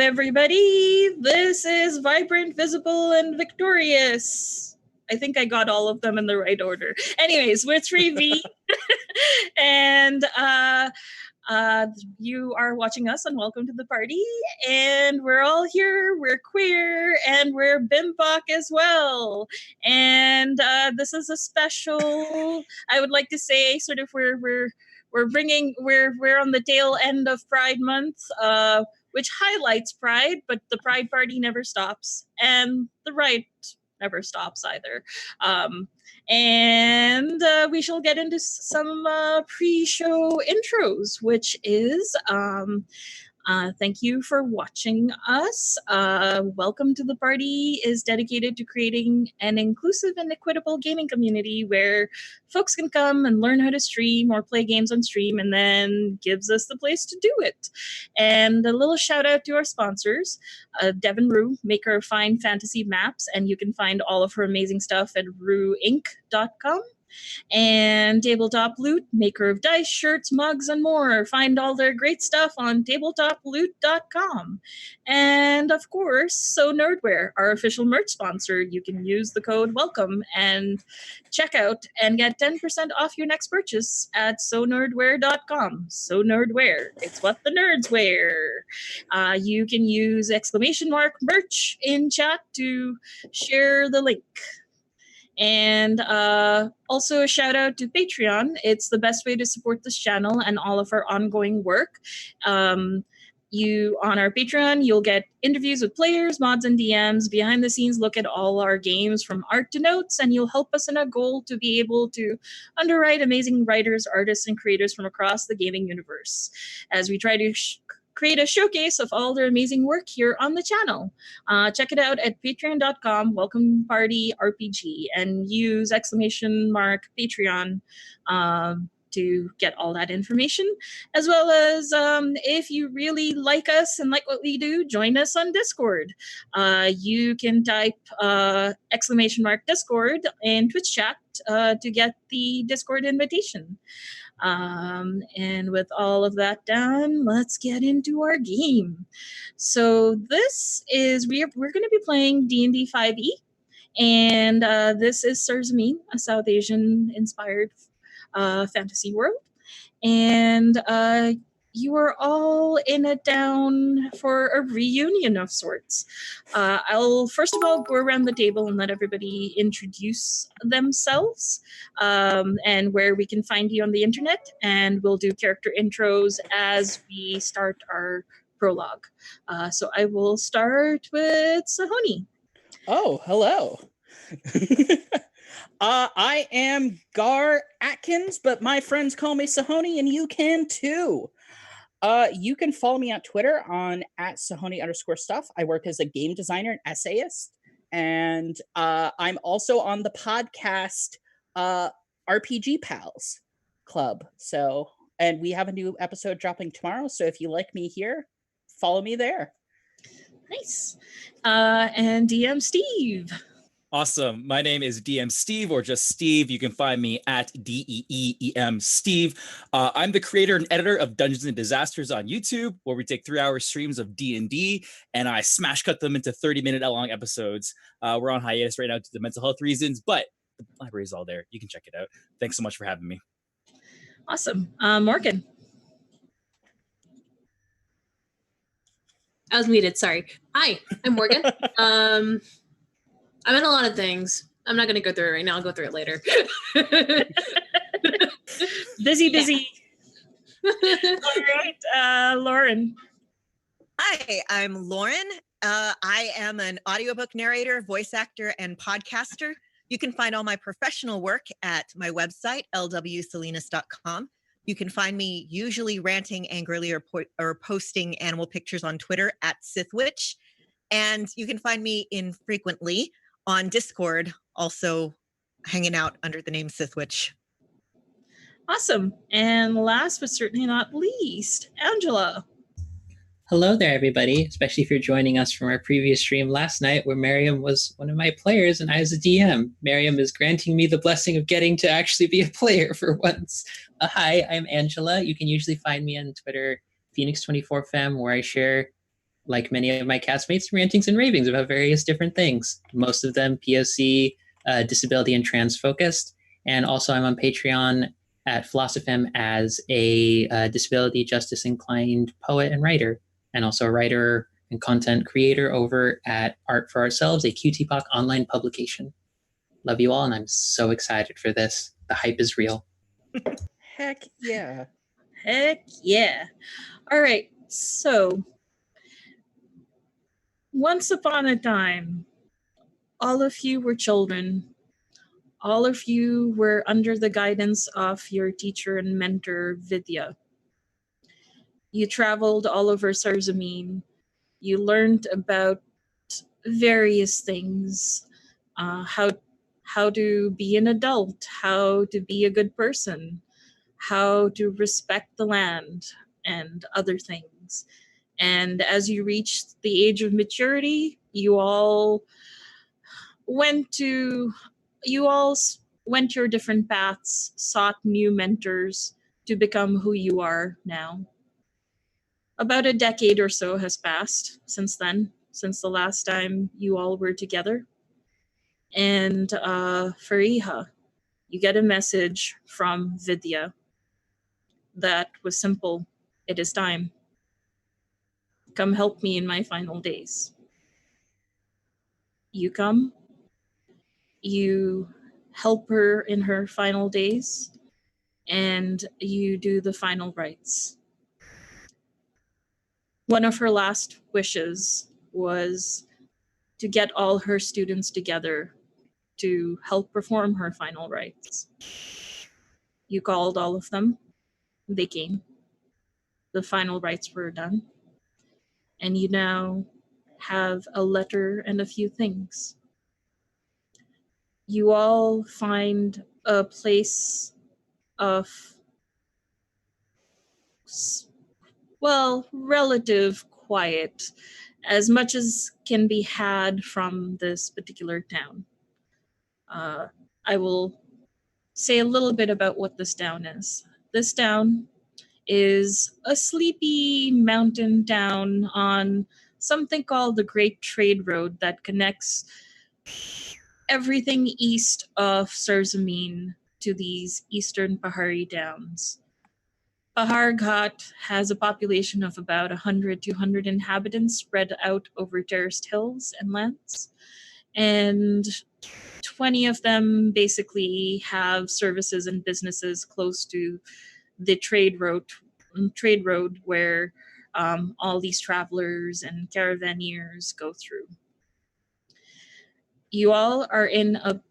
everybody. This is Vibrant, Visible, and Victorious. I think I got all of them in the right order. Anyways, we're 3V. And you are watching us on Welcome to the Party. And we're all here. We're queer. And we're BIMPOC as well. And this is a special, I would like to say, sort of we're on the tail end of Pride Month, which highlights Pride, but the Pride Party never stops, and the right never stops either. And we shall get into some pre-show intros, which is thank you for watching us. Welcome to the Party is dedicated to creating an inclusive and equitable gaming community where folks can come and learn how to stream or play games on stream, and then gives us the place to do it. And a little shout out to our sponsors, Devin Rue, maker of fine fantasy maps, and you can find all of her amazing stuff at rueinc.com. And Tabletop Loot, maker of dice, shirts, mugs, and more. Find all their great stuff on tabletoploot.com. And of course, So Nerdwear, our official merch sponsor. You can use the code WELCOME and check out and get 10% off your next purchase at sonerdwear.com. So Nerdwear, it's what the nerds wear. You can use !merch in chat to share the link. And also a shout out to Patreon. It's the best way to support this channel and all of our ongoing work. On our Patreon, you'll get interviews with players, mods, and DMs, behind the scenes look at all our games from art to notes, and you'll help us in our goal to be able to underwrite amazing writers, artists, and creators from across the gaming universe as we try to create a showcase of all their amazing work here on the channel. Check it out at patreon.com, Welcome Party RPG, and use !Patreon to get all that information. As well as if you really like us and like what we do, join us on Discord. You can type !Discord in Twitch chat to get the Discord invitation. And with all of that done, let's get into our game. So this is, we're going to be playing D&D 5e, and this is Surzamin, a South Asian inspired fantasy world. And you are all in it down for a reunion of sorts. I'll first of all go around the table and let everybody introduce themselves and where we can find you on the internet. And we'll do character intros as we start our prologue. So I will start with Sahoni. Oh, hello. I am Gar Atkins, but my friends call me Sahoni, and you can too. You can follow me on Twitter on @Sahoni_stuff. I work as a game designer and essayist. And I'm also on the podcast RPG Pals Club. So, and we have a new episode dropping tomorrow. So if you like me here, follow me there. Nice. And DM Steve. Awesome. My name is DM Steve, or just Steve. You can find me at DEEEM Steve. I'm the creator and editor of Dungeons and Disasters on YouTube, where we take 3-hour streams of D&D, and I smash cut them into 30-minute long episodes. We're on hiatus right now due to mental health reasons, but the library is all there. You can check it out. Thanks so much for having me. Awesome. Morgan. I was muted, sorry. Hi, I'm Morgan. I'm in a lot of things. I'm not going to go through it right now. I'll go through it later. Busy. All right, Lauren. Hi, I'm Lauren. I am an audiobook narrator, voice actor, and podcaster. You can find all my professional work at my website, lwsalinas.com. You can find me usually ranting angrily or posting animal pictures on Twitter at Sithwitch. And you can find me infrequently on Discord, also hanging out under the name Sithwitch. Awesome. And last but certainly not least, Angela. Hello there, everybody, especially if you're joining us from our previous stream last night where Miriam was one of my players and I was a DM. Miriam is granting me the blessing of getting to actually be a player for once. Hi, I'm Angela. You can usually find me on Twitter, Phoenix24Fem, where I share like many of my castmates, rantings and ravings about various different things. Most of them POC, disability and trans focused. And also I'm on Patreon at PhilosophyM as a disability justice inclined poet and writer, and also a writer and content creator over at Art for Ourselves, a QT-PoC online publication. Love you all, and I'm so excited for this. The hype is real. Heck yeah. Heck yeah. All right. So, once upon a time, all of you were children. All of you were under the guidance of your teacher and mentor, Vidya. You traveled all over Sarzamin. You learned about various things, how to be an adult, how to be a good person, how to respect the land, and other things. And as you reached the age of maturity, you all went your different paths, sought new mentors to become who you are now. About a decade or so has passed since then, since the last time you all were together. And Fariha, you get a message from Vidya that was simple. It is time. Come help me in my final days. You come, you help her in her final days, and you do the final rites. One of her last wishes was to get all her students together to help perform her final rites. You called all of them. They came. The final rites were done. And you now have a letter and a few things. You all find a place of, well, relative quiet, as much as can be had from this particular town. I will say a little bit about what this town is. This town is a sleepy mountain town on something called the Great Trade Road that connects everything east of Sarzamin to these eastern Pahari downs. Pahar Ghat has a population of about 100 to 200 inhabitants spread out over terraced hills and lands. And 20 of them basically have services and businesses close to the trade road where all these travelers and caravaneers go through. You all are in a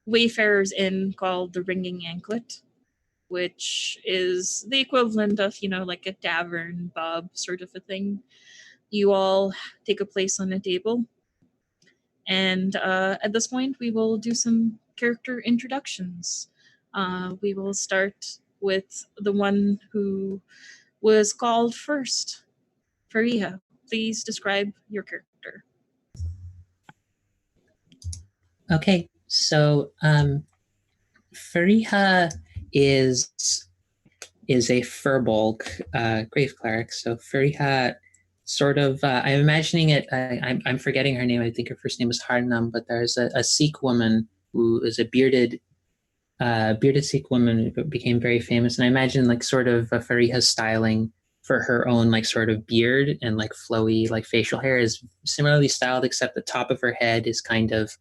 Wayfarer's Inn called the Ringing Anklet, which is the equivalent of, like a tavern, pub sort of a thing. You all take a place on a table. And at this point, we will do some character introductions. We will start with the one who was called first. Fariha, please describe your character. Okay, so Fariha is a Furbolg grave cleric. So Fariha sort of, I'm imagining it, I'm forgetting her name. I think her first name is Harnam, but there's a Sikh woman who is a bearded Sikh woman who became very famous. And I imagine like sort of Fariha's styling for her own like sort of beard and like flowy like facial hair is similarly styled, except the top of her head is kind of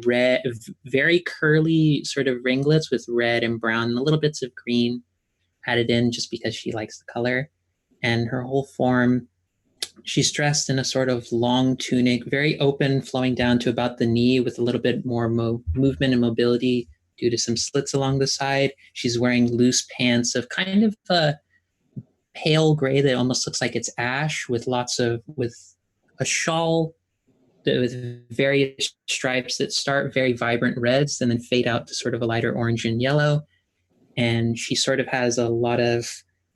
red, very curly sort of ringlets with red and brown and little bits of green added in just because she likes the color. And her whole form, she's dressed in a sort of long tunic, very open, flowing down to about the knee with a little bit more movement and mobility due to some slits along the side. She's wearing loose pants of kind of a pale gray that almost looks like it's ash with a shawl with various stripes that start very vibrant reds and then fade out to sort of a lighter orange and yellow. And she sort of has a lot of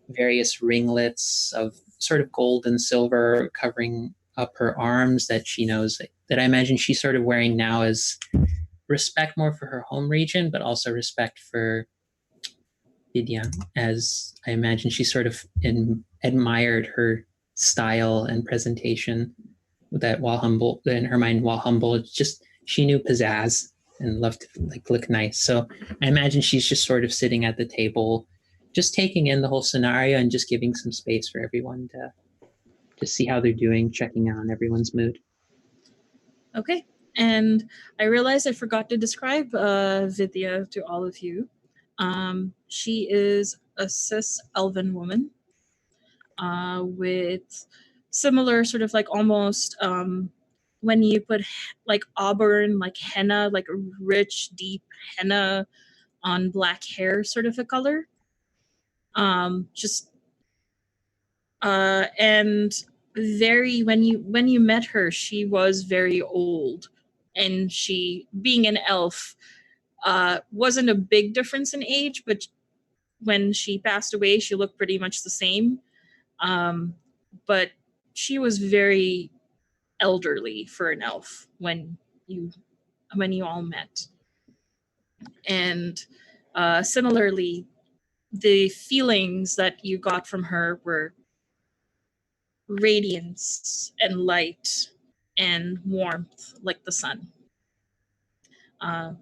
various ringlets of sort of gold and silver covering up her arms that she knows that I imagine she's sort of wearing now as respect more for her home region, but also respect for Vidya, as I imagine she sort of admired her style and presentation that while humble, in her mind, while humble, it's just she knew pizzazz and loved to like look nice. So I imagine she's just sort of sitting at the table, just taking in the whole scenario and just giving some space for everyone to see how they're doing, checking on everyone's mood. Okay. And I realized I forgot to describe Vidya to all of you. She is a cis elven woman with similar sort of like almost when you put like auburn, like henna, like a rich, deep henna on black hair sort of a color. And very when you met her, she was very old, and she, being an elf, wasn't a big difference in age, but when she passed away, she looked pretty much the same. But she was very elderly for an elf when you all met. And similarly, the feelings that you got from her were radiance and light and warmth like the sun. And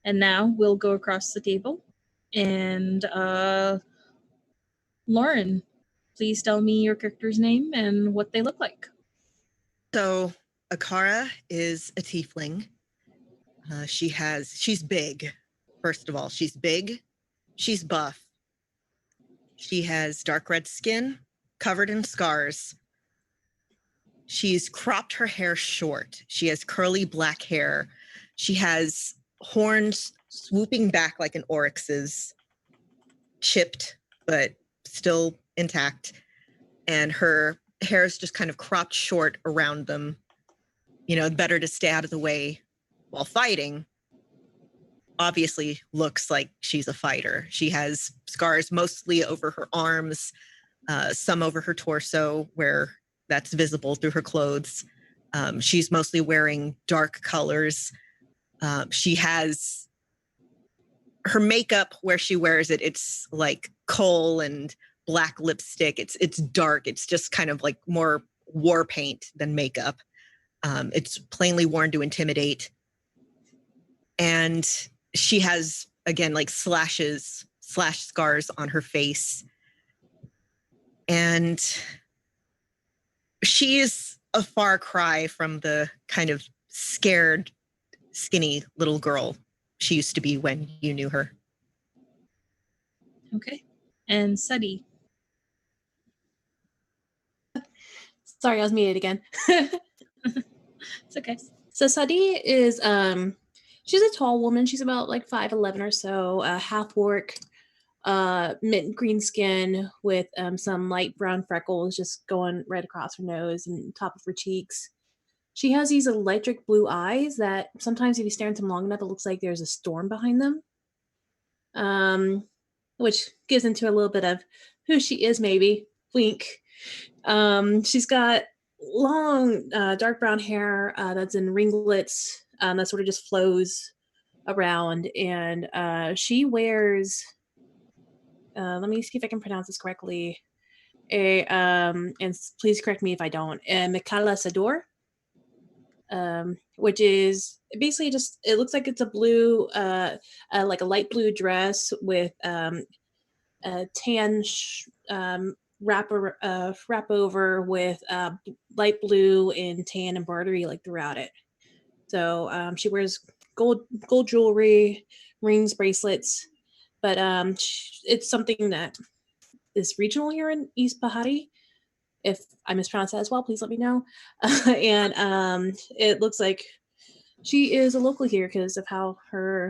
now we'll go across the table. And Lauren, please tell me your character's name and what they look like. So Akara is a tiefling. She's big. First of all, she's big. She's buff. She has dark red skin, covered in scars. She's cropped her hair short. She has curly black hair. She has horns swooping back like an oryx's, chipped, but still intact. And her hair is just kind of cropped short around them. You know, better to stay out of the way while fighting. Obviously looks like she's a fighter. She has scars mostly over her arms, some over her torso where that's visible through her clothes. She's mostly wearing dark colors. She has her makeup where she wears it. It's like coal and black lipstick. It's dark. It's just kind of like more war paint than makeup. It's plainly worn to intimidate. And she has, again, like slash scars on her face. And she is a far cry from the kind of scared, skinny little girl she used to be when you knew her. Okay. And Sadi. Sorry, I was muted again. It's okay. So Sadi is she's a tall woman. She's about like 5'11" or so, half orc, mint green skin with some light brown freckles just going right across her nose and top of her cheeks. She has these electric blue eyes that sometimes if you stare into them long enough, it looks like there's a storm behind them. Which gives into a little bit of who she is, maybe. Wink. She's got long dark brown hair that's in ringlets that sort of just flows around, and she wears let me see if I can pronounce this correctly, and please correct me if I don't, a Mikala Sador, which is basically just, it looks like it's a blue like a light blue dress with a tan wrap over with light blue and tan embroidery like throughout it. So she wears gold jewelry, rings, bracelets, but it's something that is regional here in East Bahari. If I mispronounce that as well, please let me know. And it looks like she is a local here because of how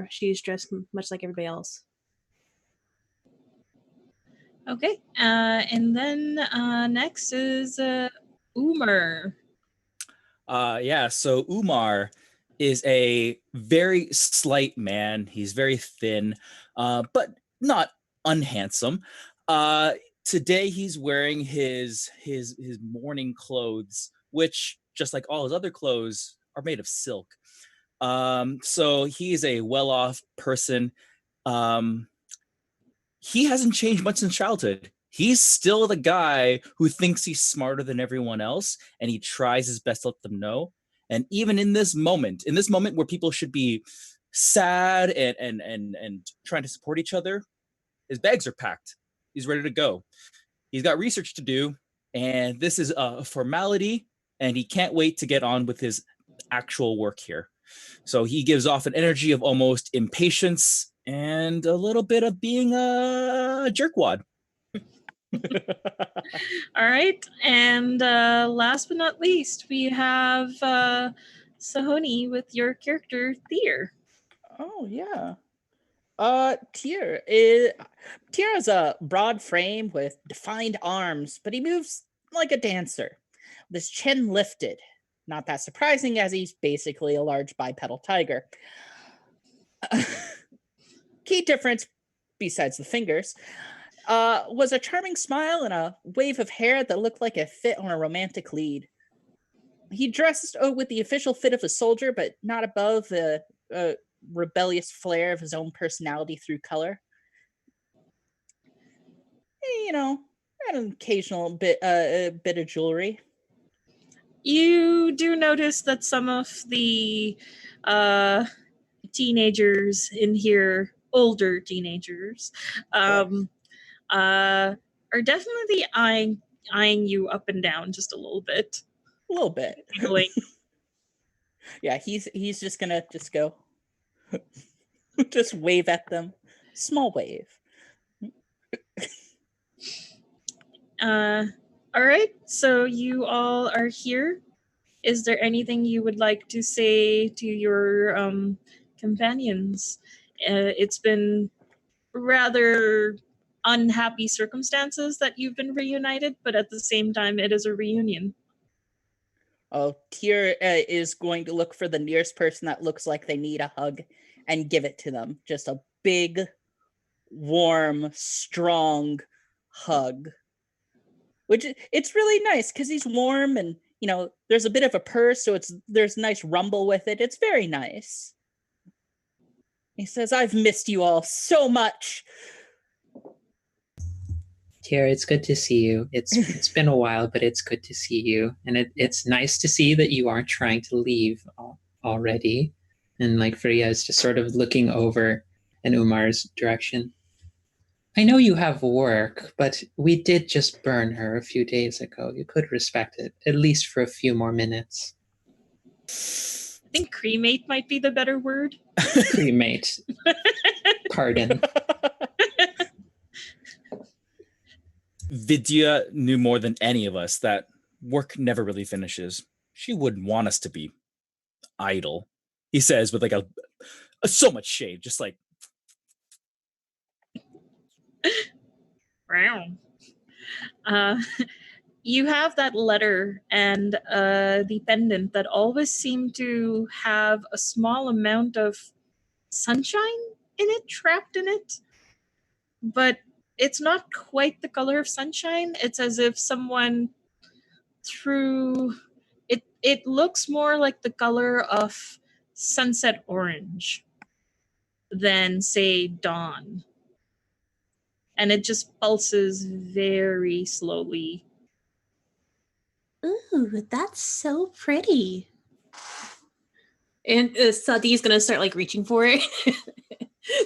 she's dressed much like everybody else. Okay. And then next is Umar. Yeah, so Umar is a very slight man. He's very thin, but not unhandsome. Today he's wearing his mourning clothes, which, just like all his other clothes, are made of silk. So he's a well-off person. He hasn't changed much since childhood. he's still the guy who thinks he's smarter than everyone else, and he tries his best to let them know. And even in this moment where people should be sad and trying to support each other, his bags are packed. He's ready to go. He's got research to do, and this is a formality, and he can't wait to get on with his actual work here. So he gives off an energy of almost impatience and a little bit of being a jerkwad. All right. And last but not least, we have Sahoni with your character, Thier. Oh, yeah. Tyr has a broad frame with defined arms, but he moves like a dancer, with his chin lifted. Not that surprising, as he's basically a large bipedal tiger. Key difference, besides the fingers, was a charming smile and a wave of hair that looked like it fit on a romantic lead. He dressed with the official fit of a soldier, but not above the rebellious flair of his own personality through color. An occasional bit of jewelry. You do notice that some of the teenagers in here, older teenagers, are definitely eyeing you up and down just a little bit. A little bit. Yeah, he's just gonna go just wave at them. Small wave. All right, so you all are here. Is there anything you would like to say to your companions? It's been rather unhappy circumstances that you've been reunited, but at the same time, it is a reunion. Oh, Tyr is going to look for the nearest person that looks like they need a hug and give it to them. Just a big, warm, strong hug. Which, it's really nice because he's warm and, there's a bit of a purr, so there's nice rumble with it. It's very nice. He says, "I've missed you all so much." Tyr, it's good to see you. It's been a while, but it's good to see you. And it's nice to see that you aren't trying to leave already. And like Freya is just sort of looking over in Umar's direction. I know you have work, but we did just burn her a few days ago. You could respect it, at least for a few more minutes. I think cremate might be the better word. Cremate. Pardon. Vidya knew more than any of us that work never really finishes. She wouldn't want us to be idle, he says with like a so much shade, just like. You have that letter and the pendant that always seem to have a small amount of sunshine in it, trapped in it. But it's not quite the color of sunshine. It's as if someone threw it. It looks more like the color of sunset orange than, say, dawn. And it just pulses very slowly. Ooh, that's so pretty. And Sadi's gonna start reaching for it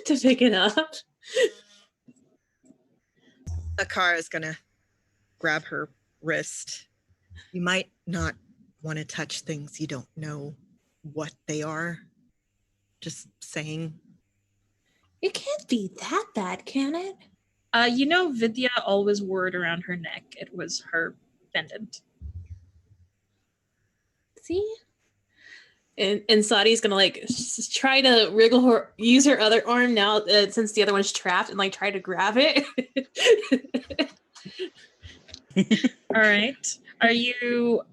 to pick it up. Akara is gonna grab her wrist. You might not want to touch things you don't know what they are. Just saying. It can't be that bad, can it? Vidya always wore it around her neck. It was her pendant. See? And Sadi's gonna try to use her other arm now since the other one's trapped and try to grab it. All right. Are you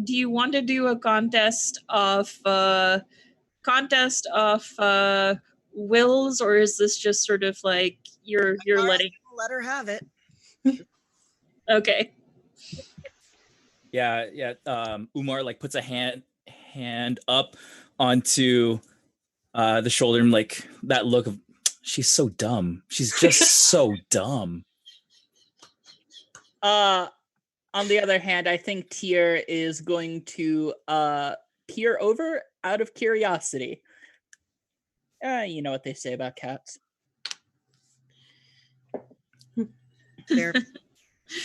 do you want to do a contest of wills, or is this just sort of you're letting let her have it? Okay. Yeah. Umar puts a hand up onto the shoulder and that look of, she's so dumb. She's just so dumb. On the other hand, I think Tyr is going to peer over out of curiosity. You know what they say about cats. They're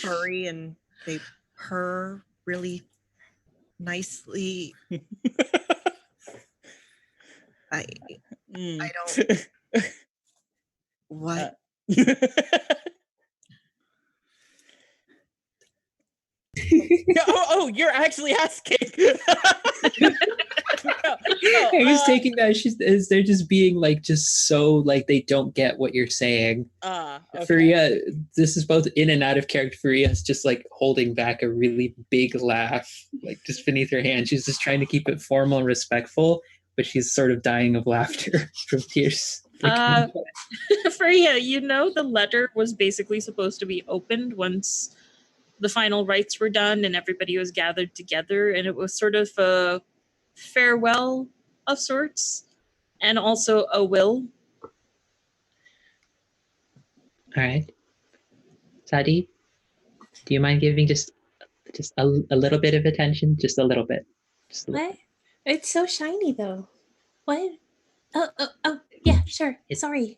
furry and they purr really nicely. I don't. What? You're actually asking. I was taking that they're just being like just so like they don't get what you're saying. Okay. Faria, this is both in and out of character. Faria's just like holding back a really big laugh, like just beneath her hand. She's just trying to keep it formal and respectful, but she's sort of dying of laughter from tears. Faria, you know the letter was basically supposed to be opened once the final rites were done and everybody was gathered together, and it was sort of a farewell of sorts and also a will. All right. Sadi, do you mind giving just a little bit of attention? Just a little bit. Just a little. What? It's so shiny though. What? Oh, yeah, sure. Sorry.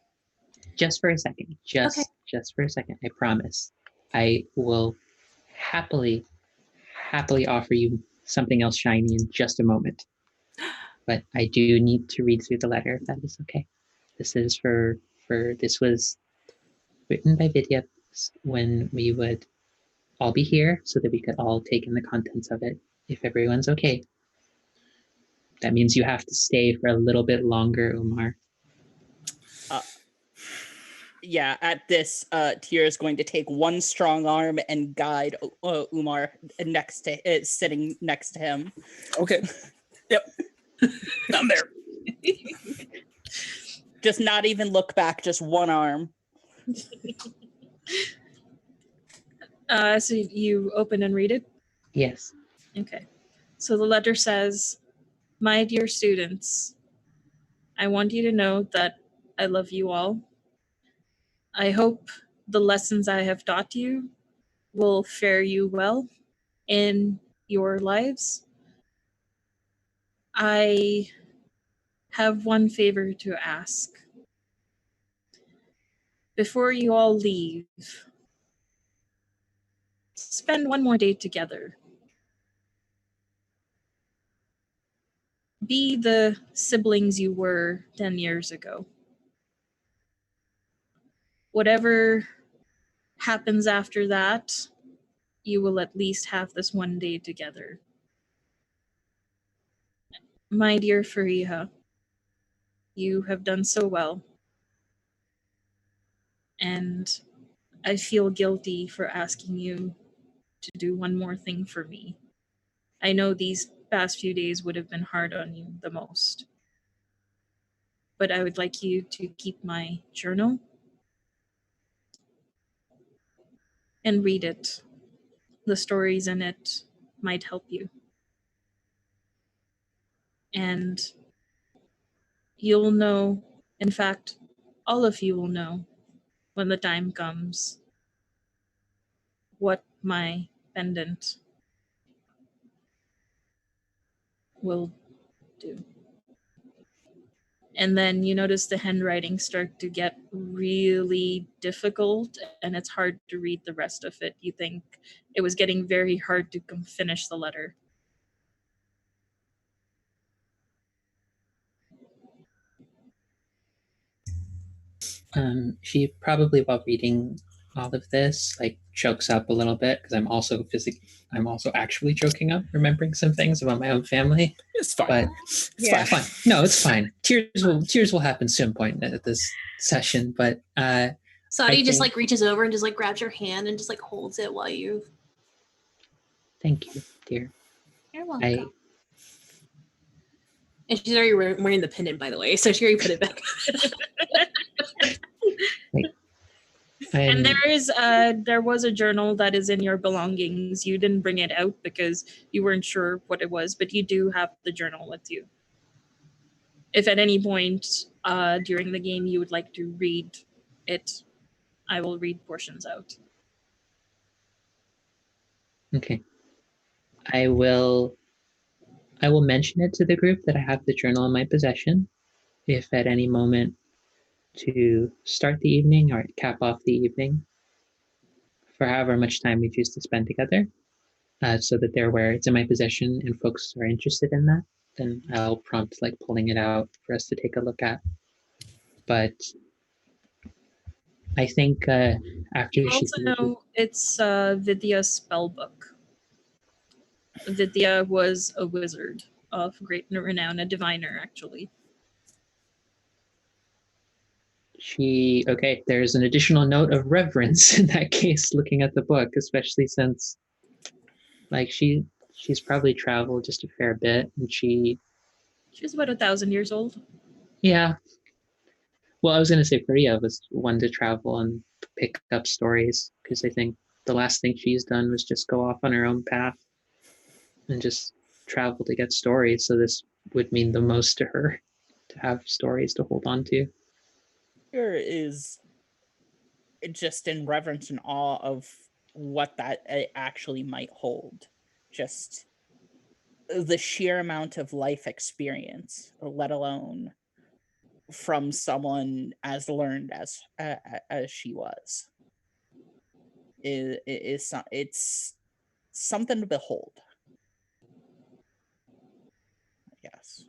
Just for a second. Just for a second. I promise. I will happily offer you something else shiny in just a moment. But I do need to read through the letter, if that is okay. This is this was written by Vidya when we would all be here so that we could all take in the contents of it, if everyone's okay. That means you have to stay for a little bit longer, Umar. Yeah, at this, Tyr is going to take one strong arm and guide Umar sitting next to him. Okay. Yep. I'm there. Just not even look back, just one arm. So you open and read it? Yes. Okay. So the letter says, "My dear students, I want you to know that I love you all. I hope the lessons I have taught you will fare you well in your lives. I have one favor to ask. Before you all leave, spend one more day together. Be the siblings you were 10 years ago. Whatever happens after that, you will at least have this one day together. My dear Fariha, you have done so well. And I feel guilty for asking you to do one more thing for me. I know these past few days would have been hard on you the most. But I would like you to keep my journal and read it. The stories in it might help you. And you'll know, in fact, all of you will know when the time comes what my pendant will do." And then you notice the handwriting start to get really difficult and it's hard to read the rest of it. You think it was getting very hard to finish the letter. She probably, while reading all of this, like chokes up a little bit because I'm also actually choking up, remembering some things about my own family. It's fine. But It's fine. No, it's fine. Tears will happen some point at this session. But Sadi just like reaches over and just like grabs your hand and just like holds it while you. Thank you, dear. You're welcome. And she's already wearing the pendant, by the way, so she already put it back. And there was a journal that is in your belongings. You didn't bring it out because you weren't sure what it was, but you do have the journal with you. If at any point during the game you would like to read it, I will read portions out. Okay. I will mention it to the group that I have the journal in my possession. If at any moment to start the evening or cap off the evening for however much time we choose to spend together, so that they're aware it's in my possession and folks are interested in that, then I'll prompt like pulling it out for us to take a look at. But I think after You she also know it's Vidya's spell book. Vidya was a wizard of great renown, a diviner, actually. Okay, there's an additional note of reverence in that case, looking at the book, especially since like she's probably traveled just a fair bit, and she's about 1,000 years old. Yeah. Well, I was going to say Priya was one to travel and pick up stories, because I think the last thing she's done was just go off on her own path and just travel to get stories. So this would mean the most to her, to have stories to hold on to. Here is just in reverence and awe of what that actually might hold. Just the sheer amount of life experience, let alone from someone as learned as she was, it's something to behold. Yes.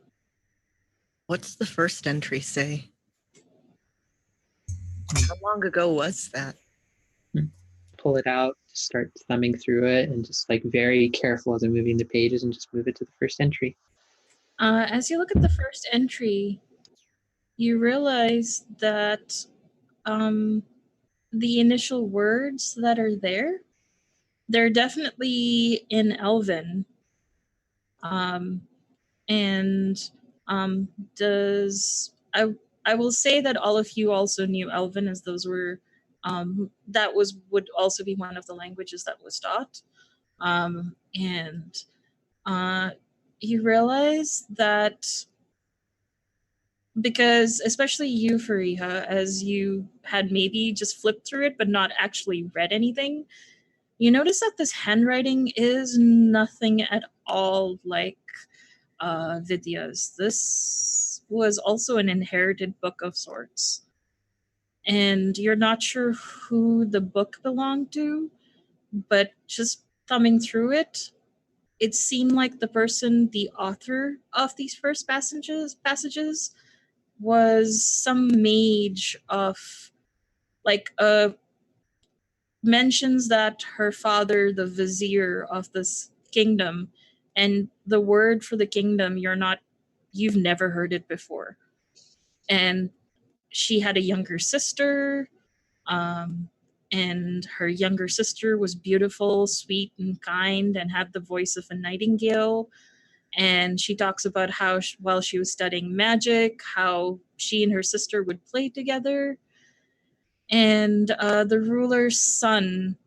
What's the first entry say? How long ago was that? Pull it out, start thumbing through it, and just like very careful as I'm moving the pages, and just move it to the first entry. As you look at the first entry, you realize that the initial words that are there, they're definitely in Elven. I will say that all of you also knew Elven, as those were would also be one of the languages that was taught. You realize that because, especially you, Fariha, as you had maybe just flipped through it but not actually read anything, you notice that this handwriting is nothing at all like Vidya's. This was also an inherited book of sorts. And you're not sure who the book belonged to, but just thumbing through it, it seemed like the author of these first passages was some mage of, like, mentions that her father, the vizier of this kingdom, and the word for the kingdom, you've never heard it before. And she had a younger sister, and her younger sister was beautiful, sweet, and kind, and had the voice of a nightingale. And she talks about how, while she was studying magic, how she and her sister would play together. And the ruler's son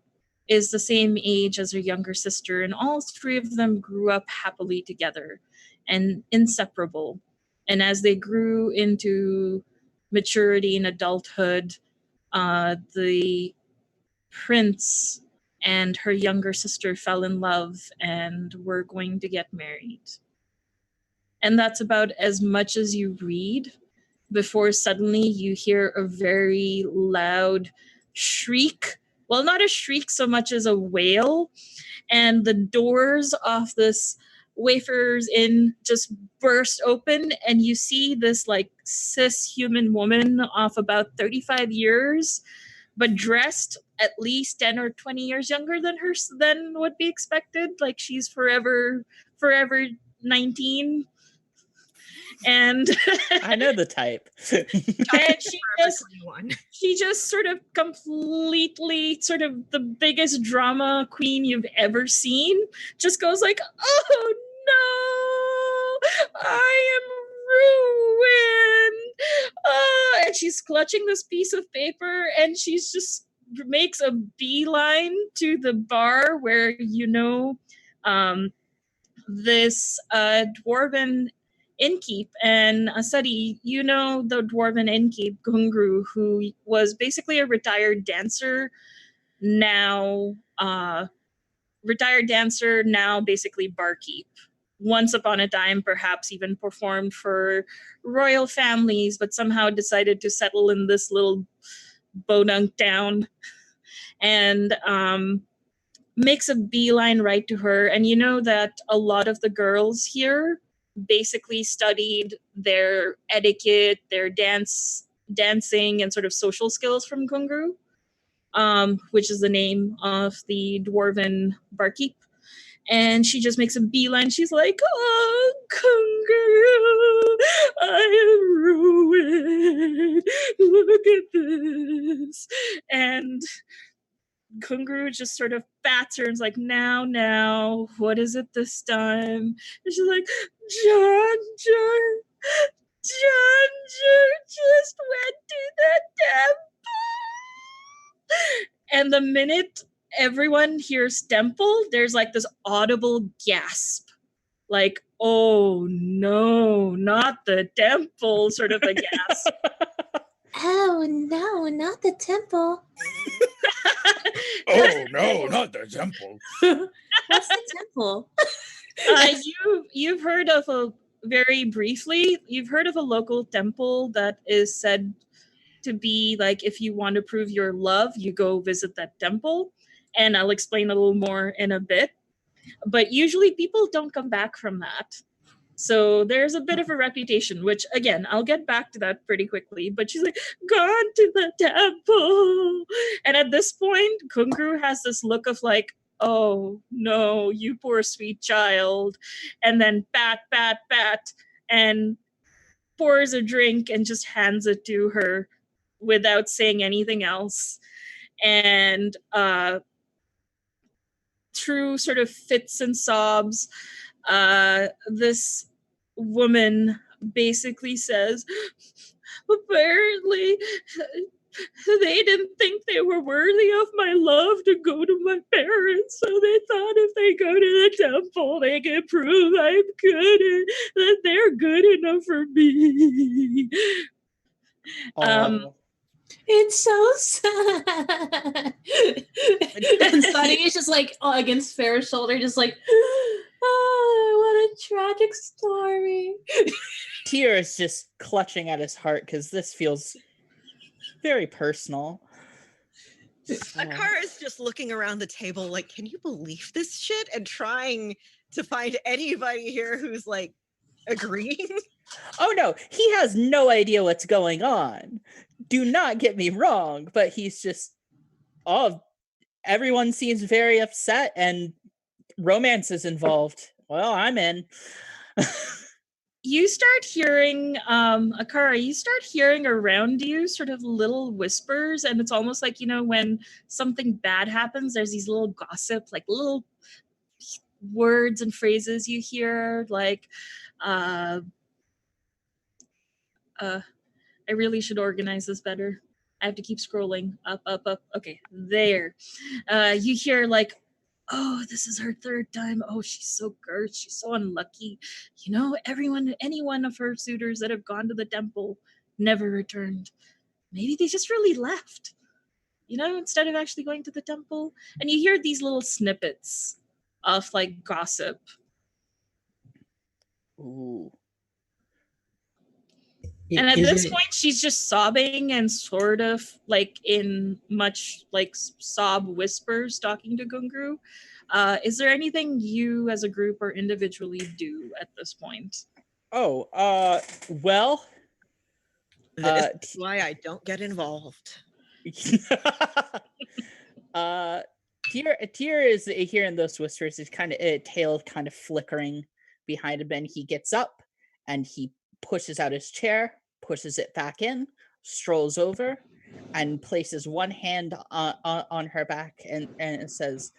is the same age as her younger sister, and all three of them grew up happily together and inseparable. And as they grew into maturity and adulthood, the prince and her younger sister fell in love and were going to get married. And that's about as much as you read before suddenly you hear a very loud shriek. Well, not a shriek so much as a wail. And the doors of this Wayfarer's Inn just burst open, and you see this like cis human woman of about 35 years, but dressed at least 10 or 20 years younger than would be expected. Like she's forever 19. And I know the type. And she just sort of completely, sort of the biggest drama queen you've ever seen, just goes like, "Oh no, I am ruined." And she's clutching this piece of paper, and she's just makes a beeline to the bar where, this dwarven innkeep. And Asadi, the dwarven innkeep Gungru, who was basically a retired dancer, now retired dancer, now basically barkeep. Once upon a time, perhaps even performed for royal families, but somehow decided to settle in this little bodunk town and makes a beeline right to her. And you know that a lot of the girls here basically studied their etiquette, their dancing, and sort of social skills from Gungru, which is the name of the dwarven barkeep. And she just makes a beeline. She's like, "Oh, Kungu, I am ruined. Look at this." And Kungu just sort of bats her and is like, now, what is it this time? And she's like, John just went to the temple. And the minute everyone hears temple, there's like this audible gasp. Like, oh no, not the temple, sort of a gasp. Oh no, not the temple. Oh no, not the temple. What's the temple? You've heard of you've heard of a local temple that is said to be like, if you want to prove your love, you go visit that temple. And I'll explain a little more in a bit. But usually people don't come back from that. So there's a bit of a reputation, which, again, I'll get back to that pretty quickly. But she's like, gone to the temple. And at this point, Kungru has this look of like, oh, no, you poor sweet child. And then pat, and pours a drink and just hands it to her without saying anything else. And through sort of fits and sobs, this woman basically says, apparently they didn't think they were worthy of my love to go to my parents, so they thought if they go to the temple they can prove I'm good and that they're good enough for me. It's so sad. And Sunny is just like against Farrah's shoulder, just like, oh, what a tragic story. Tears just clutching at his heart because this feels very personal. Akara is just looking around the table like, can you believe this shit? And trying to find anybody here who's like agreeing. Oh no, he has no idea what's going on. Do not get me wrong, but he's just, everyone seems very upset and romance is involved. Well, I'm in. You start hearing, Akara, you start hearing around you sort of little whispers, and it's almost like, you know, when something bad happens, there's these little gossip, like little words and phrases you hear, like, I really should organize this better. I have to keep scrolling up. Okay, there. You hear like, oh, this is her third time. Oh, she's so cursed. She's so unlucky. You know, any one of her suitors that have gone to the temple never returned. Maybe they just really left, you know, instead of actually going to the temple. And you hear these little snippets of like gossip. Ooh. And at this point, she's just sobbing and sort of like in much like sob whispers talking to Gungru. Is there anything you as a group or individually do at this point? Oh, well. That's why I don't get involved. Tyr is hearing those whispers. His kind of tail kind of flickering behind him, and he gets up and he pushes out his chair, pushes it back in, strolls over, and places one hand on her back and says,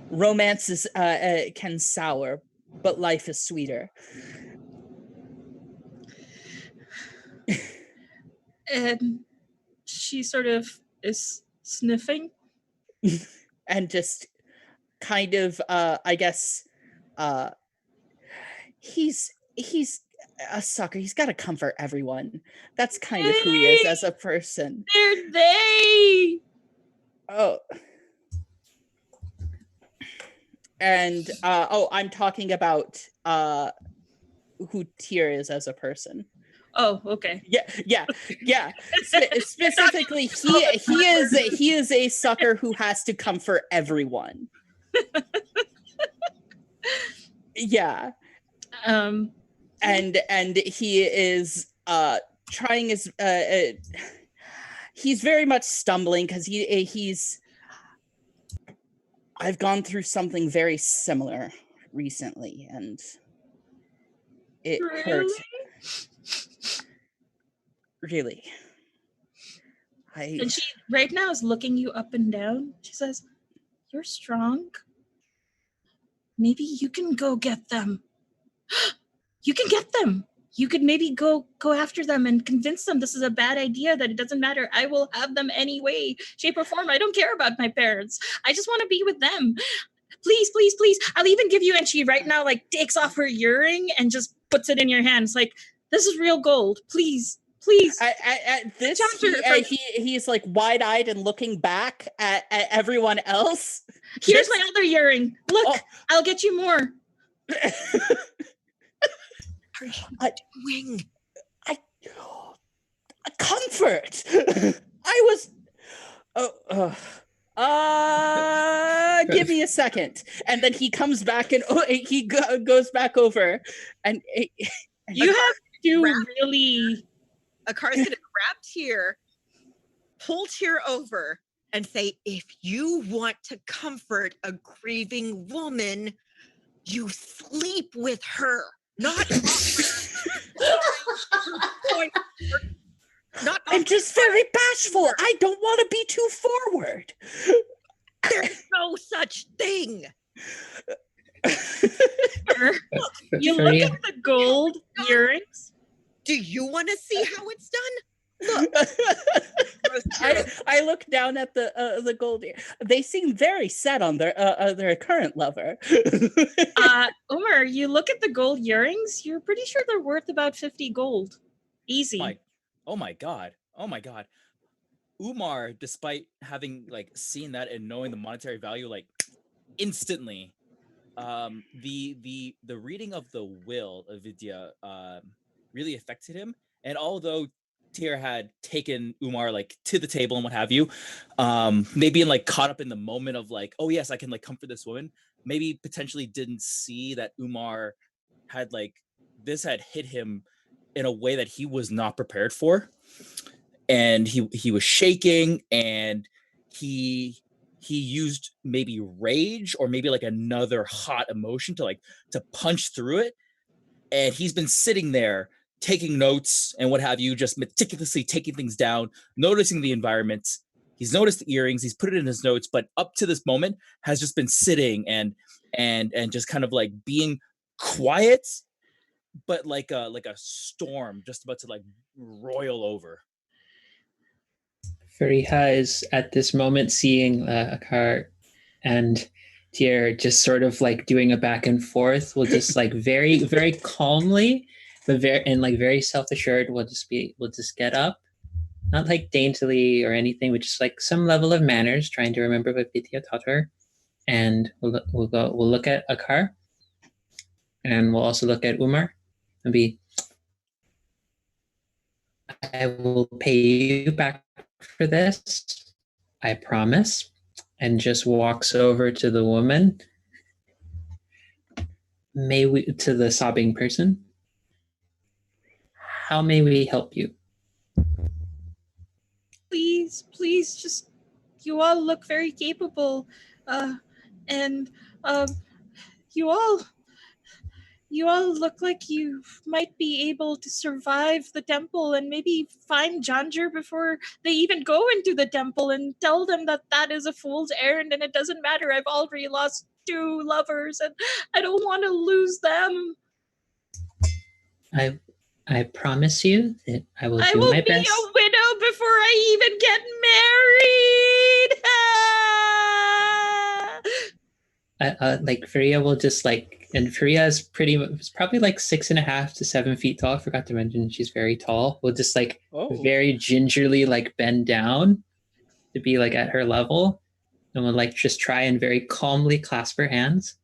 "Romance is can sour, but life is sweeter." And she sort of is sniffing. And just kind of, I guess, he's a sucker. He's got to comfort everyone. That's kind of who he is as a person. They're they. Oh. And I'm talking about who Tyr is as a person. Oh, okay. Yeah. Specifically, he is a sucker who has to comfort everyone. Yeah. And he is trying his he's very much stumbling because he's I've gone through something very similar recently, and it hurts. Really. And she right now is looking you up and down. She says, "You're strong. Maybe you can go get them. You can get them. You could maybe go after them and convince them this is a bad idea, that it doesn't matter. I will have them any way, shape, or form. I don't care about my parents. I just want to be with them. Please, please, please. I'll even give you," and she right now like takes off her earring and just puts it in your hands. Like, "This is real gold. Please, please." At this he's like wide-eyed and looking back at everyone else. Here's my other earring. Look, I'll get you more. Are you doing? Comfort. I was. Give me a second. And then he comes back and he goes back over, and you have to really. Akar's gonna grab Tyr, pull Tyr over, and say, "If you want to comfort a grieving woman, you sleep with her, not." I'm just very bashful. I don't want to be too forward. There's no such thing. You look at the gold earrings. Do you want to see how it's done? Look. I look down at the gold ear. They seem very set on their current lover. Umar, you look at the gold earrings. You're pretty sure they're worth about 50 gold. Easy. Oh my god. Umar, despite having like seen that and knowing the monetary value, like instantly, the reading of the will of Vidya really affected him. And although Tyr had taken Umar like to the table and what have you, maybe in like caught up in the moment of like, oh yes, I can like comfort this woman, maybe potentially didn't see that Umar had like this had hit him in a way that he was not prepared for, and he was shaking, and he used maybe rage or maybe like another hot emotion to punch through it. And he's been sitting there taking notes and what have you, just meticulously taking things down, noticing the environment. He's noticed the earrings, he's put it in his notes, but up to this moment has just been sitting and just kind of like being quiet, but like a storm just about to like roil over. Fariha is at this moment seeing Akar and Tyr just sort of like doing a back and forth. We'll just like very, very calmly, but very self-assured. We'll just get up, not like daintily or anything, but just like some level of manners, trying to remember what Vidya taught her. And we'll look at Akar, and we'll also look at Umar, and be, "I will pay you back for this, I promise." And just walks over to the woman. To the sobbing person. "How may we help you?" Please, just, you all look very capable, and you all look like you might be able to survive the temple and maybe find Janjar before they even go into the temple, and tell them that is a fool's errand and it doesn't matter. I've already lost 2 lovers and I don't want to lose them. I promise you that I will do my best. I will be a widow before I even get married. Like Faria will just like, and Faria is probably like 6.5 to 7 feet tall. I forgot to mention she's very tall. Will just like very gingerly like bend down to be like at her level, and will like just try and very calmly clasp her hands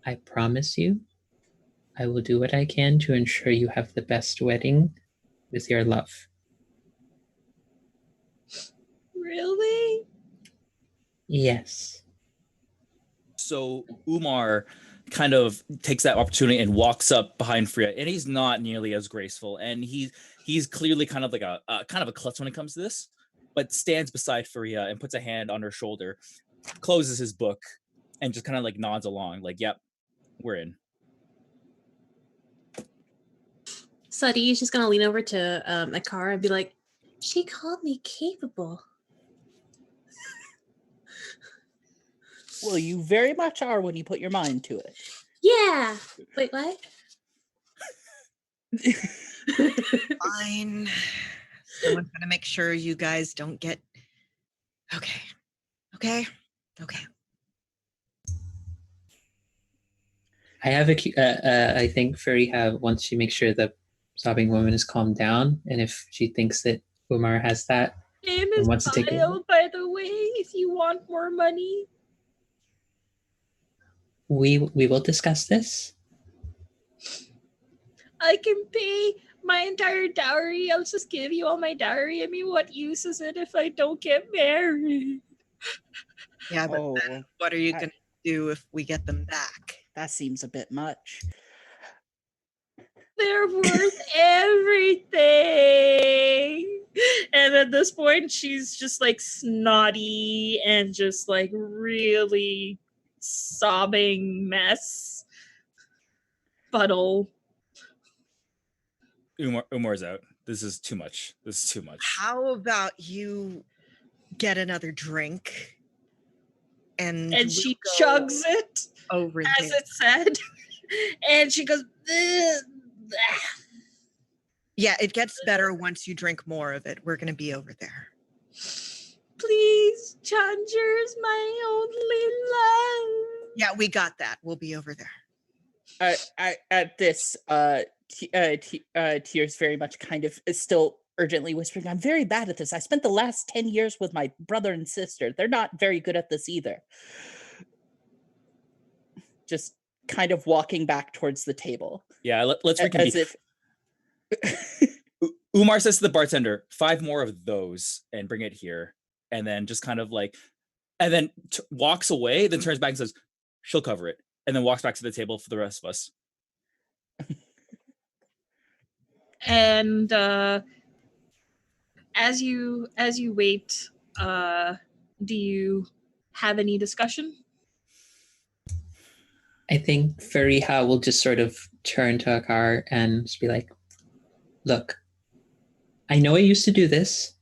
I promise you, I will do what I can to ensure you have the best wedding with your love. Really? Yes. So Umar kind of takes that opportunity and walks up behind Freya, and he's not nearly as graceful, and he's clearly kind of like a kind of a klutz when it comes to this, but stands beside Freya and puts a hand on her shoulder, closes his book, and just kind of like nods along, like, "Yep, we're in." Sadi is just gonna lean over to Akara and be like, "She called me capable." Well, you very much are when you put your mind to it. Yeah. Wait, what? Fine. Someone's gonna make sure you guys don't get. Okay. I have I think Fariha wants to make sure the sobbing woman is calmed down, and if she thinks that Umar has that, Name and is wants to take it. Kyle, by the way, if you want more money. We will discuss this. I can pay my entire dowry. I'll just give you all my dowry. I mean, what use is it if I don't get married? Yeah, but then what are you gonna do if we get them back? That seems a bit much. They're worth everything. And at this point, she's just like snotty and just like really sobbing mess. Puddle. Umar's out. This is too much. How about you get another drink? And she chugs it over as it said. And she goes, "Ugh." Yeah, it gets better once you drink more of it. We're going to be over there. Please, Changer's my only love. Yeah, we got that. We'll be over there. At this, Tears very much kind of is still urgently whispering, "I'm very bad at this. I spent the last 10 years with my brother and sister. They're not very good at this either." Just kind of walking back towards the table. Yeah, let's reconvene. As if Umar says to the bartender, 5 more of those and bring it here. And then just kind of like, and then walks away, then turns back and says, "She'll cover it." And then walks back to the table for the rest of us. And as you wait, do you have any discussion? I think Fariha will just sort of turn to Akar and just be like, "Look, I know I used to do this.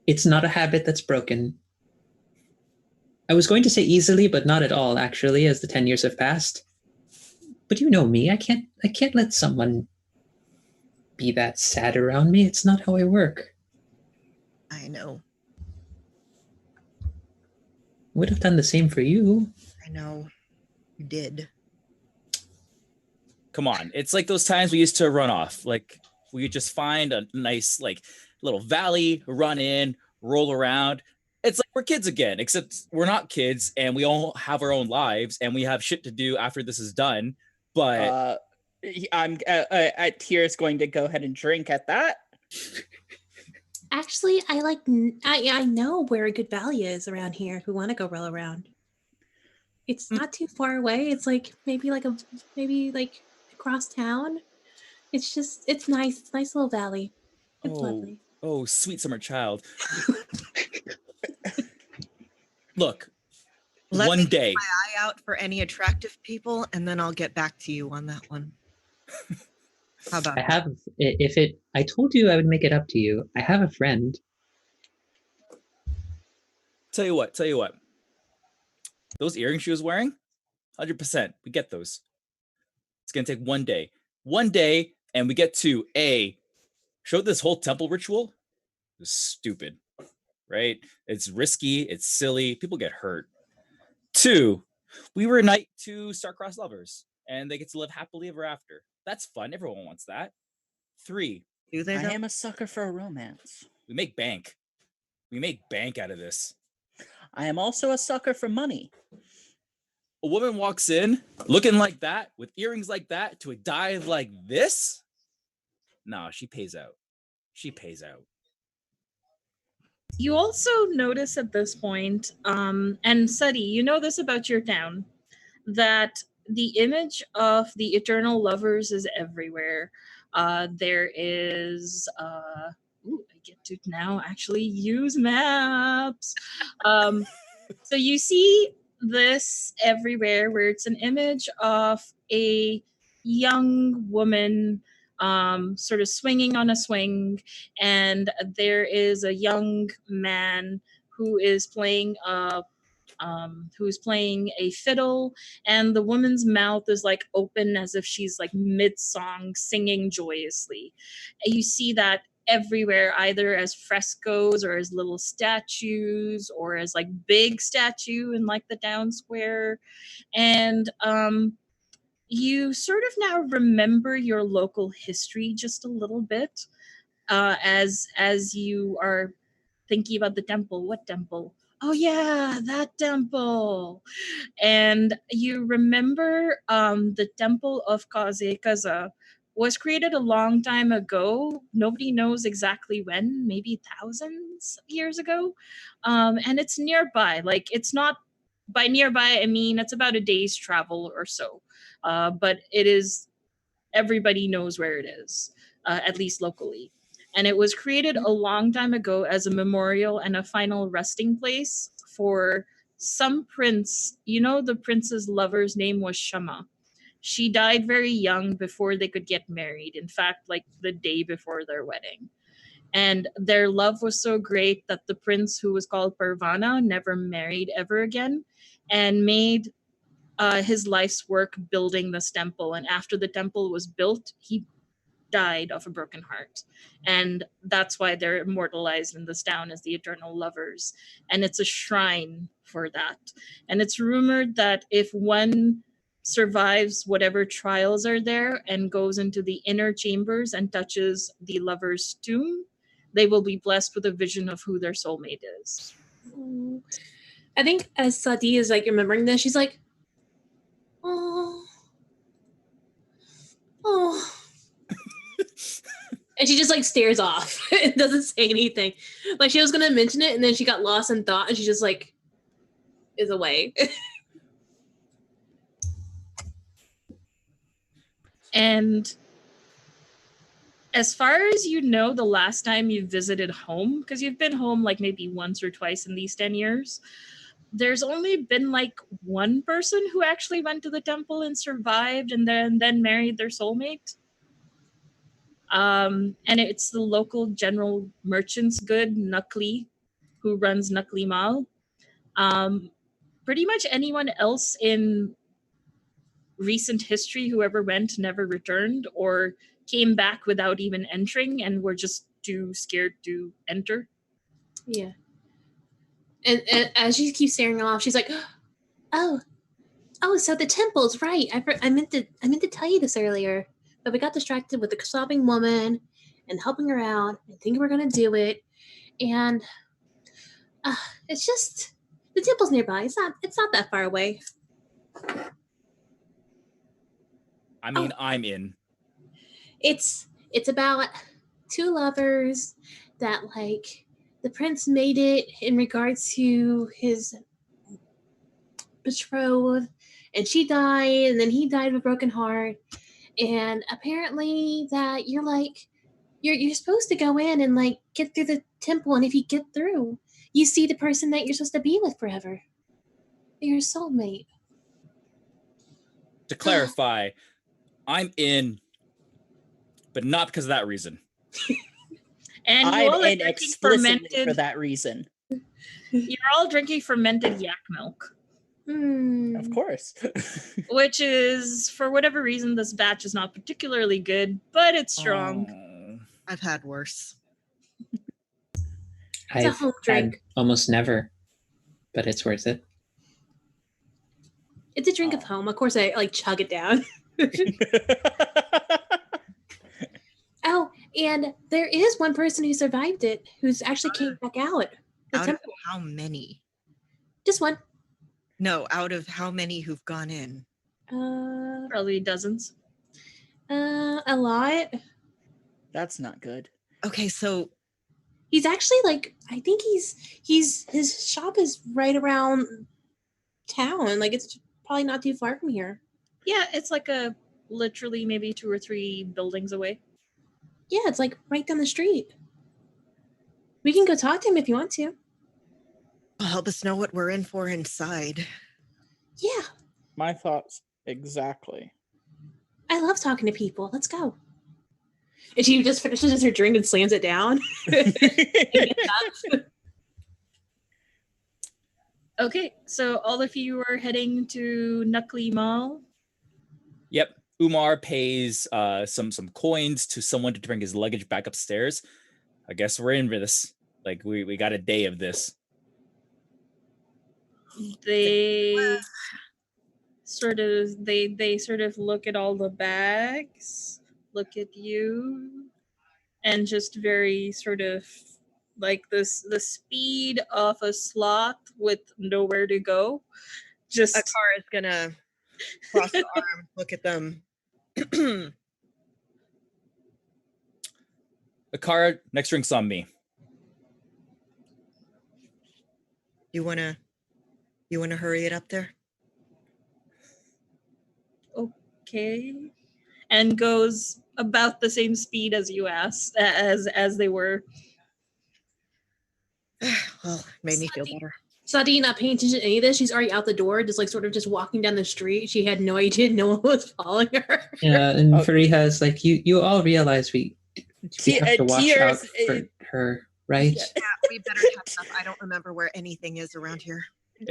It's not a habit that's broken. I was going to say easily, but not at all, actually, as the 10 years have passed. But you know me, I can't let someone be that sad around me. It's not how I work." I know. Would have done the same for you. I know. You did. Come on. It's like those times we used to run off. Like we would just find a nice like little valley, run in, roll around. It's like we're kids again, except we're not kids and we all have our own lives and we have shit to do after this is done. But I'm Tears going to go ahead and drink at that. Actually, I know where a good valley is around here if we want to go roll around. It's not too far away. It's like maybe across town. It's nice. It's a nice little valley. It's lovely. Oh, sweet summer child. Look, one day. Keep my eye out for any attractive people, and then I'll get back to you on that one. How about I told you I would make it up to you. I have a friend. Tell you what. Those earrings she was wearing, 100%. We get those. It's going to take one day. And we get to show this whole temple ritual. It was stupid, right? It's risky. It's silly. People get hurt. 2, we reunite 2 star-crossed lovers, and they get to live happily ever after. That's fun. Everyone wants that. 3, I am a sucker for a romance. We make bank. We make bank out of this. I am also a sucker for money. a woman walks in looking like that, with earrings like that, to a dive like this, no, she pays out. She pays out. You also notice at this point, and Sadi, you know this about your town, that the image of the eternal lovers is everywhere. There is, I get to now actually use maps. So you see this everywhere where it's an image of a young woman sort of swinging on a swing, and there is a young man who is playing a fiddle, and the woman's mouth is like open as if she's like mid-song singing joyously. And you see that everywhere, either as frescoes or as little statues or as like big statue in like the town square. And you sort of now remember your local history just a little bit, as you are thinking about the temple. What temple? Oh yeah, that temple. And you remember the temple of Qauz-E-Qazah was created a long time ago. Nobody knows exactly when, maybe thousands of years ago. And it's nearby. Like, it's not, by nearby, I mean it's about a day's travel or so. But it is, everybody knows where it is, at least locally. And it was created a long time ago as a memorial and a final resting place for some prince. You know, the prince's lover's name was Shama. She died very young before they could get married. In fact, like the day before their wedding. And their love was so great that the prince, who was called Parvana, never married ever again, and made his life's work building this temple. And after the temple was built, he died of a broken heart. And that's why they're immortalized in this town as the eternal lovers. And it's a shrine for that. And it's rumored that if one survives whatever trials are there and goes into the inner chambers and touches the lover's tomb, they will be blessed with a vision of who their soulmate is. I think as Sadi is like remembering this, she's like, oh. And she just like stares off and doesn't say anything. Like she was gonna mention it and then she got lost in thought and she just like is away. And as far as you know, the last time you visited home, because you've been home like maybe once or twice in these 10 years, there's only been like one person who actually went to the temple and survived and then married their soulmate. And it's the local general merchant's good, Nakli, who runs Nakli Mall. Pretty much anyone else in recent history, whoever went, never returned or came back without even entering and were just too scared to enter. Yeah. And as she keeps staring off, she's like, oh, so the temple's right. I meant to tell you this earlier, but we got distracted with the sobbing woman and helping her out and thinking we're gonna do it, and it's just the temple's nearby. It's not that far away. I mean, I'm in. It's about two lovers that like the prince made it in regards to his betrothed, and she died, and then he died of a broken heart, and apparently that you're supposed to go in and like get through the temple, and if you get through, you see the person that you're supposed to be with forever. Your soulmate. To clarify, I'm in, but not because of that reason. And I'm in explicitly for that reason. You're all drinking fermented yak milk. Of course. Which is, for whatever reason, this batch is not particularly good, but it's strong. I've had worse. It's a home drink. Had almost never, but it's worth it. It's a drink of home. Of course, I like chug it down. Oh, and there is one person who survived it, who's actually came back out. Out of how many? Just one. No, out of how many who've gone in? Probably dozens. A lot. That's not good. Okay, so He's actually like, I think he's his shop is right around town. Like it's probably not too far from here. Yeah, it's like literally maybe 2 or 3 buildings away. Yeah, it's like right down the street. We can go talk to him if you want to. help us know what we're in for inside. Yeah, My thoughts exactly. I love talking to people. Let's go. And she just finishes her drink and slams it down. And gets up. Okay, so all of you are heading to Nuckley Mall. Yep. Umar pays some coins to someone to bring his luggage back upstairs. I guess we're in for this. Like we got a day of this. They sort of look at all the bags, look at you, and just very sort of like the speed of a sloth with nowhere to go. Just Akara is gonna cross the arm, look at them. Akara, next drink's on me. You wanna hurry it up there? okay, and goes about the same speed as you asked as they were. Well, made me feel better. Sadie not paying attention to any of this. She's already out the door, just walking down the street. She had no idea no one was following her. Yeah, and Fariha is like, you all realize we have to watch out for her, right? Yeah, we better catch up. I don't remember where anything is around here.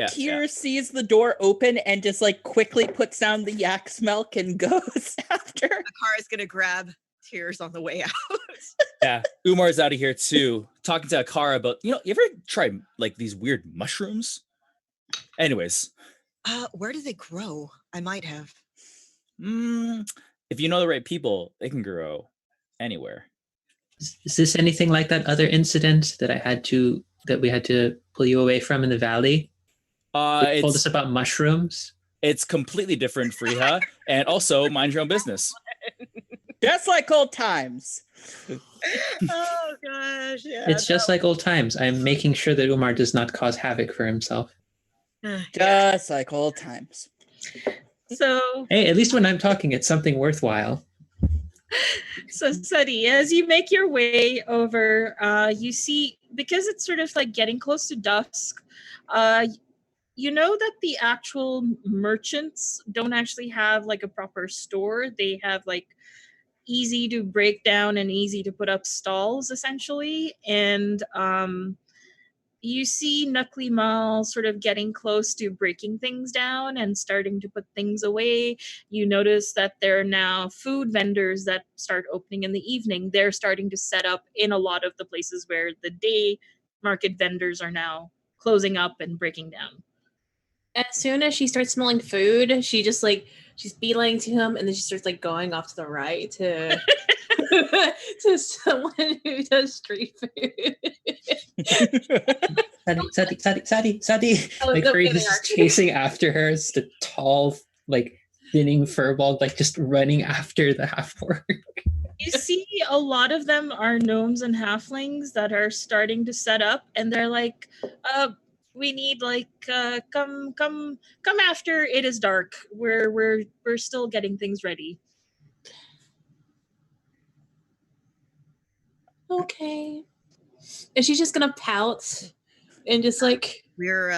Tears sees the door open and just like quickly puts down the yak's milk and goes after. Akara's gonna grab Tears on the way out. Yeah, Umar's out of here too. Talking to Akara about, you ever try like these weird mushrooms? Anyways. Where do they grow? I might have. If you know the right people, they can grow anywhere. Is this anything like that other incident that we had to pull you away from in the valley? You told us about mushrooms. It's completely different, Friha, and also mind your own business. Just like old times. Oh gosh, yeah. It's just like old times. I'm making sure that Umar does not cause havoc for himself. Just like old times. So hey, at least when I'm talking, it's something worthwhile. So Sadi, as you make your way over, you see, because it's sort of like getting close to dusk, you know that the actual merchants don't actually have like a proper store. They have like easy to break down and easy to put up stalls essentially. And you see Nuckley Mall sort of getting close to breaking things down and starting to put things away. You notice that there are now food vendors that start opening in the evening. They're starting to set up in a lot of the places where the day market vendors are now closing up and breaking down. As soon as she starts smelling food, she's beelining to him, and then she starts like going off to the right to to someone who does street food. Sadi. Like Fariha's just chasing after her. It's the tall, like thinning furball, like just running after the half-orc. You see a lot of them are gnomes and halflings that are starting to set up, and they're like, we need like come after it is dark. We're still getting things ready. Okay. And she's just gonna pout and just like we're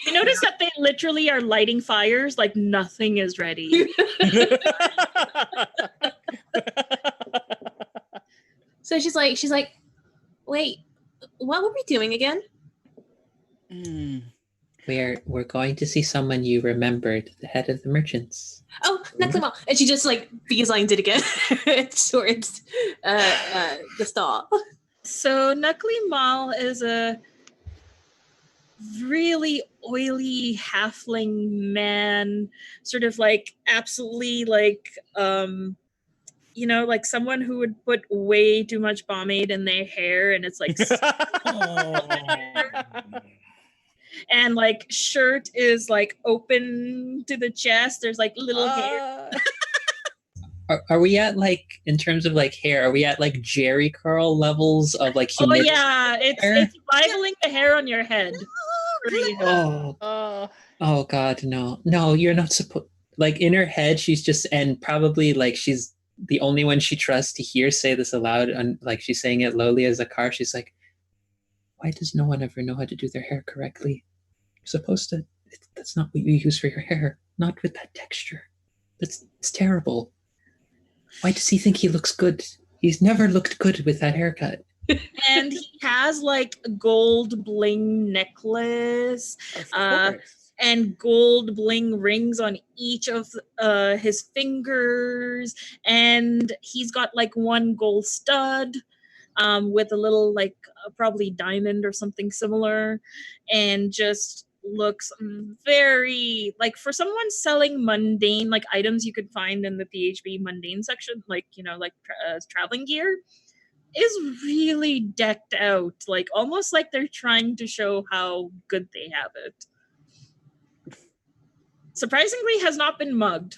you notice that they literally are lighting fires like nothing is ready. So she's like, wait, what were we doing again? We're going to see someone you remembered, the head of the merchants. Oh, Nuckley Mall. And she just like beelines it again towards the stall. So Nuckley Mall is a really oily halfling man, sort of like absolutely like like someone who would put way too much pomade in their hair and it's like and like shirt is like open to the chest. There's like little hair. Are we at like, in terms of like hair, are we at like Jerry curl levels of like Oh humidity? yeah, it's rivaling the hair on your head. Oh God, no, you're not supposed. Like in her head, she's just, and probably like she's the only one she trusts to hear say this aloud, and like she's saying it lowly as a car. She's like, why does no one ever know how to do their hair correctly? You're supposed to. That's not what you use for your hair. Not with that texture. It's terrible. Why does he think he looks good? He's never looked good with that haircut. And he has like a gold bling necklace, and gold bling rings on each of his fingers, and he's got like one gold stud with a little like probably diamond or something similar, and just looks very like, for someone selling mundane like items you could find in the PHB mundane section, like like traveling gear, is really decked out, like almost like they're trying to show how good they have it. Surprisingly, has not been mugged.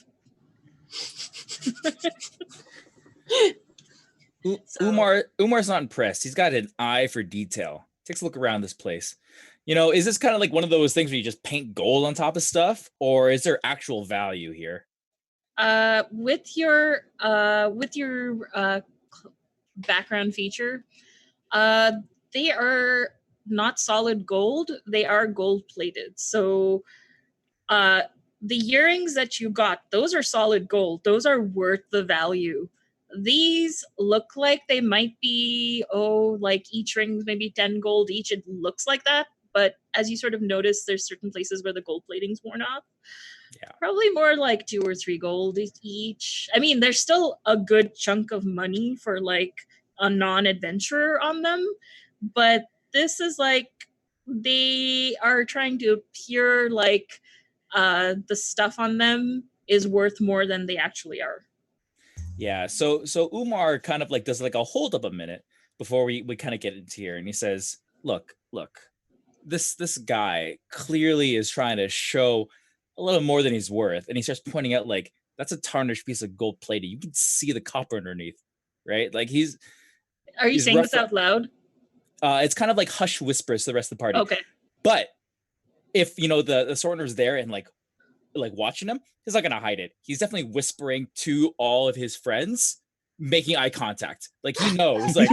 Umar's not impressed. He's got an eye for detail. Takes a look around this place. Is this kind of like one of those things where you just paint gold on top of stuff, or is there actual value here? With your background feature, they are not solid gold. They are gold plated. So the earrings that you got, those are solid gold. Those are worth the value. These look like they might be, like each ring's maybe 10 gold each. It looks like that. But as you sort of notice, there's certain places where the gold plating's worn off. Yeah. Probably more like 2 or 3 gold each. I mean, there's still a good chunk of money for like a non-adventurer on them. But this is like, they are trying to appear like the stuff on them is worth more than they actually are. Yeah, so Umar kind of like does like a hold up a minute before we kind of get into here, and he says, look, this guy clearly is trying to show a little more than he's worth, and he starts pointing out like, that's a tarnished piece of gold plating. You can see the copper underneath, right? Like Are you saying this out loud? It's kind of like hush whispers to the rest of the party. Okay. But if the Sortner's there and like watching him, he's not gonna hide it. He's definitely whispering to all of his friends, making eye contact. Like he knows, like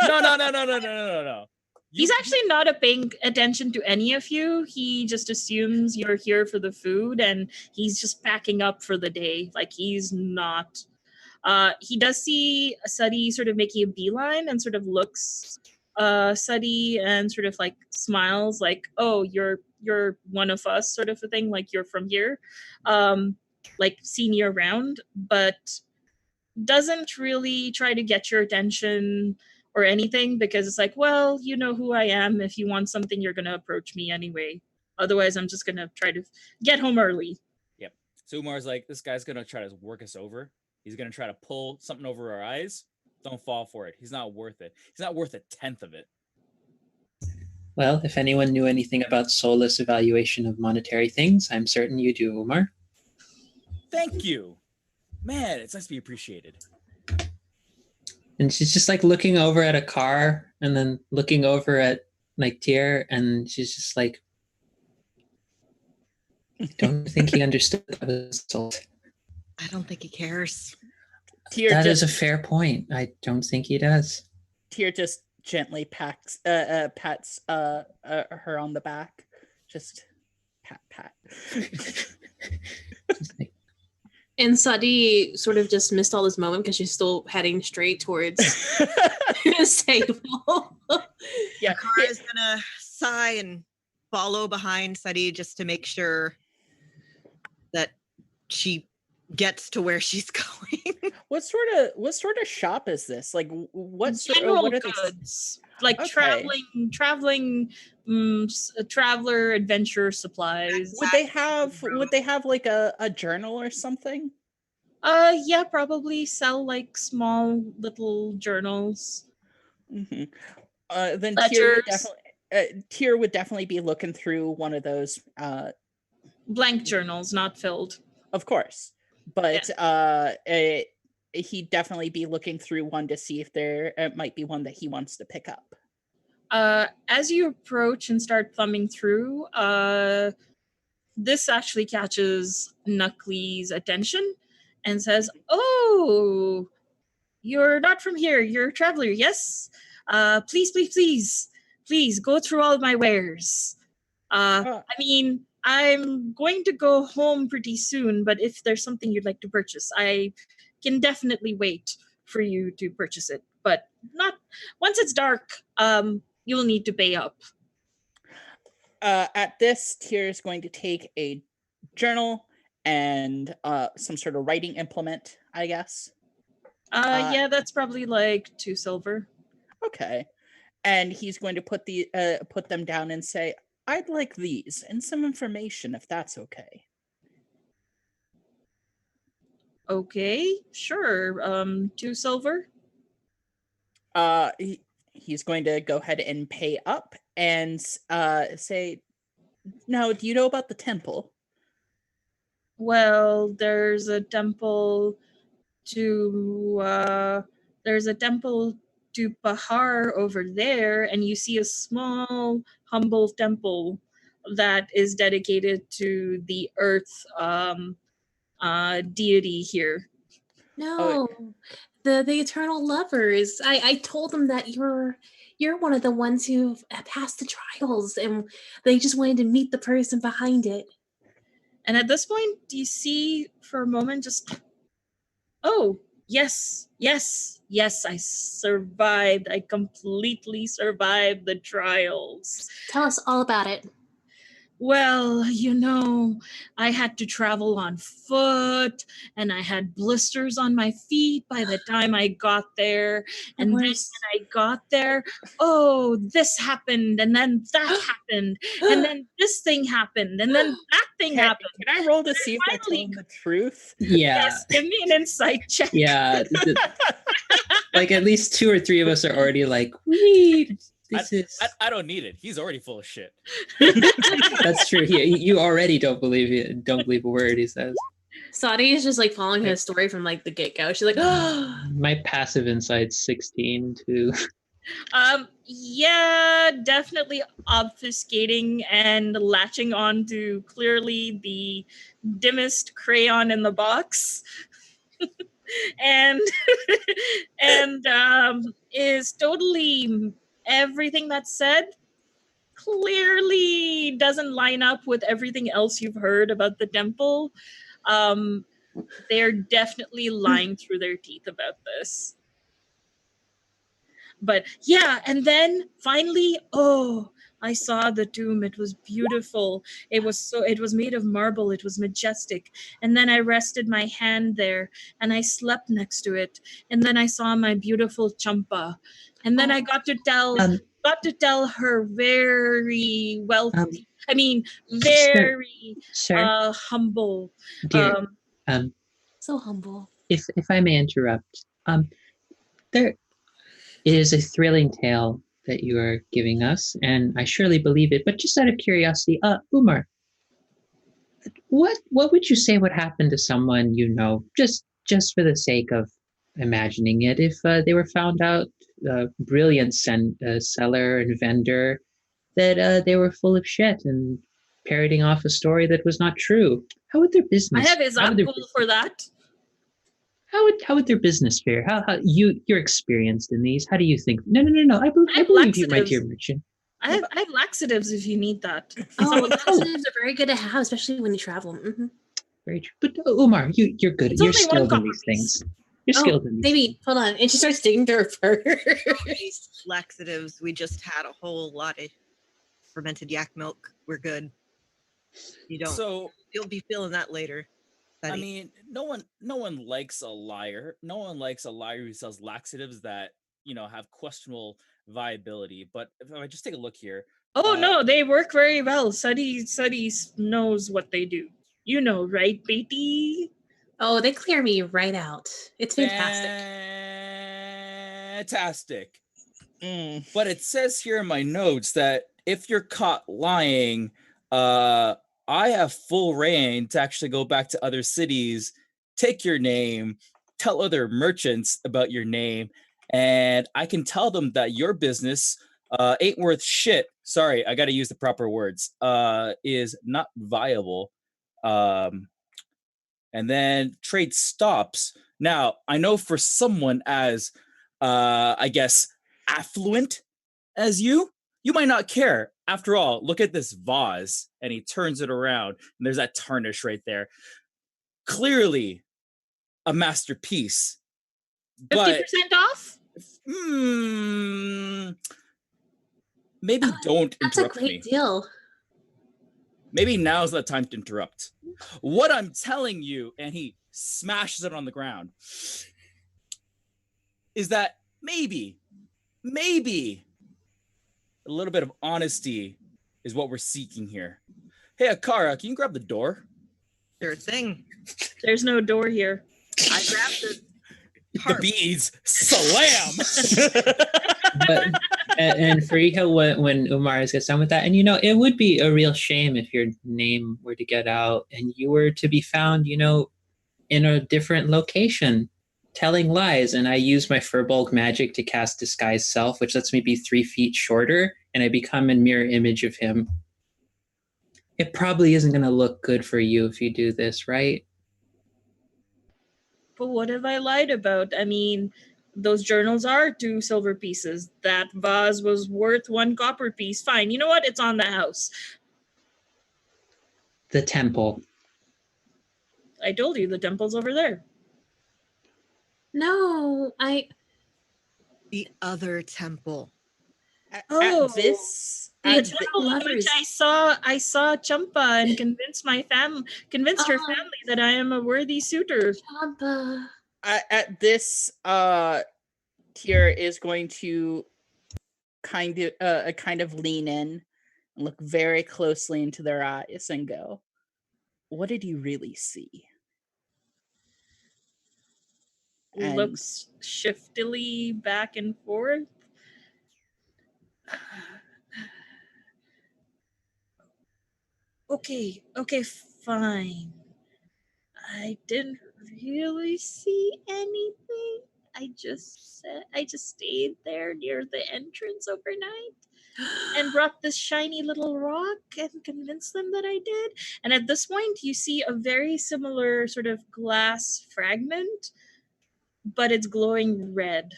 no. He's actually not paying attention to any of you. He just assumes you're here for the food, and he's just packing up for the day. Like he's not. He does see Sadi sort of making a beeline and sort of looks Sadi and sort of like smiles, like, oh, you're one of us, sort of a thing, like you're from here, like seen you around, but doesn't really try to get your attention or anything, because it's like, well, you know who I am. If you want something, you're gonna approach me anyway. Otherwise, I'm just gonna try to get home early. Yep. So Umar's like, this guy's gonna try to work us over. He's gonna try to pull something over our eyes. Don't fall for it. He's not worth it. He's not worth 1/10 of it. Well, if anyone knew anything about soulless evaluation of monetary things, I'm certain you do, Umar. Thank you. Man, it's nice to be appreciated. And she's just like looking over at a car and then looking over at like Tyr, and she's just like, I don't think he understood that was sold. I don't think he cares. That is a fair point. I don't think he does. Tyr just gently pats her on the back. Just pat. And Sadi sort of just missed all this moment because she's still heading straight towards his table. Yeah, Kara is gonna sigh and follow behind Sadi just to make sure that she gets to where she's going. What sort of shop is this? Like, what are goods? Like traveling traveler adventure supplies. Would they have like a journal or something? Yeah, probably sell like small little journals. Mm-hmm. Then Ledgers. Tyr would definitely be looking through one of those. Blank journals, not filled. Of course, but he'd definitely be looking through one to see if there might be one that he wants to pick up. As you approach and start thumbing through, this actually catches Knuckly's attention and says, "Oh, you're not from here. You're a traveler, yes? Please go through all of my wares. I mean, I'm going to go home pretty soon, but if there's something you'd like to purchase, I can definitely wait for you to purchase it. But not once it's dark, you'll need to pay up." At this, Tyr is going to take a journal and some sort of writing implement, I guess. Yeah, that's probably like 2 silver. Okay. And he's going to put them down and say, "I'd like these and some information, if that's okay." Okay, sure. 2 silver. He's going to go ahead and pay up and say, "Now, do you know about the temple?" Well, there's a temple to Pahar over there, and you see a small, humble temple that is dedicated to the earth deity here. No, the eternal lovers. I told them that you're one of the ones who passed the trials, and they just wanted to meet the person behind it. And at this point, do you see for a moment just, oh, yes, I survived. I completely survived the trials. Tell us all about it. Well, I had to travel on foot, and I had blisters on my feet by the time I got there. And then when I got there, oh, this happened, and then that happened, and then this thing happened, and then that thing happened. Can I roll to see if they're telling the truth? Yeah. Yes, give me an insight check. Yeah. Like at least 2 or 3 of us are already like, wait. I don't need it. He's already full of shit. That's true. You already don't believe a word he says. Saudi is just like following his story from like the get-go. She's like, oh. My passive insight's 16 too. Yeah, definitely obfuscating and latching on to clearly the dimmest crayon in the box. and is totally everything that's said clearly doesn't line up with everything else you've heard about the temple. They're definitely lying through their teeth about this. But yeah, and then finally, I saw the tomb. It was beautiful. It was made of marble. It was majestic. And then I rested my hand there and I slept next to it. And then I saw my beautiful Champa. And then I got to tell her very wealthy, very humble. Dear, so humble. If I may interrupt, there is a thrilling tale that you are giving us, and I surely believe it. But just out of curiosity, Umar, what would you say would happen to someone just for the sake of imagining it, if they were found out, brilliant seller and vendor, that they were full of shit and parroting off a story that was not true? How would their business? I have example for that. How would their business fare? How you're experienced in these? How do you think? No. I believe you, my dear merchant. I have laxatives if you need that. Laxatives are very good to have, especially when you travel. Mm-hmm. Very true. But Umar, you're good. You're skilled in these things. You're skilled in these. Maybe hold on. And she starts digging through her purse. Laxatives. We just had a whole lot of fermented yak milk. We're good. You don't. So you'll be feeling that later. I mean, no one likes a liar. No one likes a liar who sells laxatives that, have questionable viability. But if I just take a look here. No, they work very well. Sadi knows what they do. You know, right, Beatty? Oh, they clear me right out. It's fantastic. Fantastic. But it says here in my notes that if you're caught lying, I have full reign to actually go back to other cities, take your name, tell other merchants about your name, and I can tell them that your business ain't worth shit. Sorry, I got to use the proper words. Is not viable. And then trade stops. Now, I know for someone as, I guess, affluent as you might not care. After all, look at this vase. And he turns it around, and there's that tarnish right there. Clearly a masterpiece. 50% off? Maybe don't That's a interrupt great me. deal. Maybe now's the time to interrupt. What I'm telling you, and he smashes it on the ground, is that maybe a little bit of honesty is what we're seeking here. Hey, Akara, can you grab the door? Sure thing. There's no door here. I grabbed the The tarp. beads slam. But and Fariha, when Umar gets done with that, and it would be a real shame if your name were to get out and you were to be found, in a different location, telling lies. And I use my Furbolg magic to cast Disguise Self, which lets me be 3 feet shorter, and I become a mirror image of him. It probably isn't going to look good for you if you do this, right? But what have I lied about? I mean, those journals are 2 silver pieces. That vase was worth 1 copper piece. Fine. You know what? It's on the house. The temple. I told you the temple's over there. No, The other temple. Oh. At this, The at temple in lovers. which I saw Champa and convinced her family that I am a worthy suitor. Champa. at this, Tier is going to kind of lean in and look very closely into their eyes and go, "What did you really see?" And Looks shiftily back and forth. Okay, fine. I didn't really see anything. I just stayed there near the entrance overnight and brought this shiny little rock and convinced them that I did. And at this point, you see a very similar sort of glass fragment, but it's glowing red.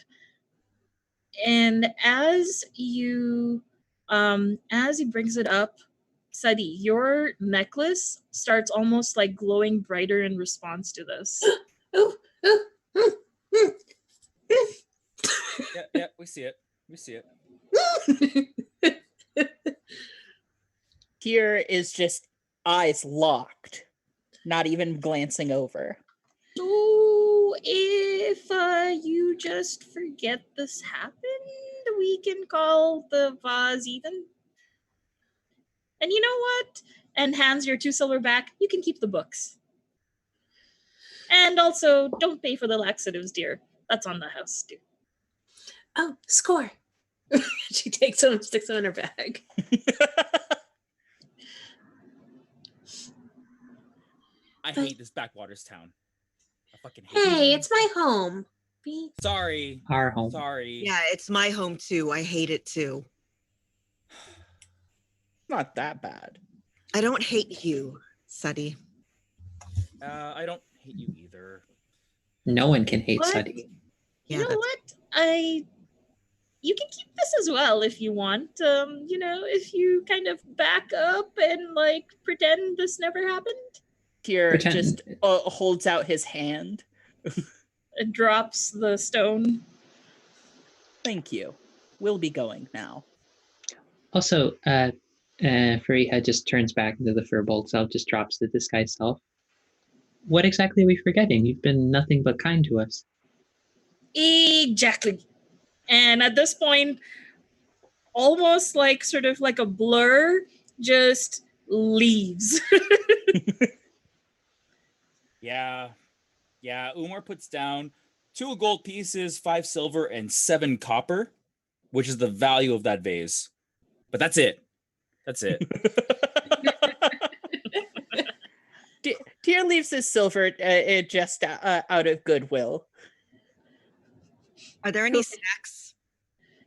And as he brings it up, Sadi, your necklace starts almost like glowing brighter in response to this. Yeah, we see it. Tier is just eyes locked, not even glancing over. So if you just forget this happened, we can call the vase even. And you know what? And hands your 2 silver back. You can keep the books. And also, don't pay for the laxatives, dear. That's on the house, too. Oh, score. She takes them and sticks them in her bag. I hate this backwaters town. I fucking hate Hey, it. it's my home. Sorry. Our home. Sorry. Yeah, it's my home too. I hate it too. Not that bad. I don't hate you, Sadi. I don't hate you either. No one can hate What? Sadi. Yeah, You know what? You can keep this as well if you want. If you kind of back up and like pretend this never happened. Tier Pretend. just holds out his hand. It drops the stone. Thank you. We'll be going now. Also, Fariha just turns back into the Furbolg self, just drops the Disguise Self. What exactly are we forgetting? You've been nothing but kind to us. Exactly. And at this point, almost like sort of like a blur, just leaves. Yeah, Umar puts down 2 gold pieces, 5 silver, and 7 copper, which is the value of that vase. But that's it. That's it. Tyr leaves his silver just out of goodwill. Are there any snacks?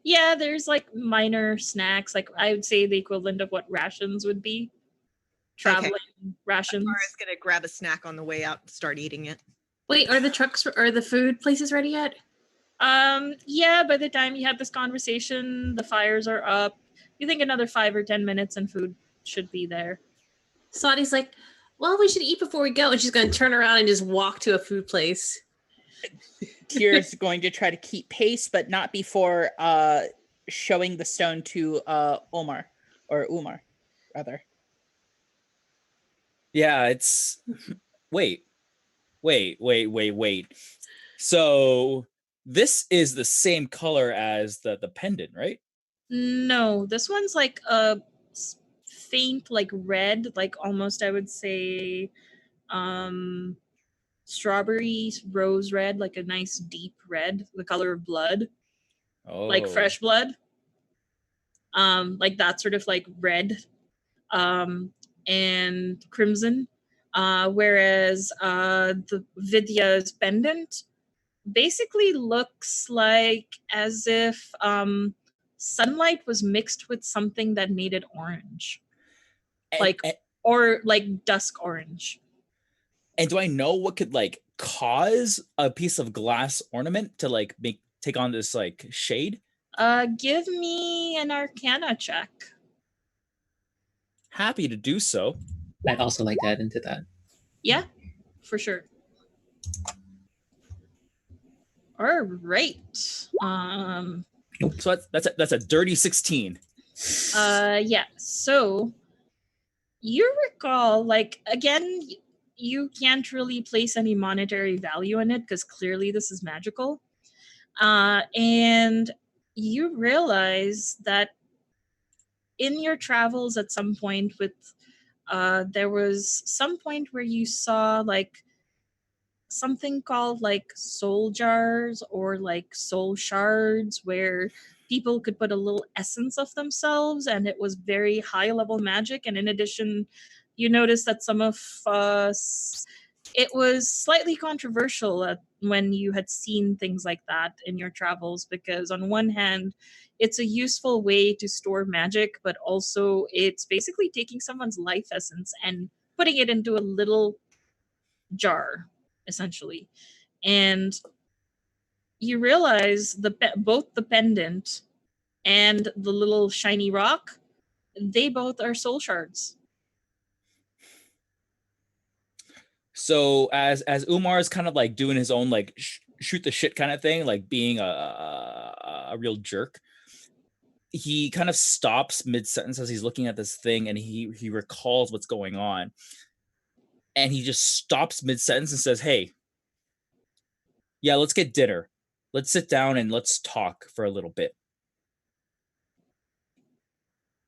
Yeah, there's like minor snacks. Like I would say the equivalent of what rations would be. Traveling rations. Mara's gonna grab a snack on the way out and start eating it. Wait, are the food places ready yet? Yeah, by the time you had this conversation, the fires are up. You think another 5 or 10 minutes and food should be there. Sadi's like, well, we should eat before we go. And she's going to turn around and just walk to a food place. Tyr's going to try to keep pace, but not before showing the stone to Umar, rather. Yeah, it's... Wait. So this is the same color as the pendant, right? No, this one's like a faint, like red, like almost I would say strawberry rose red, like a nice deep red, the color of blood. Oh, Like fresh blood. Like that sort of like red and crimson. Whereas the Vidya's pendant basically looks like as if sunlight was mixed with something that made it orange. Or like dusk orange. And do I know what could like cause a piece of glass ornament to like take on this like shade? Give me an Arcana check. Happy to do so. I'd also like to add into that. Yeah, for sure. All right. So that's a dirty 16. Yeah. So you recall, like, again, you can't really place any monetary value in it because clearly this is magical. And you realize that in your travels at some point there was some point where you saw like something called like soul jars or like soul shards where people could put a little essence of themselves, and it was very high level magic. And in addition, you notice that some of it was slightly controversial when you had seen things like that in your travels, because on one hand, it's a useful way to store magic, but also it's basically taking someone's life essence and putting it into a little jar, essentially. And you realize both the pendant and the little shiny rock, they both are soul shards. So as Umar's kind of like doing his own like shoot the shit kind of thing, like being a real jerk, he kind of stops mid-sentence as he's looking at this thing, and he recalls what's going on. And he just stops mid-sentence and says, hey, yeah, let's get dinner. Let's sit down and let's talk for a little bit.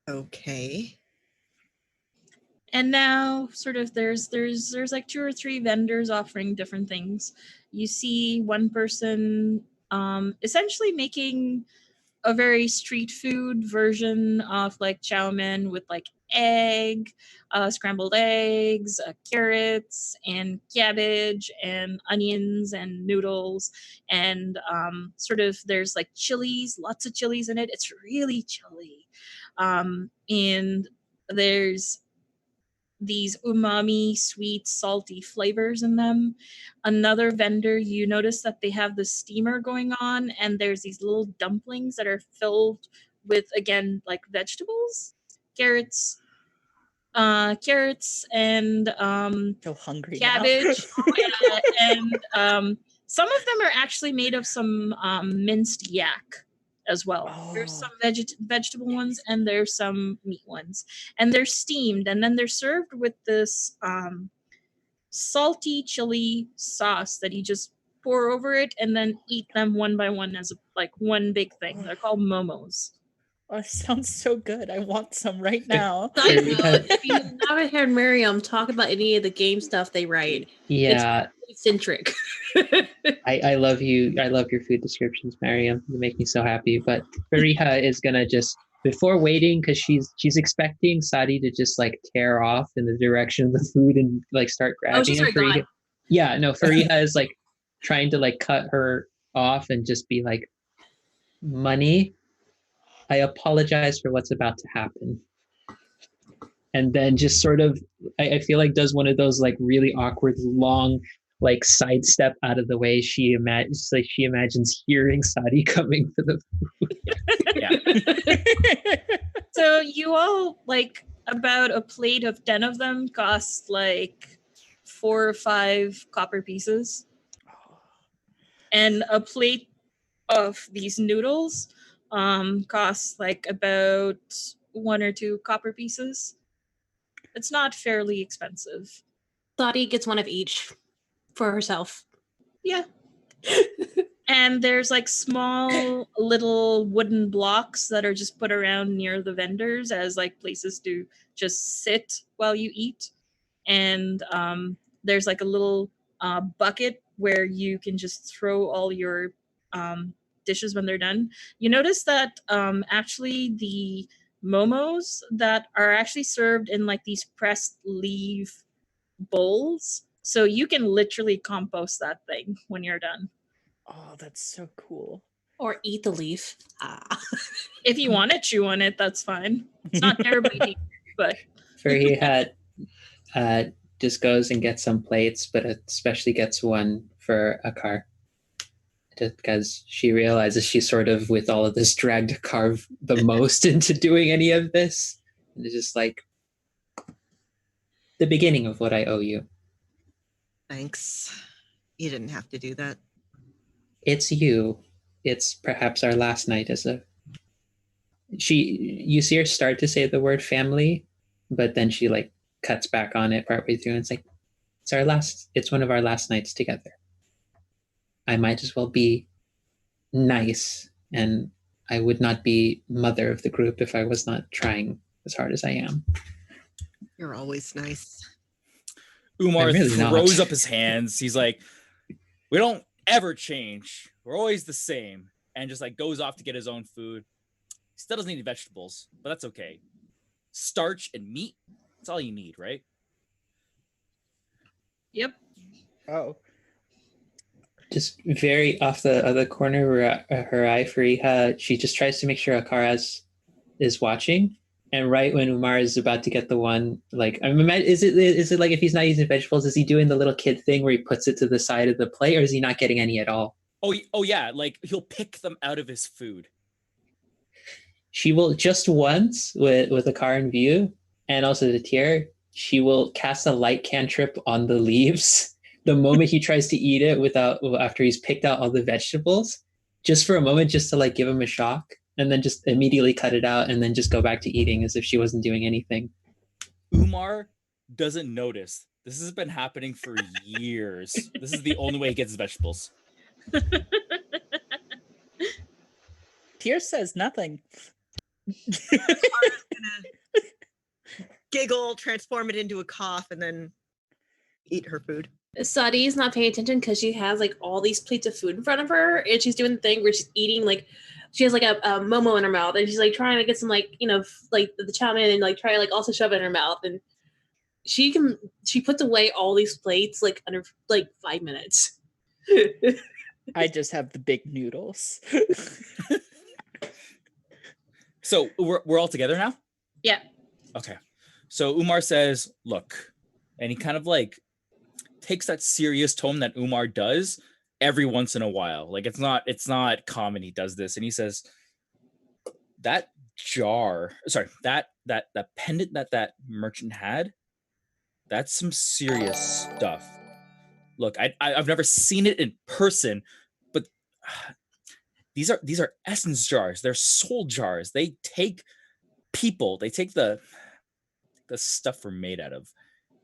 Okay. And now sort of there's like 2 or 3 vendors offering different things. You see one person essentially making a very street food version of like chow mein with like egg, scrambled eggs, carrots and cabbage and onions and noodles, and sort of there's like chilies, lots of chilies in it. It's really chilly. And there's these umami, sweet, salty flavors in them. Another vendor, you notice that they have the steamer going on, and there's these little dumplings that are filled with, again, like vegetables, carrots and So hungry cabbage. And some of them are actually made of some minced yak as well. Oh. There's some vegetable ones and there's some meat ones, and they're steamed, and then they're served with this salty chili sauce that you just pour over it and then eat them one by one as like one big thing. They're called momos. Oh, it sounds so good. I want some right now. Side note, if you haven't heard Miriam talk about any of the game stuff they write, Yeah, it's eccentric. I love you. I love your food descriptions, Mariam. You make me so happy. But Fariha is gonna just before waiting, because she's expecting Sadi to just like tear off in the direction of the food and like start grabbing she's it. already gone. Yeah, no, Fariha is like trying to like cut her off and just be like, money, I apologize for what's about to happen. And then just sort of, I feel like does one of those like really awkward, long, like sidestep out of the way. She imagines hearing Sadi coming for the food. Yeah. So you all, like, about a plate of 10 of them cost like 4 or 5 copper pieces. And a plate of these noodles costs like about 1 or 2 copper pieces. It's not fairly expensive. Lottie gets one of each for herself. Yeah. And there's like small little wooden blocks that are just put around near the vendors as like places to just sit while you eat. And there's like a little bucket where you can just throw all your dishes when they're done. You notice that actually the momos that are actually served in like these pressed leaf bowls. So you can literally compost that thing when you're done. Oh, that's so cool. Or eat the leaf. If you want to chew on it, that's fine. It's not terribly deep, but Fariha just goes and gets some plates, but especially gets one for Akar. Because she realizes she sort of, with all of this, dragged Akar the most into doing any of this. And it's just like the beginning of what I owe you. Thanks. You didn't have to do that. It's you. It's perhaps our last night as a... You see her start to say the word family, but then she like cuts back on it partway through and it's like, it's one of our last nights together. I might as well be nice, and I would not be mother of the group if I was not trying as hard as I am. You're always nice. Umar really throws not. up his hands. He's like, we don't ever change. We're always the same. And just like goes off to get his own food. He still doesn't eat vegetables, but that's okay. Starch and meat, that's all you need, right? yep. Oh. Just very off the other corner of her eye, Fariha, she just tries to make sure Akaraz is watching. And right when Umar is about to get the one, like, is it like if he's not using vegetables, is he doing the little kid thing where he puts it to the side of the plate, or is he not getting any at all? Oh yeah, like he'll pick them out of his food. She will just once with Akar in view, and also the tier, she will cast a light cantrip on the leaves the moment he tries to eat it after he's picked out all the vegetables, just for a moment, just to like give him a shock, and then just immediately cut it out and then just go back to eating as if she wasn't doing anything. Umar doesn't notice. This has been happening for years. This is the only way he gets his vegetables. Tier says nothing. Giggle, transform it into a cough, and then eat her food. Sadi's not paying attention because she has like all these plates of food in front of her, and she's doing the thing where she's eating like she has like a momo in her mouth, and she's like trying to get some like like the chow mein and like try to like also shove it in her mouth, and she puts away all these plates like under like 5 minutes. I just have the big noodles. So we're all together now? Yeah. Okay. So Umar says, look, and he kind of like takes that serious tone that Umar does every once in a while. Like it's not common he does this. And he says, that pendant that merchant had, that's some serious stuff. Look, I've never seen it in person, but these are essence jars. They're soul jars. They take people. They take the stuff we're made out of,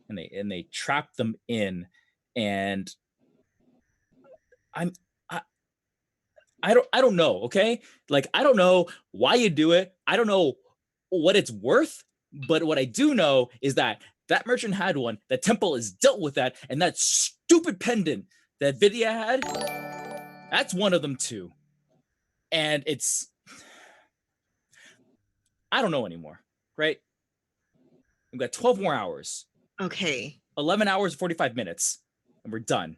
and they trap them in. And I don't know. Okay, like I don't know why you do it. I don't know what it's worth. But what I do know is that merchant had one. The temple has dealt with that, and that stupid pendant that Vidya had, that's one of them too. And it's I don't know anymore, right? We've got 12 more hours. Okay. 11 hours, 45 minutes, and we're done.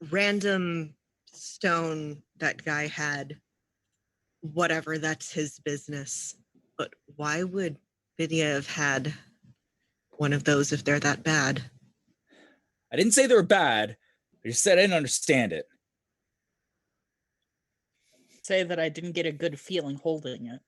Random stone that guy had, whatever, that's his business. But why would Vidya have had one of those if they're that bad? I didn't say they were bad. I just said I didn't understand it. Say that I didn't get a good feeling holding it.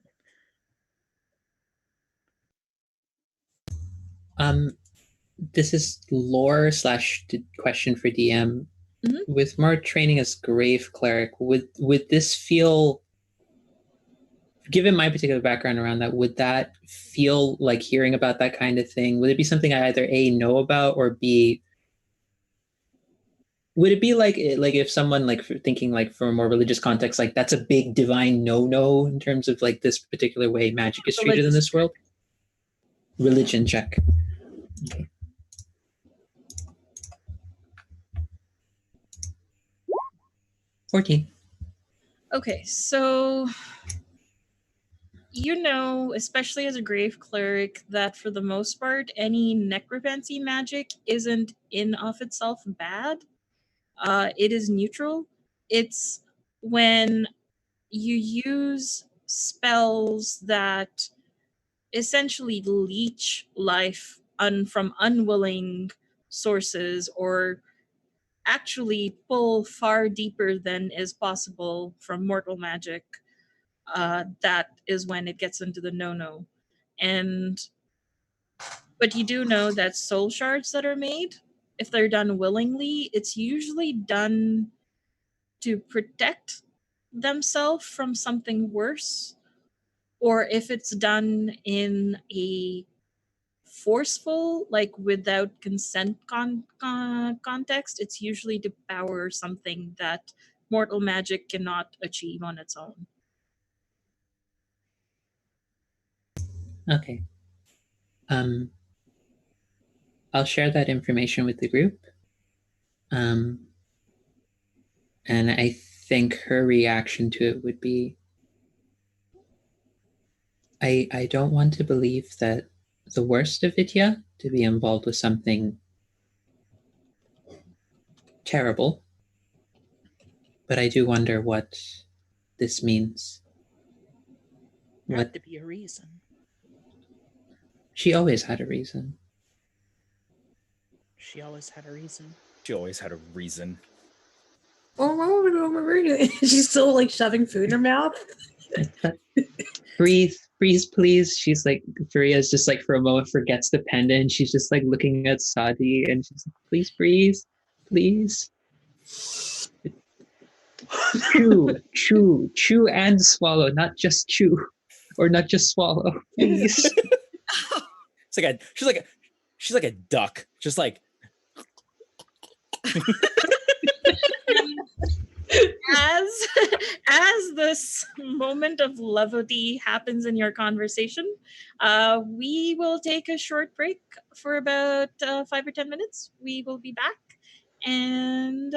This is lore / question for DM. Mhm. With more training as grave cleric, would this feel, given my particular background around that, would that feel like hearing about that kind of thing? Would it be something I either A, know about, or B, would it be like if someone like thinking like from a more religious context, like that's a big divine no in terms of like this particular way magic is treated in this world? Religion check. Okay. 14. Okay, so you know, especially as a grave cleric, that for the most part, any necromancy magic isn't in of itself bad. It is neutral. It's when you use spells that essentially leech life from unwilling sources, or actually pull far deeper than is possible from mortal magic, that is when it gets into the no. But you do know that soul shards that are made, if they're done willingly, it's usually done to protect themselves from something worse. Or if it's done in a forceful, like without consent context, it's usually to power something that mortal magic cannot achieve on its own. Okay. I'll share that information with the group. And I think her reaction to it would be, I don't want to believe that the worst of Vidya to be involved with something terrible, but I do wonder what this means. There What had to be a reason. she always had a reason. She always had a reason. She always had a reason. She's still like shoving food in her mouth. Breathe, please. She's like, Furia's just like for a moment forgets the pendant. She's just like looking at Sadi and she's like, please breathe, please. Chew and swallow, not just chew, or not just swallow, please. She's like a duck, just like. As this moment of levity happens in your conversation, we will take a short break for about 5 or 10 minutes. We will be back and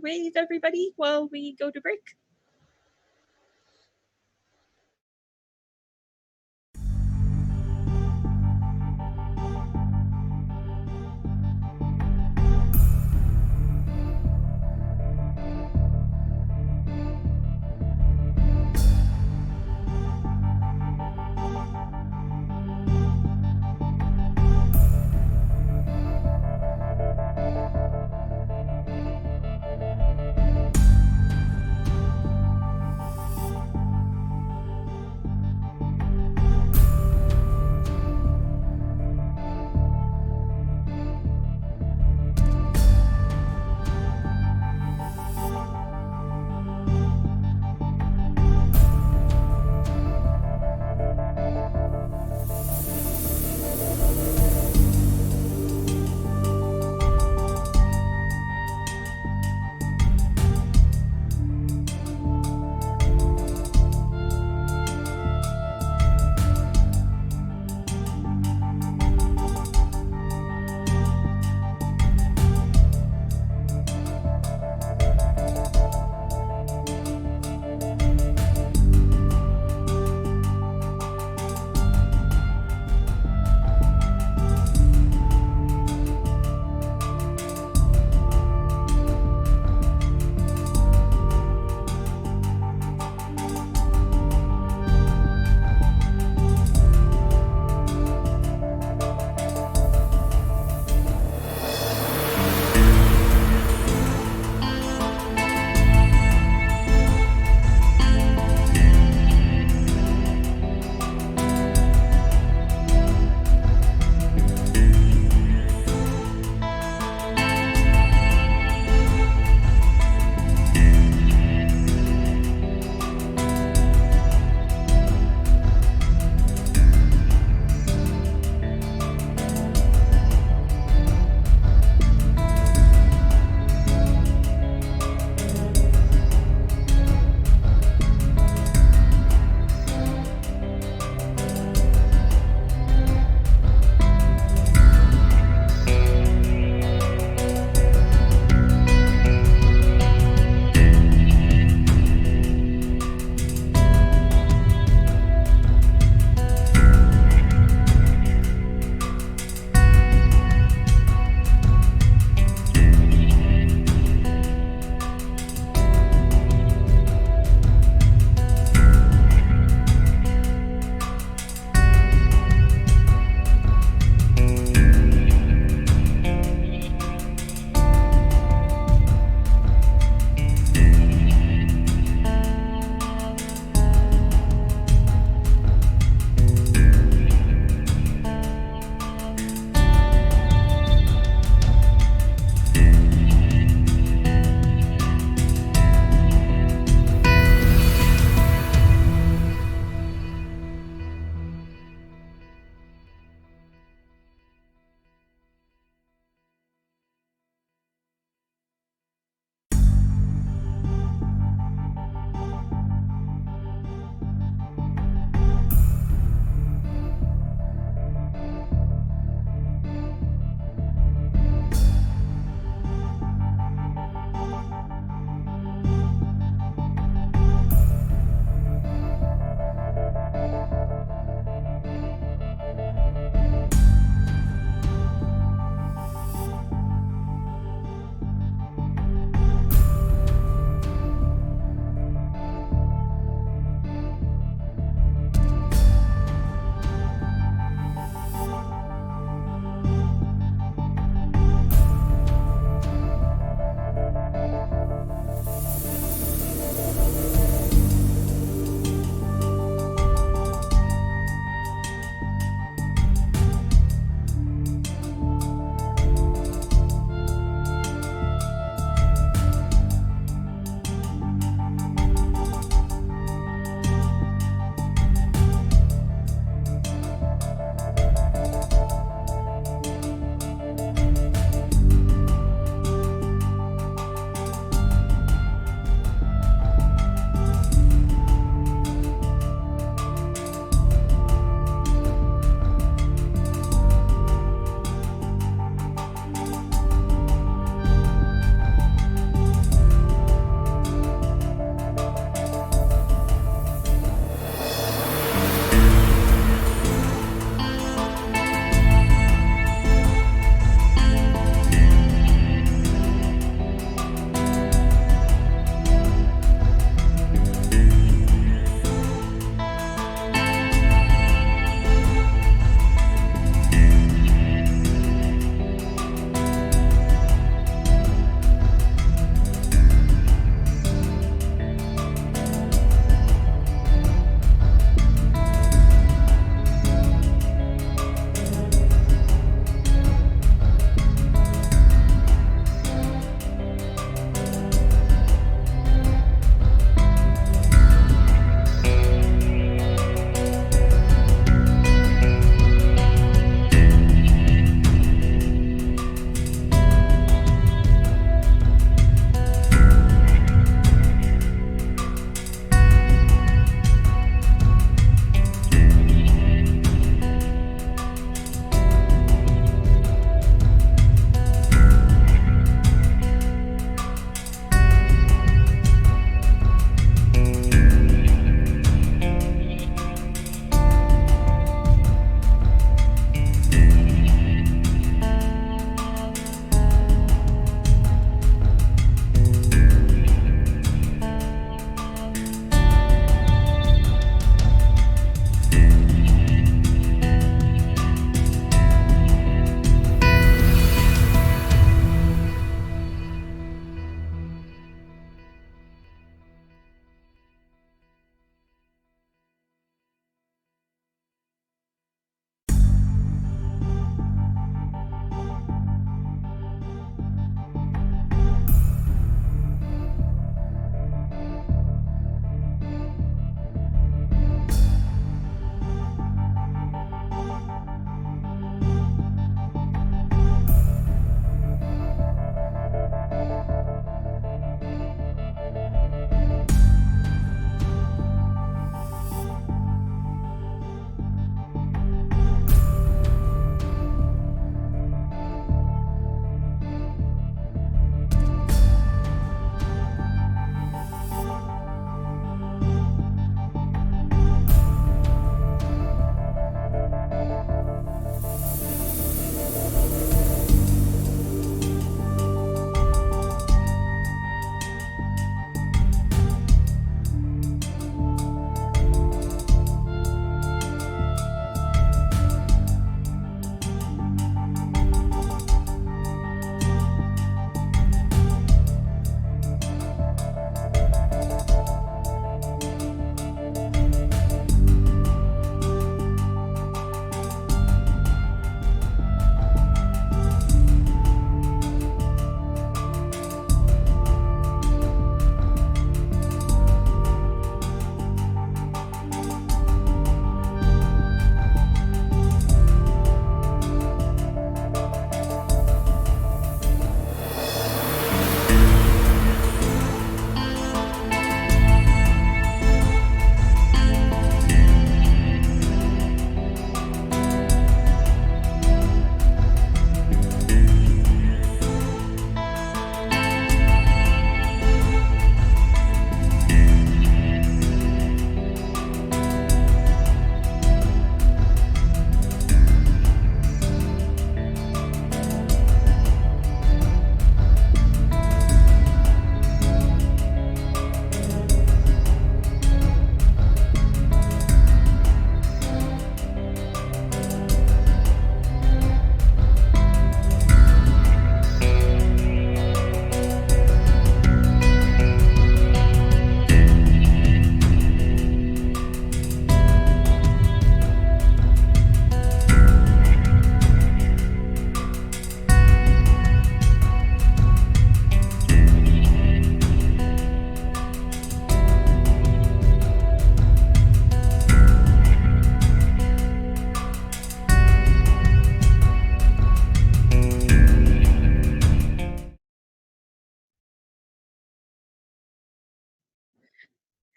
wave everybody while we go to break.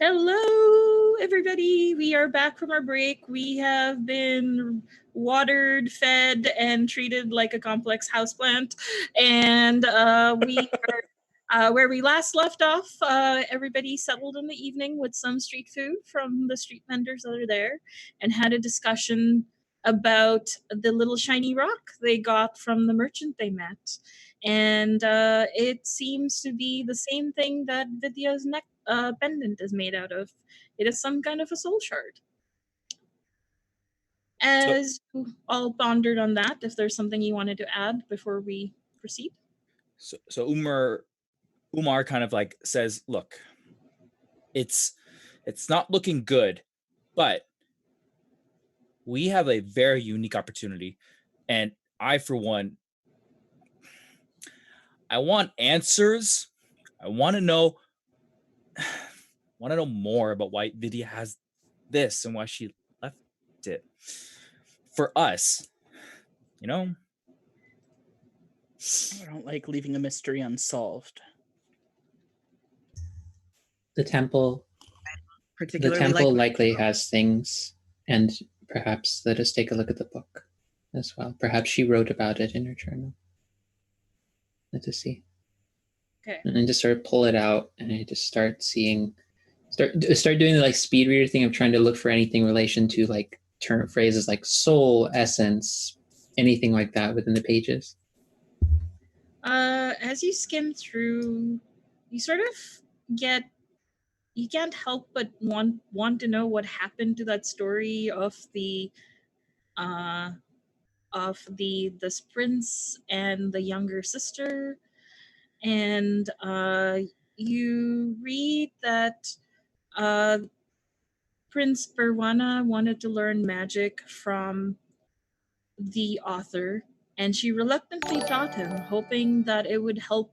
Hello, everybody. We are back from our break. We have been watered, fed, and treated like a complex houseplant. And we are where we last left off. Everybody settled in the evening with some street food from the street vendors that are there and had a discussion about the little shiny rock they got from the merchant they met. And it seems to be the same thing that Vidya's neck pendant is made out of. It is some kind of a soul shard. As you all pondered on that, if there's something you wanted to add before we proceed. So Umar kind of like says, look, it's not looking good, but we have a very unique opportunity. And I, for one, I want answers. I want to know more about why Vidya has this and why she left it. For us, you know? I don't like leaving a mystery unsolved. The temple likely has things, and perhaps let us take a look at the book as well. Perhaps she wrote about it in her journal. Let us see. Okay. And then just sort of pull it out, and I just start doing the like speed reader thing of trying to look for anything in relation to like term phrases like soul, essence, anything like that within the pages. As you skim through, you sort of you can't help but want to know what happened to that story of the this prince and the younger sister. And you read that Prince Perwana wanted to learn magic from the author, and she reluctantly taught him, hoping that it would help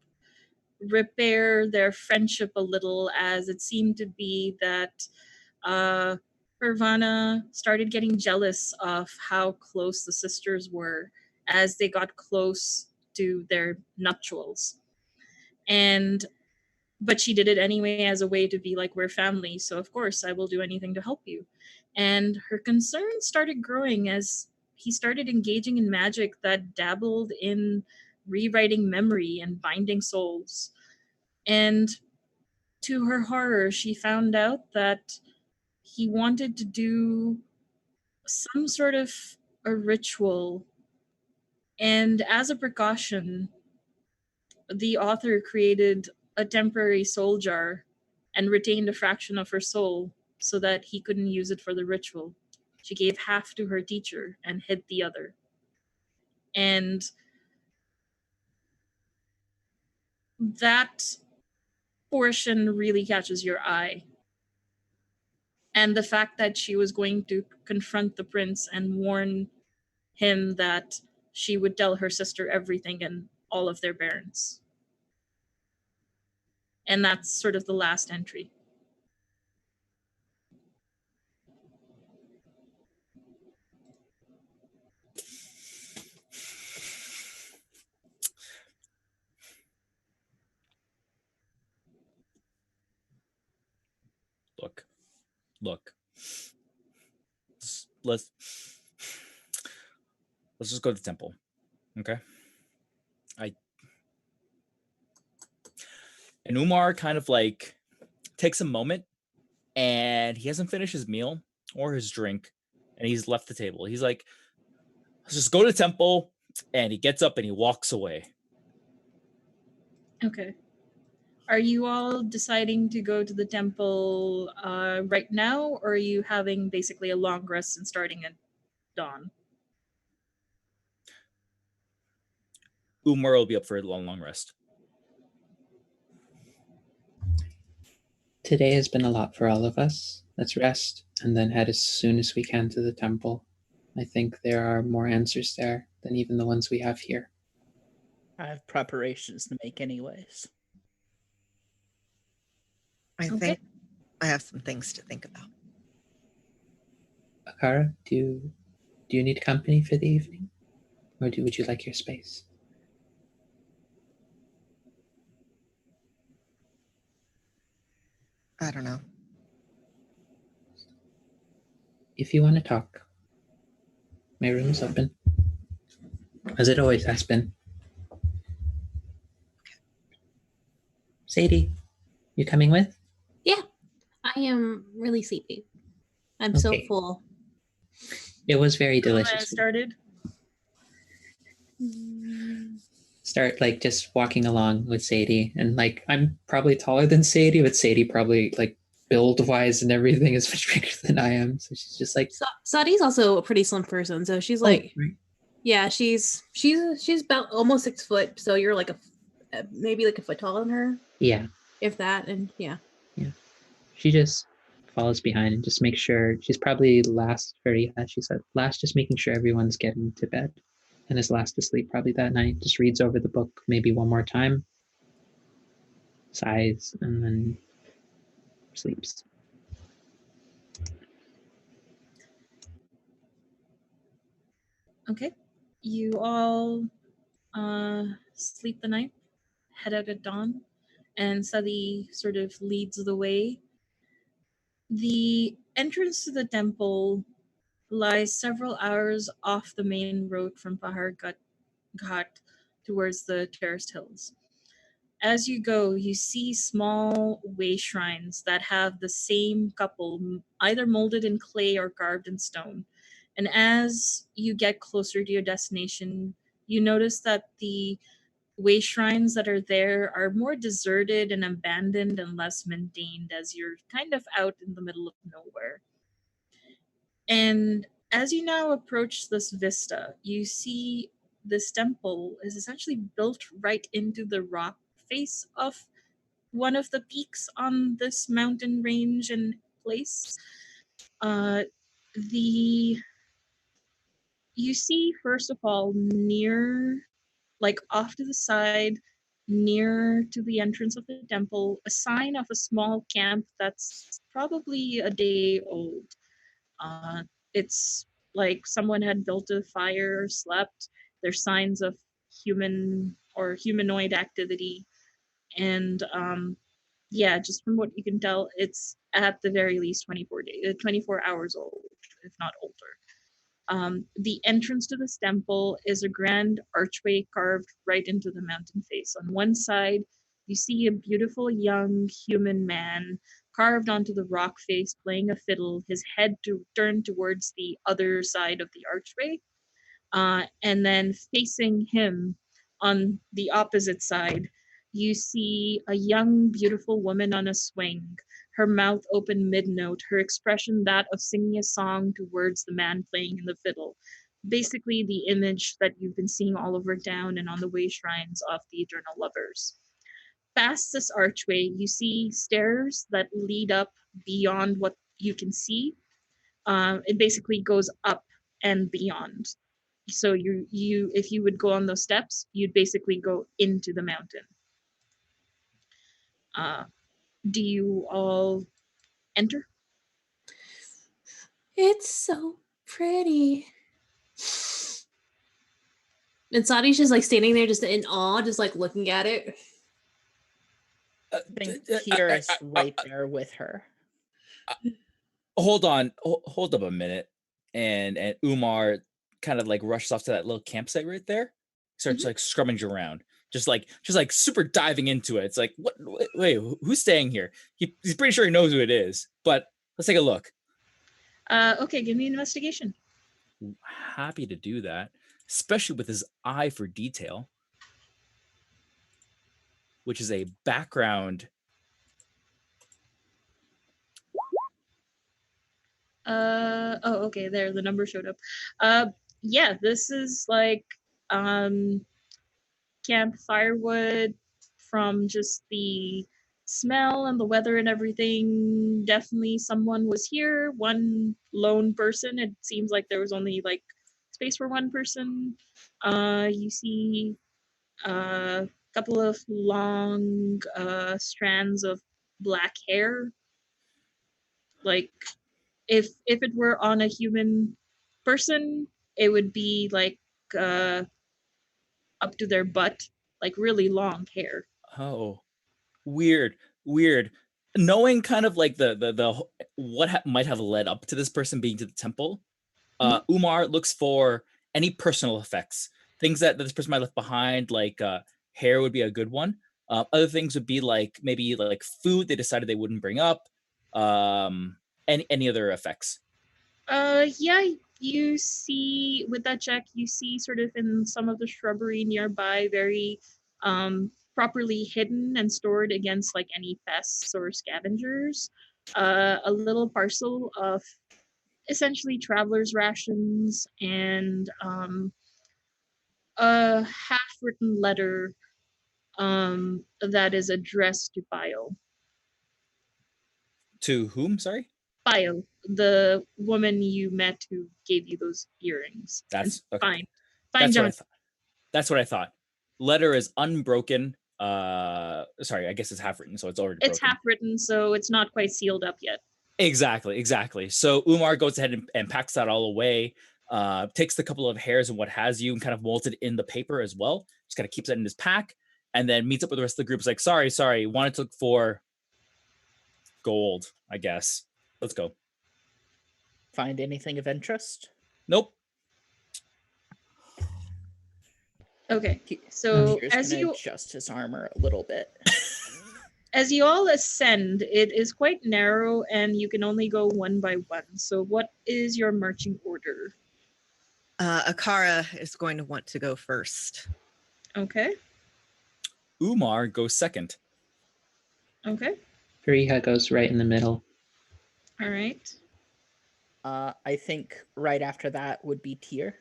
repair their friendship a little, as it seemed to be that Pervana started getting jealous of how close the sisters were as they got close to their nuptials. But she did it anyway as a way to be like, we're family, so of course I will do anything to help you. And her concern started growing as he started engaging in magic that dabbled in rewriting memory and binding souls. And to her horror, she found out that he wanted to do some sort of a ritual. And as a precaution, the author created a temporary soul jar and retained a fraction of her soul so that he couldn't use it for the ritual. She gave half to her teacher and hid the other. And that portion really catches your eye. And the fact that she was going to confront the prince and warn him that she would tell her sister everything and all of their parents. And that's sort of the last entry. Look. Let's just go to the temple. Okay? And Umar kind of like takes a moment, and he hasn't finished his meal or his drink, and he's left the table. He's like, let's just go to the temple. And he gets up and he walks away. Okay. Are you all deciding to go to the temple right now, or are you having basically a long rest and starting at dawn? Umar will be up for a long rest. Today has been a lot for all of us. Let's rest and then head as soon as we can to the temple. I think there are more answers there than even the ones we have here. I have preparations to make anyways. I think I have some things to think about. Akara, do you need company for the evening? Or would you like your space? I don't know. if you want to talk, my room's open, as it always has been. Sadie, you coming with? Yeah, I am really sleepy. I'm Okay. so full. It was very Cool, delicious. started. Start like just walking along with Sadie, and like I'm probably taller than Sadie, but Sadie probably like build wise and everything is much bigger than I am. So she's just like Sadi's also a pretty slim person, so she's like, yeah, she's about almost 6 foot. So you're like maybe like a foot taller than her. Yeah. If that, and yeah. Yeah. She just follows behind and just makes sure she's probably last she said last, just making sure everyone's getting to bed, and is last to sleep probably that night. Just reads over the book maybe one more time, sighs, and then sleeps. Okay. You all sleep the night, head out at dawn, and Sadi sort of leads the way. The entrance to the temple lies several hours off the main road from Pahar Ghat towards the terraced hills. As you go, you see small way shrines that have the same couple, either molded in clay or carved in stone. And as you get closer to your destination, you notice that the way shrines that are there are more deserted and abandoned and less maintained, as you're kind of out in the middle of nowhere. And as you now approach this vista, you see this temple is essentially built right into the rock face of one of the peaks on this mountain range and place. The You see, first of all, near, like off to the side, near to the entrance of the temple, a sign of a small camp that's probably a day old. It's like someone had built a fire or slept. There's signs of human or humanoid activity. And yeah, just from what you can tell, it's at the very least 24 hours old, if not older. The entrance to this temple is a grand archway carved right into the mountain face. On one side, you see a beautiful young human man carved onto the rock face playing a fiddle, his head turned towards the other side of the archway. And then facing him on the opposite side, you see a young, beautiful woman on a swing, her mouth open mid-note, her expression that of singing a song towards the man playing in the fiddle. Basically, the image that you've been seeing all over town and on the way shrines of the eternal lovers. Past this archway, you see stairs that lead up beyond what you can see. It basically goes up and beyond. So you if you would go on those steps, you'd basically go into the mountain. Do you all enter? It's so pretty. And Sadi's just like standing there, just in awe, just like looking at it. I think Kira's right there with her. Hold on, hold up a minute. And Umar kind of like rushes off to that little campsite right there, starts like scrummaging around, just like super diving into it. It's like, what? Wait, who's staying here? He's pretty sure he knows who it is, but let's take a look. Okay, give me an investigation. Happy to do that, especially with his eye for detail, which is a background. Oh, okay, there, the number showed up. Yeah, this is like camp firewood. From just the smell and the weather and everything, definitely someone was here. One lone person. It seems like there was only like space for one person. You see a couple of long strands of black hair. Like if it were on a human person, it would be like up to their butt, like really long hair. Oh, weird. knowing kind of like the what might have led up to this person being to the temple, Umar looks for any personal effects, things that this person might have left behind, like hair would be a good one. Other things would be like maybe like food they decided they wouldn't bring up. Any other effects? Yeah, you see with that check, you see sort of in some of the shrubbery nearby, very properly hidden and stored against like any pests or scavengers, a little parcel of essentially traveler's rations and a half-written letter that is addressed to Bio. To whom? Sorry. Bio, the woman you met who gave you those earrings. That's okay. Fine, That's John. what I thought. That's what I thought. Letter is unbroken. Sorry, I guess it's half written, so it's already. It's broken. half written, so it's not quite sealed up yet. Exactly. So Umar goes ahead and packs that all away. Takes the couple of hairs and what has you, and kind of molds it in the paper as well. Just kind of keeps it in his pack, and then meets up with the rest of the group. It's like, sorry, wanted to look for gold, I guess. Let's go. Find anything of interest? Nope. Okay, so as you adjust his armor a little bit. As you all ascend, it is quite narrow, and you can only go one by one. So, what is your marching order? Akara is going to want to go first. Okay. Umar goes second. Okay. Fariha goes right in the middle. All right. I think right after that would be Tyr.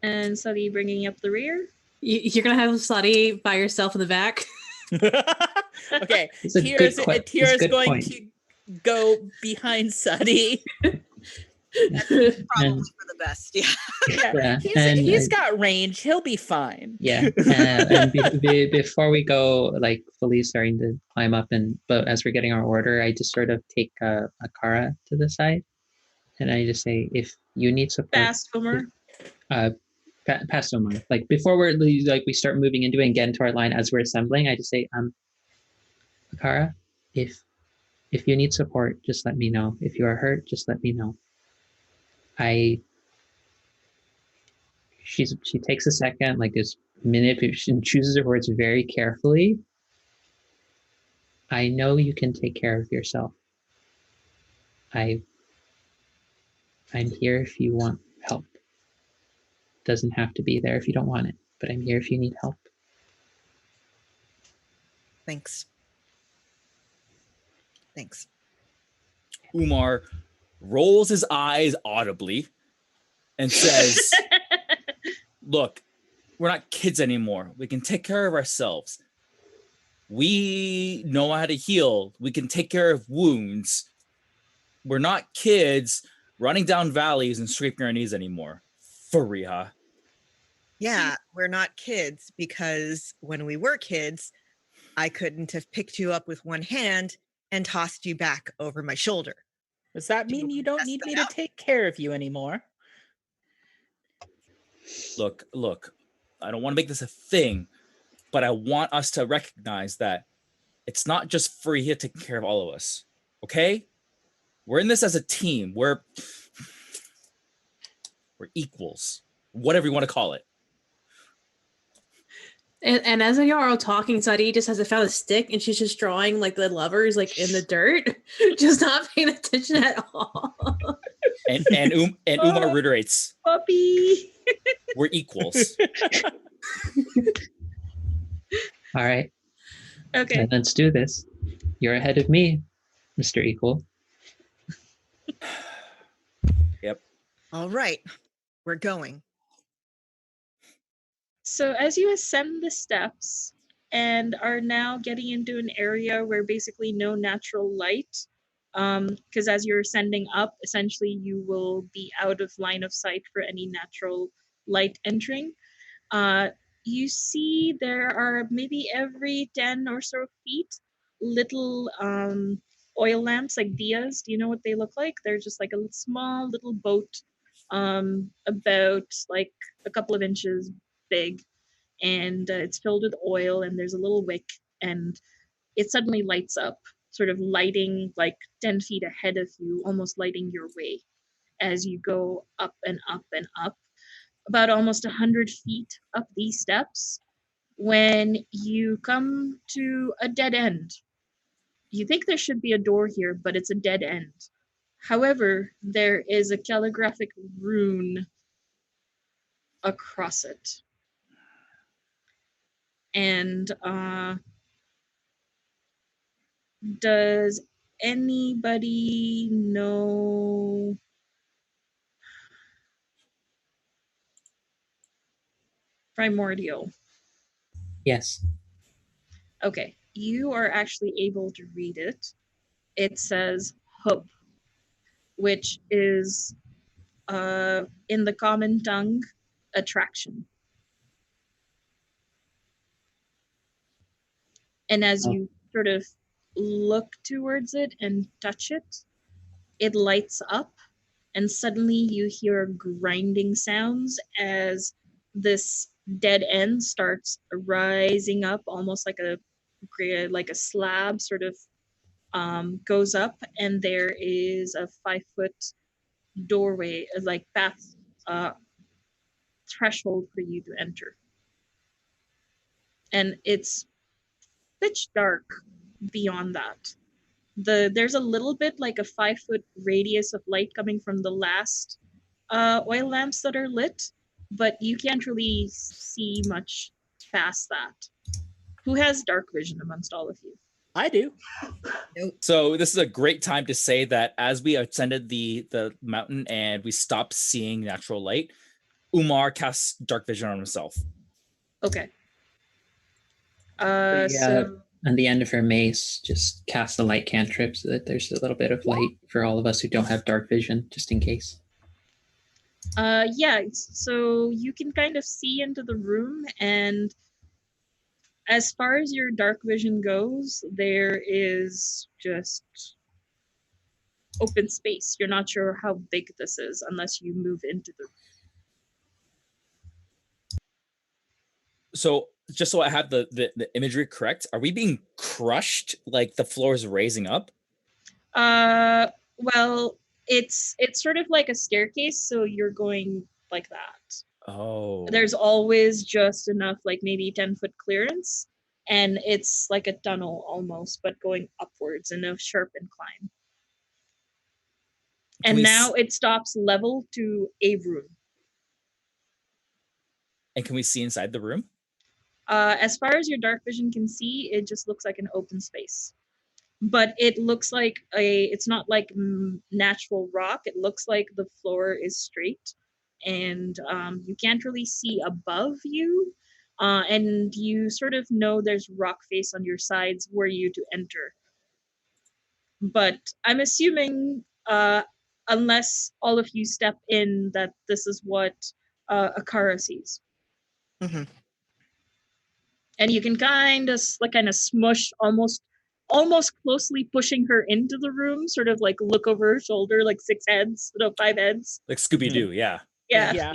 And Sadi bringing up the rear. You're gonna have Sadi by yourself in the back. Okay, Tyr is going to go behind Sadi. That's probably for the best. He's got range. He'll be fine. Yeah. And before we go, like fully starting to climb up, but as we're getting our order, I just sort of take Akara to the side, and I just say, if you need support, past Umar. Past Umar. Like before we start moving into it and get into our line as we're assembling, I just say, Akara, if you need support, just let me know. If you are hurt, just let me know. She takes a second, like this minute, she chooses her words very carefully. I know you can take care of yourself. I'm here if you want help. Doesn't have to be there if you don't want it, but I'm here if you need help. Thanks. Umar rolls his eyes audibly and says, look, we're not kids anymore. We can take care of ourselves. We know how to heal. We can take care of wounds. We're not kids running down valleys and scraping our knees anymore. Fariha. Yeah, we're not kids, because when we were kids, I couldn't have picked you up with one hand and tossed you back over my shoulder. Does that mean you don't need me to take care of you anymore? Look, I don't want to make this a thing, but I want us to recognize that it's not just Fariha taking care of all of us, okay? We're in this as a team. We're equals, whatever you want to call it. And as they are all talking, Sadi just hasn't found a stick, and she's just drawing like the lovers like in the dirt, just not paying attention at all. And Umar reiterates, Puppy. we're equals. All right. Okay. Then let's do this. You're ahead of me, Mr. Equal. Yep. All right, we're going. So as you ascend the steps and are now getting into an area where basically no natural light, because as you're ascending up, essentially you will be out of line of sight for any natural light entering. You see there are maybe every 10 or so feet little oil lamps, like diyas. Do you know what they look like? They're just like a small little boat, about like a couple of inches big, and it's filled with oil, and there's a little wick, and it suddenly lights up, sort of lighting like 10 feet ahead of you, almost lighting your way as you go up and up and up, about almost 100 feet up these steps, when you come to a dead end. You think there should be a door here, but it's a dead end. However, there is a calligraphic rune across it. And does anybody know primordial? Yes. Okay, you are actually able to read it. It says hope, which is in the common tongue, attraction. And as you sort of look towards it and touch it, it lights up, and suddenly you hear grinding sounds as this dead end starts rising up, almost like a slab sort of goes up, and there is a 5-foot doorway, like path, threshold for you to enter. And it's pitch dark beyond that. There's a little bit like a 5-foot radius of light coming from the last oil lamps that are lit, but you can't really see much past that. Who has dark vision amongst all of you? I do. So this is a great time to say that as we ascended the mountain and we stopped seeing natural light, Umar casts dark vision on himself. Okay. So on the end of her mace, just cast a light cantrip so that there's a little bit of light for all of us who don't have dark vision, just in case. Yeah, so you can kind of see into the room, and as far as your dark vision goes, there is just open space. You're not sure how big this is unless you move into the room. So just so I have the imagery correct, are we being crushed like the floor is raising up? Well, it's sort of like a staircase, so you're going like that. Oh. There's always just enough, like maybe 10-foot clearance, and it's like a tunnel almost, but going upwards in a sharp incline. And now it stops level to a room. And can we see inside the room? As far as your dark vision can see, it just looks like an open space. But it looks like it's not like natural rock. It looks like the floor is straight, and you can't really see above you. And you sort of know there's rock face on your sides were you to enter. But I'm assuming, unless all of you step in, that this is what Akara sees. Mm-hmm. And you can kind of smush, almost closely pushing her into the room, sort of like look over her shoulder, like 6 heads, 5 heads. Like Scooby-Doo, yeah. Yeah.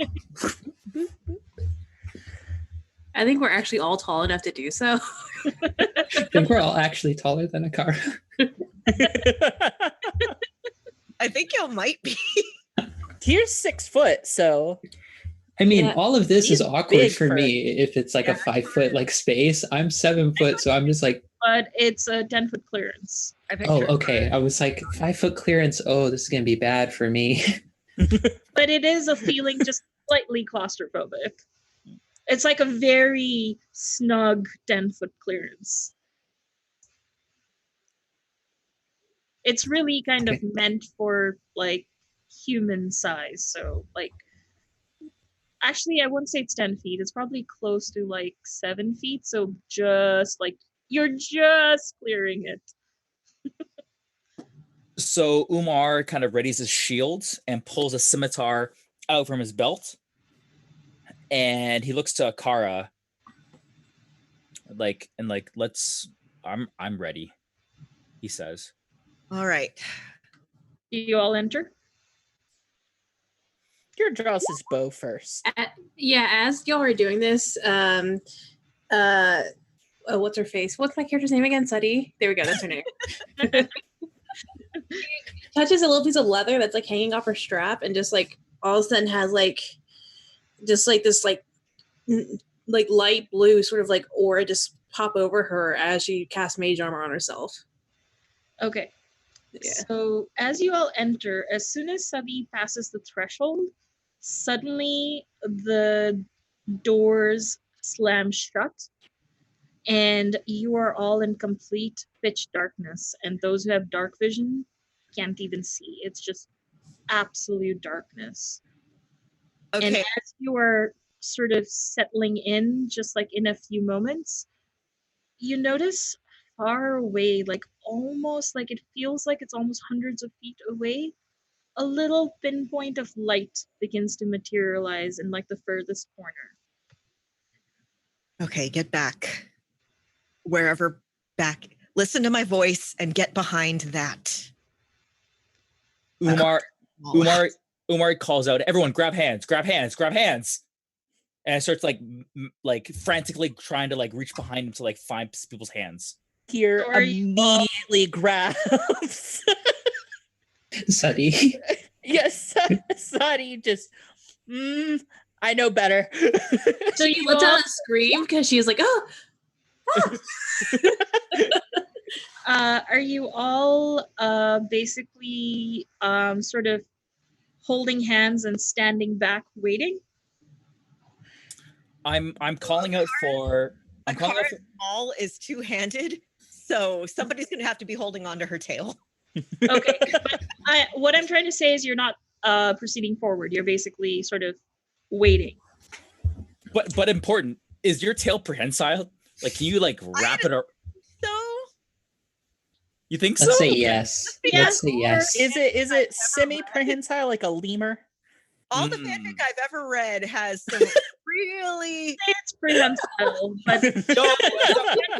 I think we're actually all tall enough to do so. I think we're all actually taller than Akara. I think you might be. Tier's 6 foot, so I mean, all of this is he's awkward big for for- me if it's like a 5-foot like space. I'm 7 foot, so I'm just like, But it's a 10-foot clearance. I oh, picture- okay. I was like, 5-foot clearance. Oh, this is gonna be bad for me. But it is a feeling just slightly claustrophobic. It's like a very snug 10-foot clearance. It's really kind of meant for like human size. So like, actually, I wouldn't say it's 10 feet. It's probably close to like 7 feet. So just like, you're just clearing it. So Umar kind of readies his shield and pulls a scimitar out from his belt. And he looks to Akara I'm ready, he says. All right. Do you all enter? Tier draws his bow first. Yeah, as y'all are doing this, what's her face? What's my character's name again? Suddy. There we go. That's her name. Touches a little piece of leather that's like hanging off her strap, and just like all of a sudden has like just like this like light blue sort of like aura just pop over her as she casts mage armor on herself. Okay. Yeah. So as you all enter, as soon as Sabi passes the threshold, suddenly the doors slam shut, and you are all in complete pitch darkness. And those who have dark vision can't even see. It's just absolute darkness. And Okay. as you are sort of settling in, just like in a few moments, you notice far away, like almost like it feels like it's almost hundreds of feet away, a little pinpoint of light begins to materialize in like the furthest corner. Okay, get back. Wherever back. Listen to my voice and get behind that. Umar calls out, "Everyone, grab hands, grab hands, grab hands!" And starts like frantically trying to like reach behind him to like find people's hands. Here Sorry. immediately grabs. Suddy. Yes, Sadi just. I know better. So you let out a scream because she was like, "Oh!" Are you all basically sort of holding hands and standing back waiting? I'm calling out for. A car small is two-handed, so somebody's going to have to be holding onto her tail. Okay, but what I'm trying to say is you're not proceeding forward. You're basically sort of waiting. But important, is your tail prehensile? Like, can you like wrap it up? So You think so? Let's say yes. Yes, Let's say yes. Is it semi-prehensile, like a lemur? all the fanfic I've ever read has some really It's prehensile, but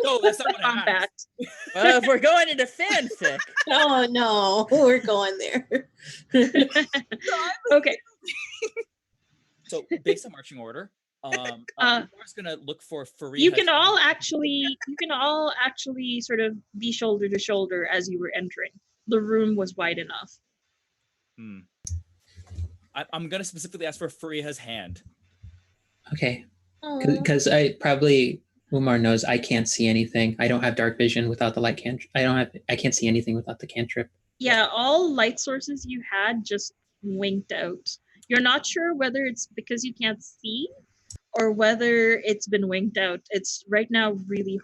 No, that's not what I combat. asked. Well, if we're going into fanfic, Oh no, we're going there. Okay. So based on marching order, Umar's gonna look for Fariha. You can all actually sort of be shoulder to shoulder as you were entering. The room was wide enough. I'm gonna specifically ask for Fariha's hand. Okay. Because Umar knows I can't see anything. I don't have dark vision without the light cantrip. I can't see anything without the cantrip. Yeah, all light sources you had just winked out. You're not sure whether it's because you can't see or whether it's been winked out. It's right now really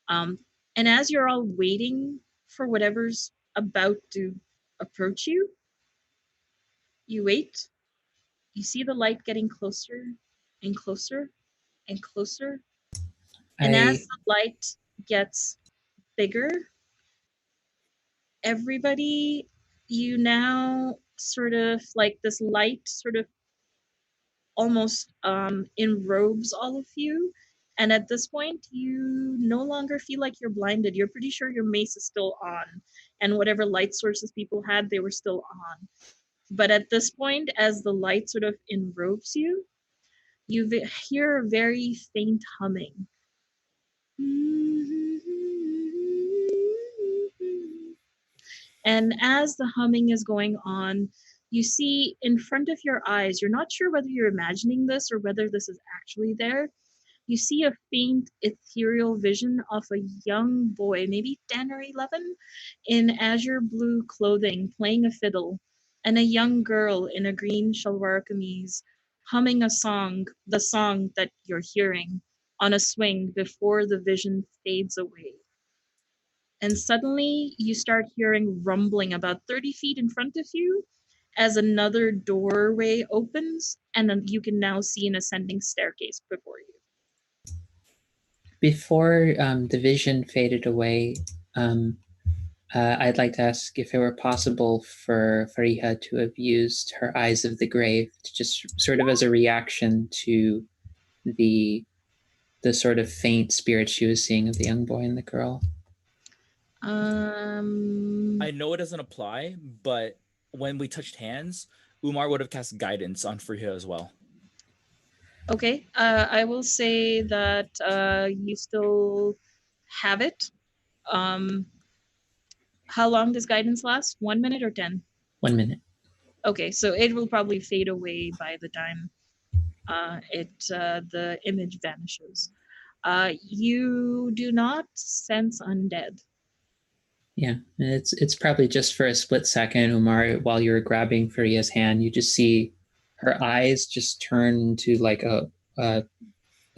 hard. And as you're all waiting for whatever's about to approach you, you wait. You see the light getting closer and closer and closer. And as the light gets bigger, everybody, you now sort of like this light sort of almost enrobes all of you. And at this point, you no longer feel like you're blinded. You're pretty sure your mace is still on. And whatever light sources people had, they were still on. But at this point, as the light sort of enrobes you, you hear a very faint humming. And as the humming is going on, you see in front of your eyes, you're not sure whether you're imagining this or whether this is actually there. You see a faint ethereal vision of a young boy, maybe 10 or 11, in azure blue clothing, playing a fiddle, and a young girl in a green shalwar kameez, humming a song, the song that you're hearing, on a swing before the vision fades away. And suddenly you start hearing rumbling about 30 feet in front of you as another doorway opens, and then you can now see an ascending staircase before you. Before the vision faded away, I'd like to ask if it were possible for Fariha to have used her eyes of the grave to just sort of as a reaction to the sort of faint spirit she was seeing of the young boy and the girl. I know it doesn't apply, but when we touched hands, Umar would have cast guidance on Fariha as well. Okay, I will say that you still have it. How long does guidance last? 1 minute or 10? 1 minute. Okay, so it will probably fade away by the time the image vanishes. You do not sense undead. Yeah, it's probably just for a split second, Umar, while you were grabbing Faria's hand, you just see her eyes just turn to like a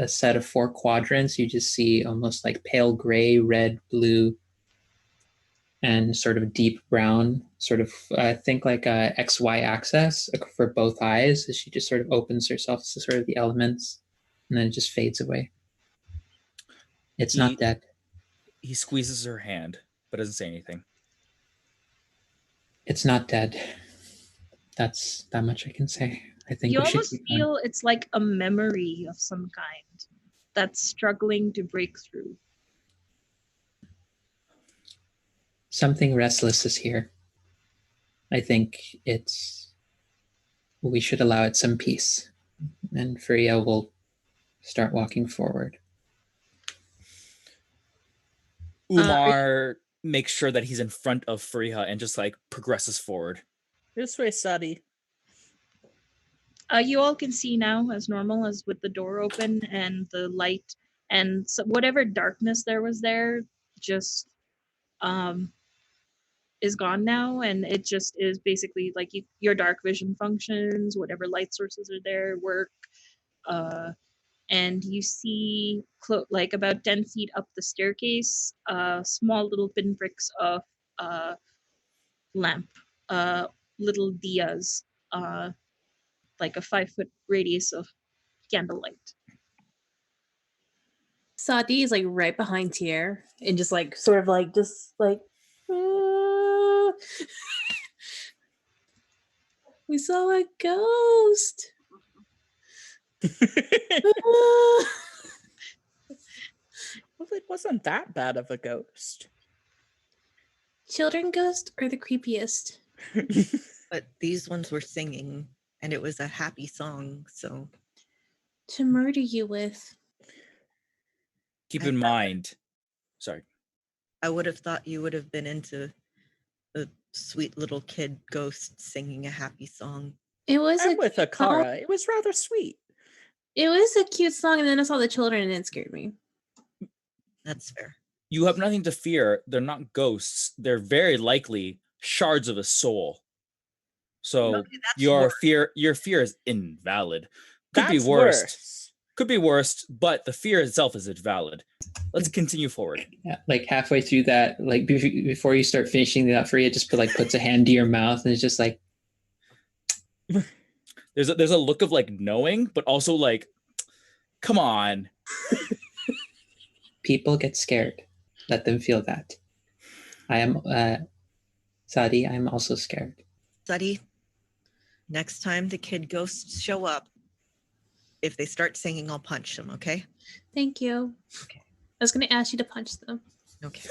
set of 4 quadrants. You just see almost like pale gray, red, blue, and sort of deep brown, sort of think like a XY axis for both eyes as she just sort of opens herself to sort of the elements, and then it just fades away. It's not dead. He squeezes her hand, but doesn't say anything. It's not dead. That's that much I can say. I think You we should almost feel it's like a memory of some kind that's struggling to break through. Something restless is here. I think we should allow it some peace. And Faria will start walking forward. Umar makes sure that he's in front of Fariha and just like progresses forward. This way, Sadi. You all can see now as normal, as with the door open and the light, and so whatever darkness there was there just is gone now, and it just is basically like your dark vision functions, whatever light sources are there work, and you see like about 10 feet up the staircase, small little pinpricks of lamp, little diyas, like a 5-foot radius of candlelight. Sadi is like right behind Tier and just like sort of like we saw a ghost. Well, it wasn't that bad of a ghost. Children ghosts are the creepiest. But these ones were singing, and it was a happy song, so. To murder you with. Keep in mind, sorry. I would have thought you would have been into a sweet little kid ghost singing a happy song. It was I'm with Akara. It was rather sweet. It was a cute song, and then I saw the children, and it scared me. That's fair. You have nothing to fear. They're not ghosts. They're very likely shards of a soul. So your fear is invalid. Could be worse. Could be worse, but the fear itself is invalid. Let's continue forward. Yeah, like halfway through that, like before you start finishing that, Faria just puts a hand to your mouth and it's just like. There's a look of like knowing, but also like, come on. People get scared. Let them feel that. I am Sadi. I'm also scared. Sadi, next time the kid ghosts show up, if they start singing, I'll punch them, okay? Thank you. Okay. I was going to ask you to punch them. Okay.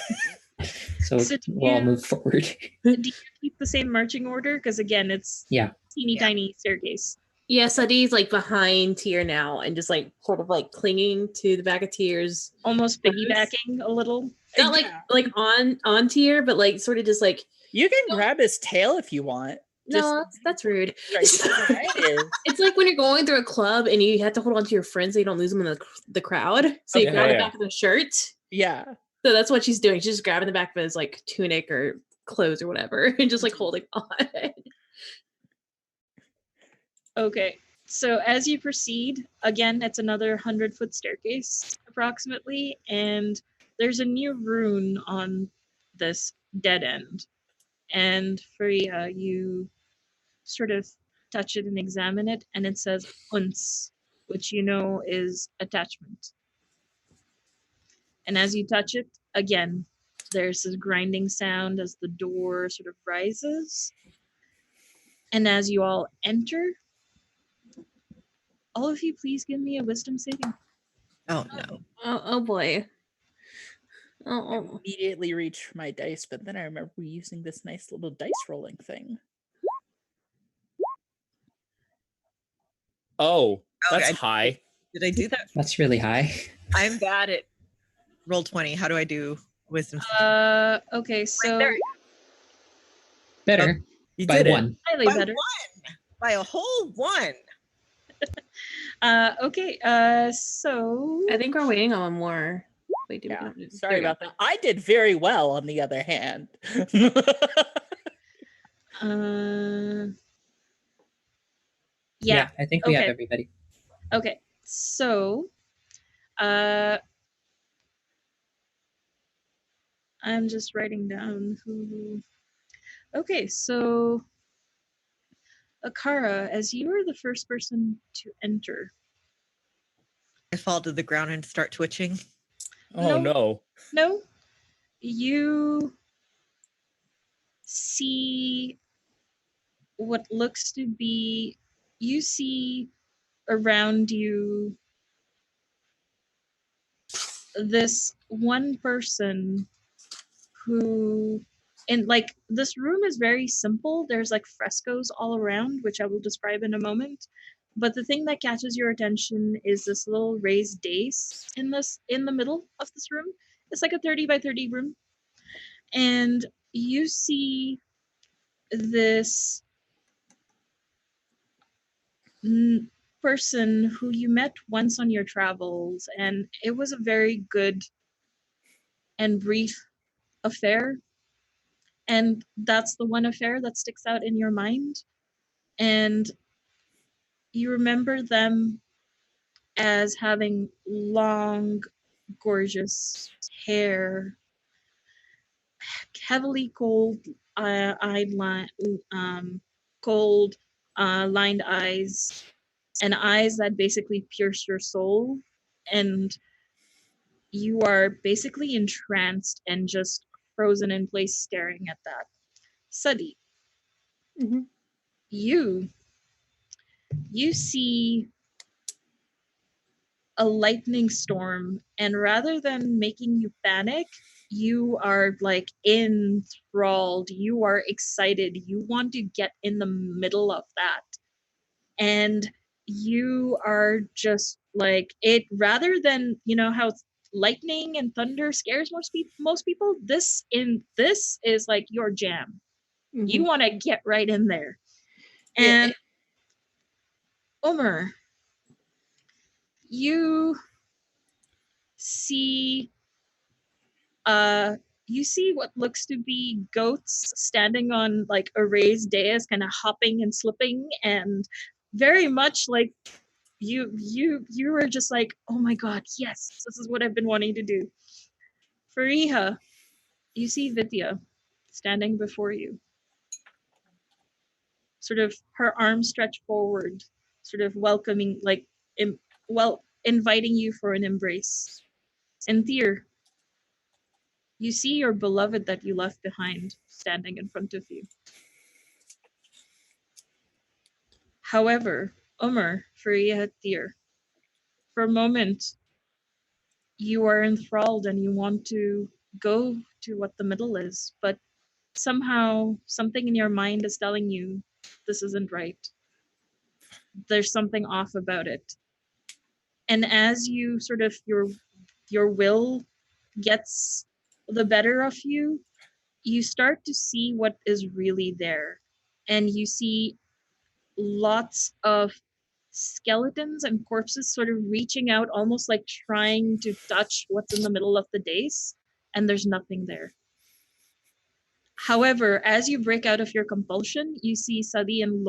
So we'll all move forward. Do you keep the same marching order? Because again, it's teeny tiny staircase. Yeah, Sadi's like behind Tier now and just like sort of like clinging to the back of Tier's. Almost piggybacking a little. Not like on Tier, but like sort of just like. You can grab his tail if you want. No, that's rude. It's like when you're going through a club and you have to hold on to your friends so you don't lose them in the crowd. So you grab the back of the shirt. Yeah. So that's what she's doing. She's just grabbing the back of his like tunic or clothes or whatever and just like holding on. Okay. So as you proceed, again, it's another 100-foot staircase approximately, and there's a new rune on this dead end. And Faria, you sort of touch it and examine it, and it says uns, which you know is attachment. And as you touch it, again, there's this grinding sound as the door sort of rises. And as you all enter, all of you please give me a wisdom saving. Oh, no. Oh boy. I immediately reach for my dice, but then I remember using this nice little dice rolling thing. Oh, that's high. Did I do that? That's really high. I'm bad at roll 20. How do I do wisdom? Okay, so there. Better. You By did one. slightly By better. one. By a whole one. Okay, so I think we're waiting on one more. Wait, did we Yeah. not? Sorry about that. I did very well, on the other hand. Yeah. I think we have Okay. everybody. Okay. So I'm just writing down who. Okay, so Akara, as you are the first person to enter. I fall to the ground and start twitching. Oh no. No, you see what looks to be, you see around you this one person who, and like this room is very simple. There's like frescoes all around, which I will describe in a moment. But the thing that catches your attention is this little raised dais in the middle of this room. It's like a 30 by 30 room. And you see this person who you met once on your travels, and it was a very good and brief affair. And that's the one affair that sticks out in your mind. And you remember them as having long, gorgeous hair, heavily cold lined eyes, and eyes that basically pierce your soul. And you are basically entranced and just frozen in place staring at that. Sadi, you see a lightning storm, and rather than making you panic, you are like enthralled, you are excited, you want to get in the middle of that, and you are just like it. Rather than, you know how lightning and thunder scares most people, this is like your jam. You want to get right in there. And Omer, you see what looks to be goats standing on like a raised dais, kind of hopping and slipping, and very much like you were just like, oh my god, yes, this is what I've been wanting to do. Fariha, you see Vidya standing before you, sort of her arms stretched forward, sort of welcoming, like inviting you for an embrace. And Thir, you see your beloved that you left behind standing in front of you. However, Umar, Fariha, Thir, for a moment, you are enthralled and you want to go to what the middle is, but somehow something in your mind is telling you this isn't right. There's something off about it. And as you sort of, your will gets the better of you, you start to see what is really there. And you see lots of skeletons and corpses sort of reaching out, almost like trying to touch what's in the middle of the dais, and there's nothing there. However, as you break out of your compulsion, you see Sadi and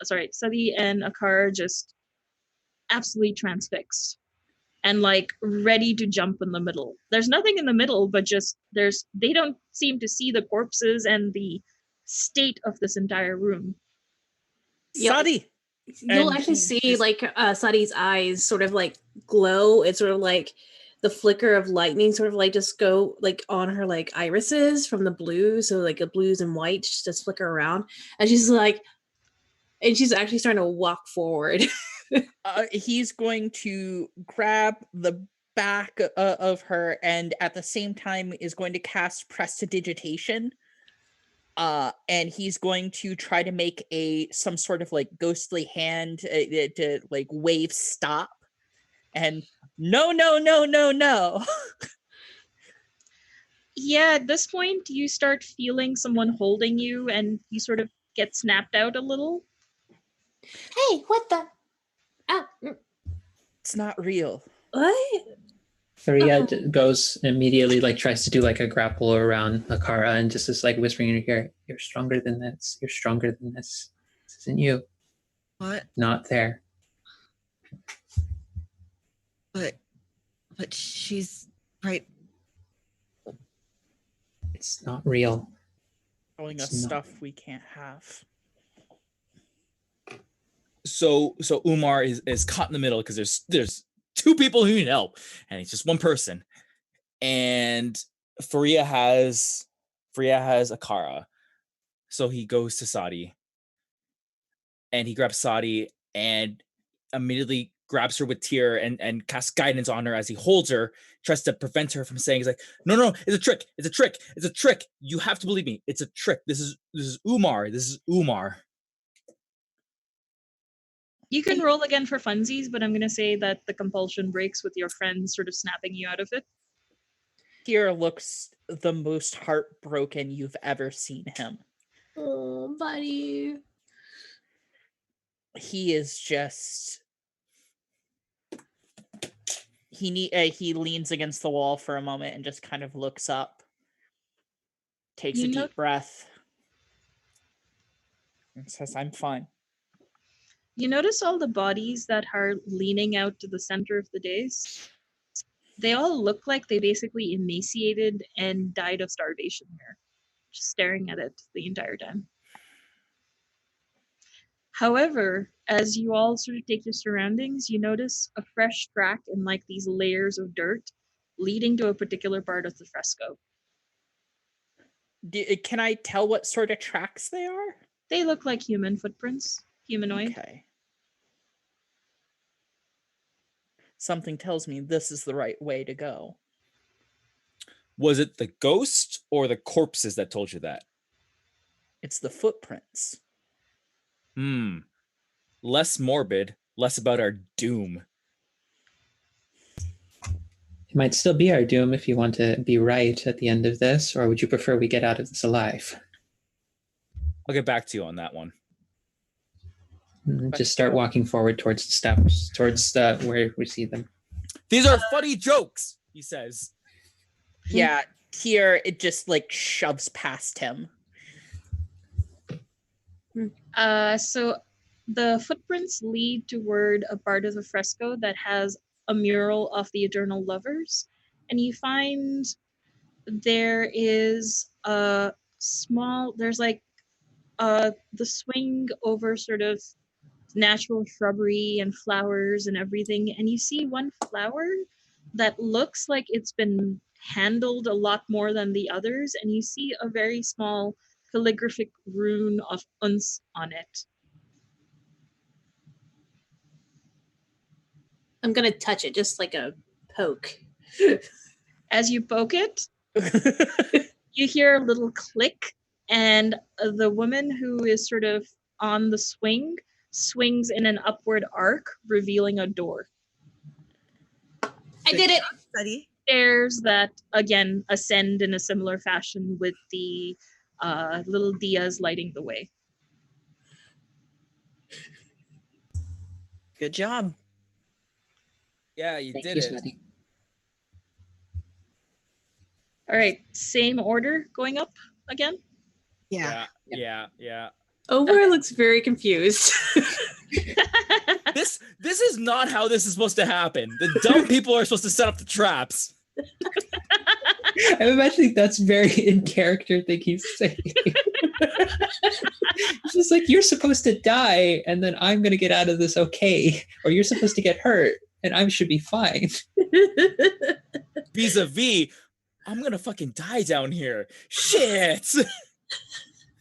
Akar just absolutely transfixed and like ready to jump in the middle. There's nothing in the middle, but just they don't seem to see the corpses and the state of this entire room. Sadi. You'll And actually see like Sadi's eyes sort of like glow. It's sort of like the flicker of lightning sort of like just go like on her like irises from the blue. So like the blues and whites just flicker around. And she's like, and she's actually starting to walk forward. He's going to grab the back of her and at the same time is going to cast Prestidigitation. And he's going to try to make some sort of like ghostly hand to like wave stop. and no, no, no, no, no. Yeah, at this point, you start feeling someone holding you, and you sort of get snapped out a little. Hey, what the? Oh, It's not real. what? Faria goes immediately, like tries to do like a grapple around Akara and just is like whispering in her ear, "You're stronger than this. You're stronger than this. This isn't you. What? Not there." But she's right. It's not real. Showing us It's not. stuff we can't have. So Umar is caught in the middle because there's two people who need help, and it's just one person. And Faria has Akara, so he goes to Sadi, and he grabs Sadi and immediately grabs her with Tyr and casts guidance on her as he holds her, tries to prevent her from saying, he's like, no, it's a trick, it's a trick, it's a trick. You have to believe me, it's a trick. This is Umar. This is Umar. You can roll again for funsies, but I'm going to say that the compulsion breaks with your friend sort of snapping you out of it. Tyr looks the most heartbroken you've ever seen him. Oh, buddy. He is just... He leans against the wall for a moment and just kind of looks up, takes a deep breath, and says, "I'm fine." You notice all the bodies that are leaning out to the center of the dais? They all look like they basically emaciated and died of starvation here, just staring at it the entire time. However, as you all sort of take your surroundings, you notice a fresh track in like these layers of dirt leading to a particular part of the fresco. Can I tell what sort of tracks they are? They look like human footprints, humanoid. Okay. Something tells me this is the right way to go. Was it the ghost or the corpses that told you that? It's the footprints. Less morbid, less about our doom. It might still be our doom if you want to be right at the end of this, or would you prefer we get out of this alive? I'll get back to you on that one. Just start walking forward towards the steps, towards where we see them. These are funny jokes, he says. Yeah, Tyr, it just like shoves past him. So the footprints lead toward a part of the fresco that has a mural of the Eternal Lovers, and you find there is there's like the swing over sort of natural shrubbery and flowers and everything, and you see one flower that looks like it's been handled a lot more than the others, and you see a very small calligraphic rune of Uns on it. I'm gonna touch it, just like a poke. As you poke it, you hear a little click, and the woman who is sort of on the swing swings in an upward arc, revealing a door. I did it! Study. Stairs that, again, ascend in a similar fashion with the little diyas lighting the way. Good job. Yeah, you Thank did you, it. Smitty. All right, same order going up again? Yeah. Yeah. Omar looks very confused. This is not how this is supposed to happen. The dumb people are supposed to set up the traps. I'm imagining that's very in character thing he's saying. It's just like, you're supposed to die, and then I'm going to get out of this okay. Or you're supposed to get hurt, and I should be fine. Vis-a-vis, I'm going to fucking die down here. Shit!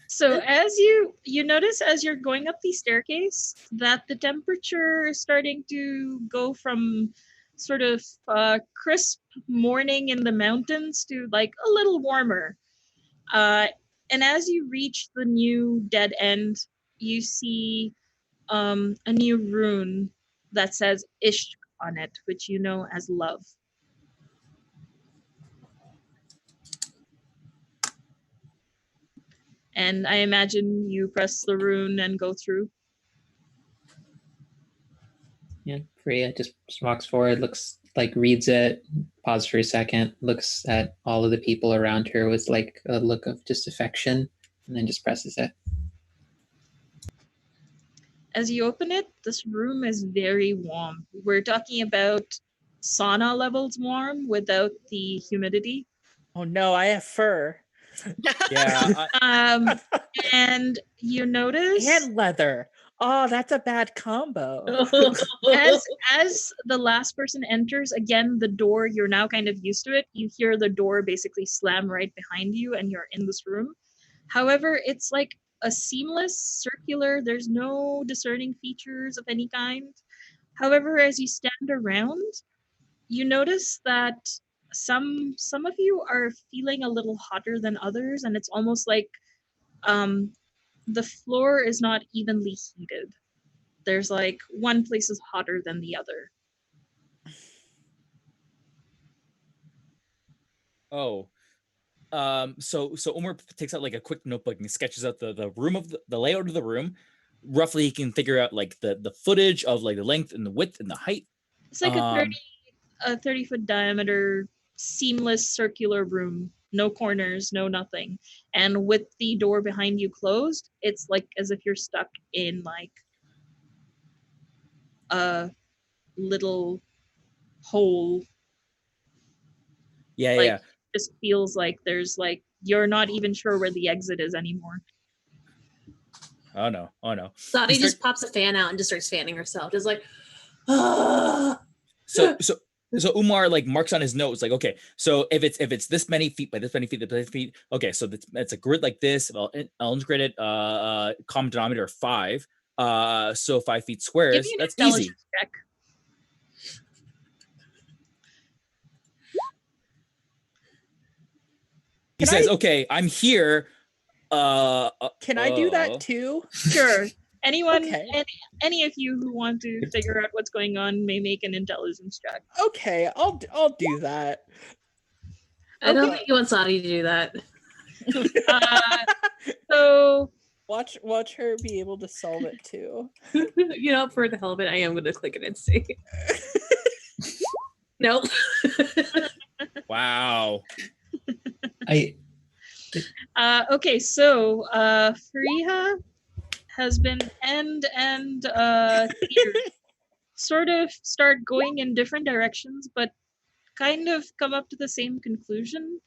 So as you notice as you're going up the staircase that the temperature is starting to go from sort of crisp morning in the mountains to like a little warmer. And as you reach the new dead end, you see a new rune that says Ishtar. on it, which you know as love. And I imagine you press the rune and go through. Yeah, Freya just walks forward, looks like reads it, pauses for a second, looks at all of the people around her with like a look of just affection, and then just presses it. As you open it, this room is very warm. We're talking about sauna levels warm without the humidity. Oh no, I have fur. Yeah. And you notice And leather. Oh, that's a bad combo. as the last person enters, again, the door, you're now kind of used to it. You hear the door basically slam right behind you and you're in this room. However, it's like a seamless circular, there's no discerning features of any kind. However, as you stand around, you notice that some of you are feeling a little hotter than others, and it's almost like the floor is not evenly heated. There's like one place is hotter than the other. Oh. So Umar takes out like a quick notebook and sketches out the room of the layout of the room. Roughly, he can figure out like the footage of like the length and the width and the height. It's like a 30-foot diameter, seamless circular room. No corners, no nothing. And with the door behind you closed, it's like as if you're stuck in like a little hole. Yeah, Like, yeah. it just feels like there's like you're not even sure where the exit is anymore. Oh no. Dottie just pops a fan out and just starts fanning herself. Just like, ah. So Umar like marks on his notes like, okay, so if it's this many feet by this many feet, okay, so it's a grid like this. Well, I'll integrate it. Common denominator 5. So 5 feet squares. Give me an That's intelligence easy. check. He says, okay, I'm here. Can I do that too? Sure. Anyone, Okay. any of you who want to figure out what's going on may make an intelligence check. Okay, I'll do that. I don't Okay. think you want Sadi to do that. So Watch her be able to solve it too. You know, for the hell of it, I am going to click it and see. Nope. Wow. okay, so Fariha has been and Peter sort of start going in different directions, but kind of come up to the same conclusion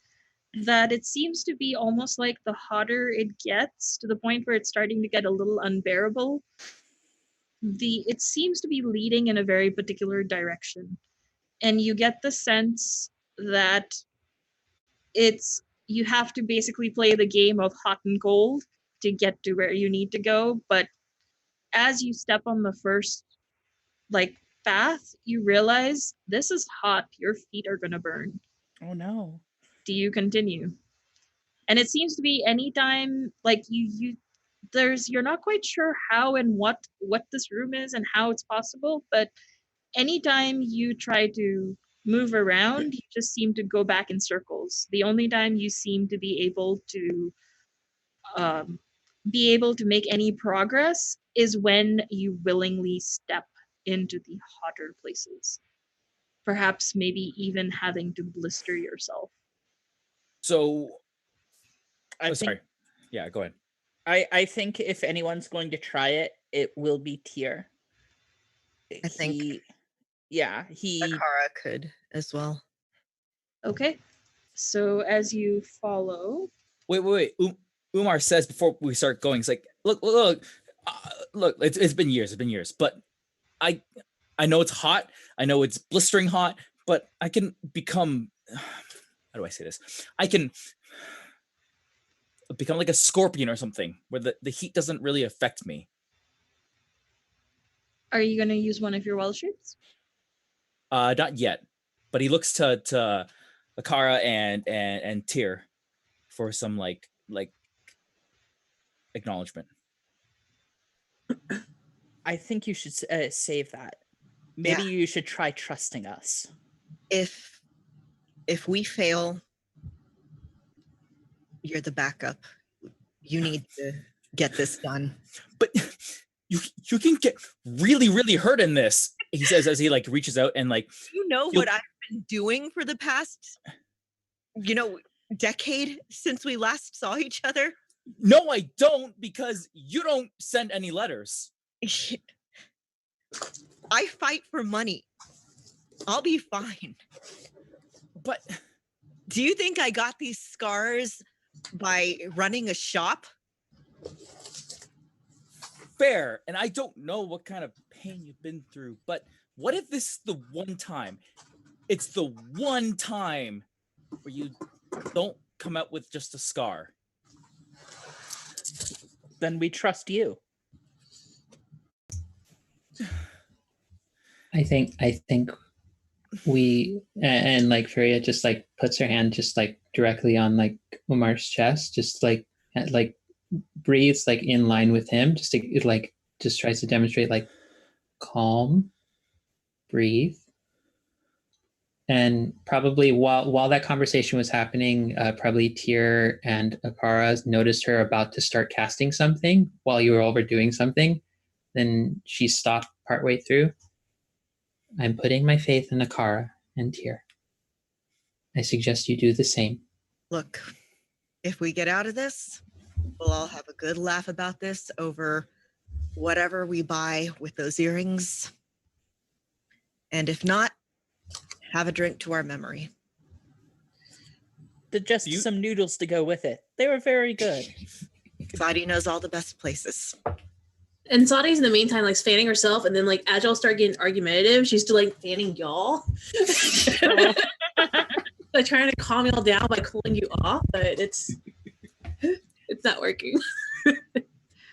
that it seems to be almost like the hotter it gets, to the point where it's starting to get a little unbearable, it seems to be leading in a very particular direction. And you get the sense that you have to basically play the game of hot and cold to get to where you need to go. But as you step on the first path, you realize this is hot. Your feet are gonna burn. Oh no. Do you continue? And it seems to be anytime you're not quite sure how and what this room is and how it's possible, but anytime you try to move around, you just seem to go back in circles. The only time you seem to be able to make any progress is when you willingly step into the hotter places. Perhaps maybe even having to blister yourself. So Sorry. Yeah, go ahead. I think if anyone's going to try it, it will be Tyr. I think he Akara could as well. Okay. So as you follow. Wait. Umar says before we start going, it's like, look. It's been years, but I know it's hot. I know it's blistering hot, but I can become. How do I say this? I can become like a scorpion or something, where the heat doesn't really affect me. Are you going to use one of your wild shapes? Not yet, but he looks to Akara and Tyr for some like acknowledgement. I think you should save that. Maybe you should try trusting us. If we fail, you're the backup. You need to get this done. But you can get really, really hurt in this, he says as he like reaches out and like, You know what I've been doing for the past, decade since we last saw each other? no, I don't, because you don't send any letters. I fight for money. I'll be fine. But do you think I got these scars by running a shop? fair, and I don't know what kind of pain you've been through, but what if this is the one time? It's the one time where you don't come out with just a scar. Then we trust you. I think we, and like Furia just like puts her hand just like directly on like Umar's chest, just like breathes like in line with him, just to like just tries to demonstrate like calm, breathe. And probably while that conversation was happening, probably Tyr and Akara noticed her about to start casting something while you were over doing something. Then she stopped partway through. I'm putting my faith in Akara and Tyr. I suggest you do the same. Look, if we get out of this, we'll all have a good laugh about this over whatever we buy with those earrings. And if not, have a drink to our memory. Just some noodles to go with it. They were very good. Saudi knows all the best places. And Sadi's in the meantime like fanning herself, and then like as y'all start getting argumentative, she's still like fanning y'all. Like trying to calm y'all down by cooling you off, but it's not working.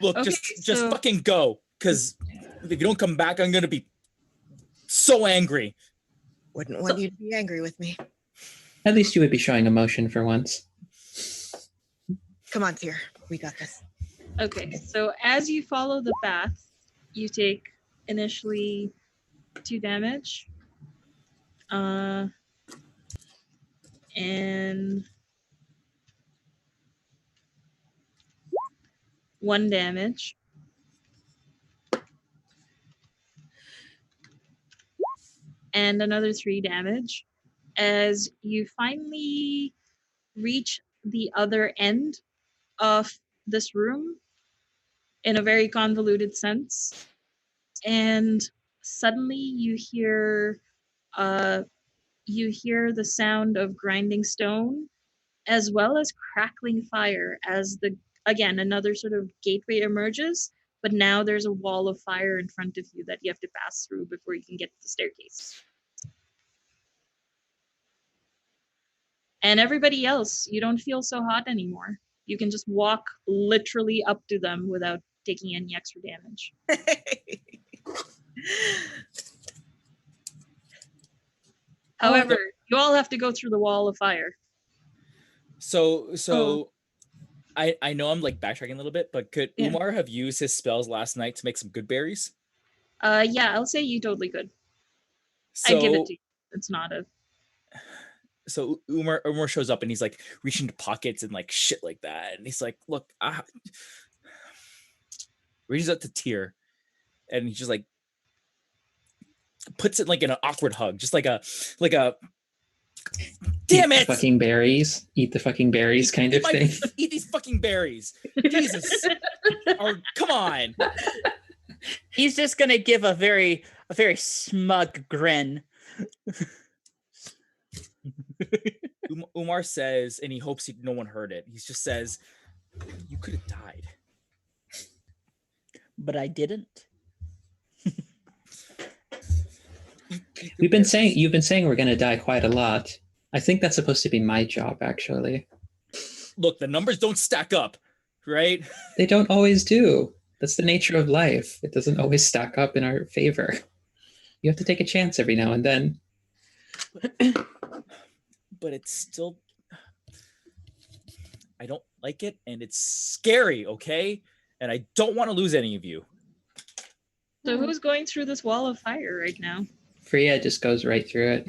Look, Okay, just fucking go, because if you don't come back, I'm gonna be so angry. Wouldn't want you to be angry with me. At least you would be showing emotion for once. Come on, Tyr. We got this. Okay, so as you follow the path, you take initially 2 damage. And 1 damage. And another 3 damage as you finally reach the other end of this room in a very convoluted sense. And suddenly you hear the sound of grinding stone as well as crackling fire as another sort of gateway emerges, but now there's a wall of fire in front of you that you have to pass through before you can get to the staircase. And everybody else, you don't feel so hot anymore. You can just walk literally up to them without taking any extra damage. However, you all have to go through the wall of fire. So I know I'm like backtracking a little bit, but could Umar have used his spells last night to make some good berries? Yeah, I'll say you totally could. So, I give it to you. It's not a... So Umar shows up and he's like reaching into pockets and like shit like that. And he's like, look, reaches out to Tyr and he just like puts it like in an awkward hug, just like a damn it, fucking berries, eat the fucking berries kind of thing. Eat these fucking berries. Jesus. Oh, come on. He's just gonna give a very smug grin. Umar says, and he hopes no one heard it. He just says, "You could have died, but I didn't." You've been saying we're gonna die quite a lot. I think that's supposed to be my job, actually. Look, the numbers don't stack up, right? They don't always do. That's the nature of life. It doesn't always stack up in our favor. You have to take a chance every now and then. But it's still, I don't like it, and it's scary, okay? And I don't want to lose any of you. So who's going through this wall of fire right now? Freya just goes right through it.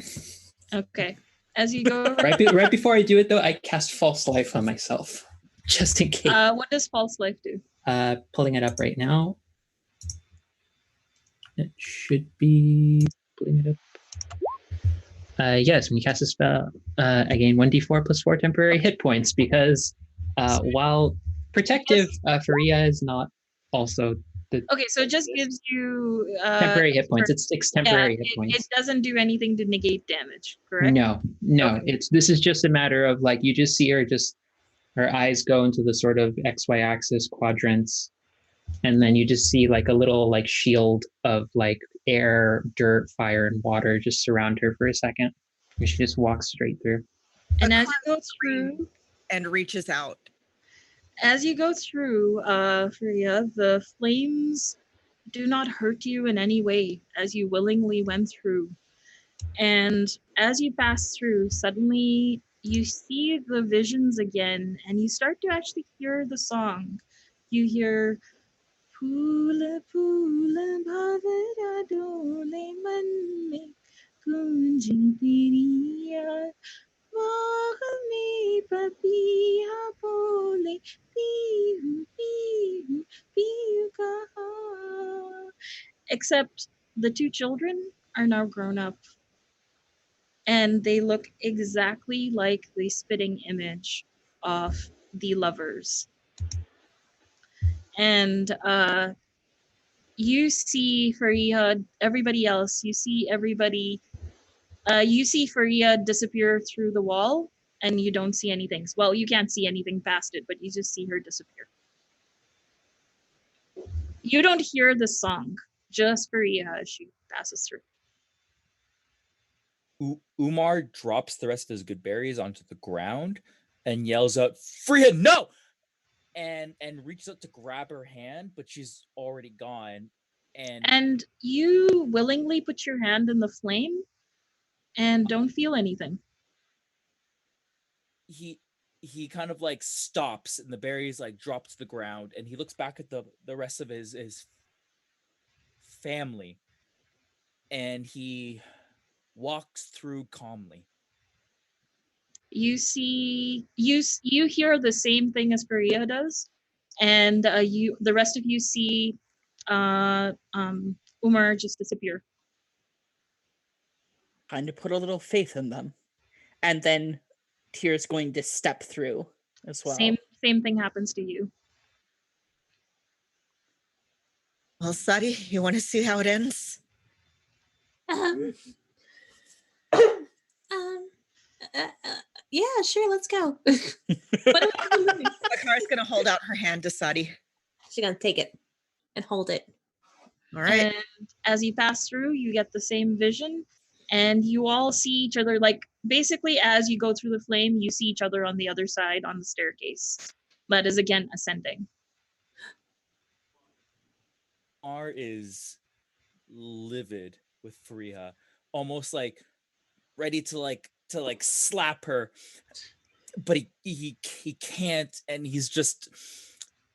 Okay. As you go Right before I do it, though, I cast False Life on myself, just in case. what does false life do? Pulling it up right now. It should be pulling it up. Yes, when you cast a spell, I gain 1d4 plus 4 temporary hit points because while protective, Faria is not also the Okay, so it just gives you temporary hit points. It's 6 temporary hit points. It doesn't do anything to negate damage, correct? No. Okay. This is just a matter of like you just see her eyes go into the sort of XY axis quadrants, and then you just see like a little like shield of like air, dirt, fire, and water just surround her for a second. And she just walks straight through. And as you go through and reaches out. As you go through, Freya, the flames do not hurt you in any way as you willingly went through. And as you pass through, suddenly you see the visions again, and you start to actually hear the song. You hear Pula Pula Bhavara Dole Manme Kunjin Piriya Mahame Papiya Pole Pihu Pihu Pihu Kaha. Except the two children are now grown up, and they look exactly like the spitting image of the lovers. And you see Faria, everybody else, you see Faria disappear through the wall, and you don't see anything. Well, you can't see anything past it, but you just see her disappear. You don't hear the song, just Faria as she passes through. Umar drops the rest of his good berries onto the ground and yells out, "Freya, no!" and reaches out to grab her hand, but she's already gone. And you willingly put your hand in the flame and don't feel anything. He kind of like stops, and the berries like drop to the ground, and he looks back at the rest of his family, and he walks through calmly. You hear the same thing as Faria does, and the rest of you see Umar just disappear. Kind of put a little faith in them, and then Tyr's going to step through as well. Same thing happens to you. Well, Sadi, you want to see how it ends? Yeah, sure, let's go. Akara's going to hold out her hand to Sadi. She's going to take it and hold it. All right. And as you pass through, you get the same vision, and you all see each other, like, basically as you go through the flame, you see each other on the other side on the staircase. That is, again, ascending. R is livid with Faria, almost like ready to slap her, but he can't, and he's just,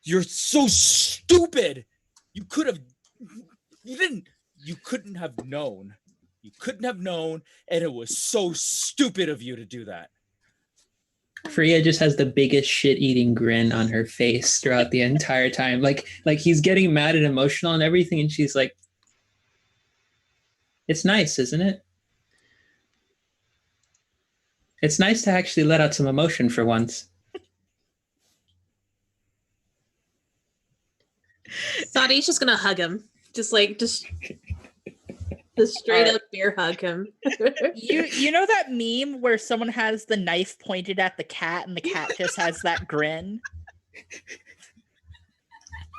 "You're so stupid. You couldn't have known. You couldn't have known, and it was so stupid of you to do that." Freya just has the biggest shit-eating grin on her face throughout the entire time. Like he's getting mad and emotional and everything, and she's like, "It's nice, isn't it? It's nice to actually let out some emotion for once." Sadi's just gonna hug him. Just straight up bear hug him. You know that meme where someone has the knife pointed at the cat and the cat just has that grin?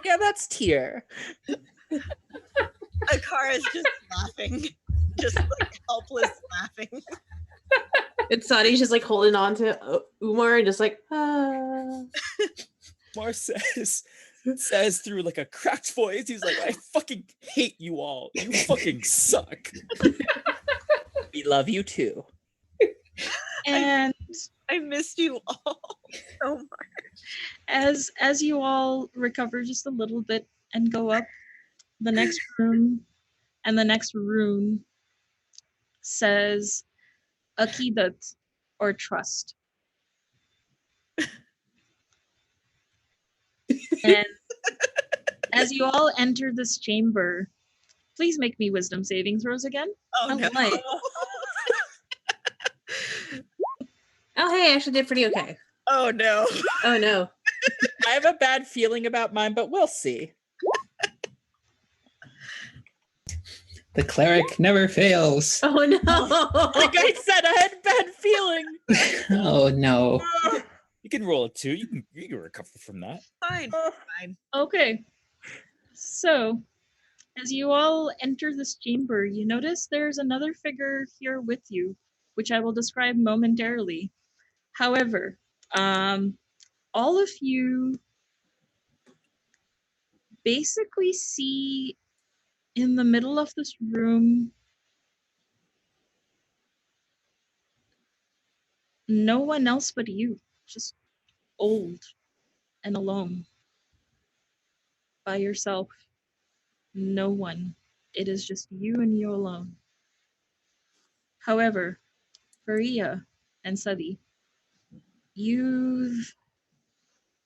Yeah, that's Tyr. Akara's just laughing. Just like helpless laughing. And Sadi's just like holding on to Umar and just like, ah. Umar says through like a cracked voice, he's like, "I fucking hate you all. You fucking suck." We love you too. And I missed you all so much. as you all recover just a little bit and go up, the next room, and the next rune says Akidat, or trust. And as you all enter this chamber, please make me wisdom saving throws again. Oh no. boy. Oh, hey, I actually did pretty okay. Oh no. Oh, no. I have a bad feeling about mine, but we'll see. The cleric never fails. Oh, no. Like I said, I had a bad feeling. Oh no. You can roll a 2. You can recover from that. Fine. Oh. Fine. Okay. So, as you all enter this chamber, you notice there's another figure here with you, which I will describe momentarily. However, all of you basically see in the middle of this room no one else but you, just old and alone by yourself. No one. It is just you and you alone. However, Faria and Sadi, you've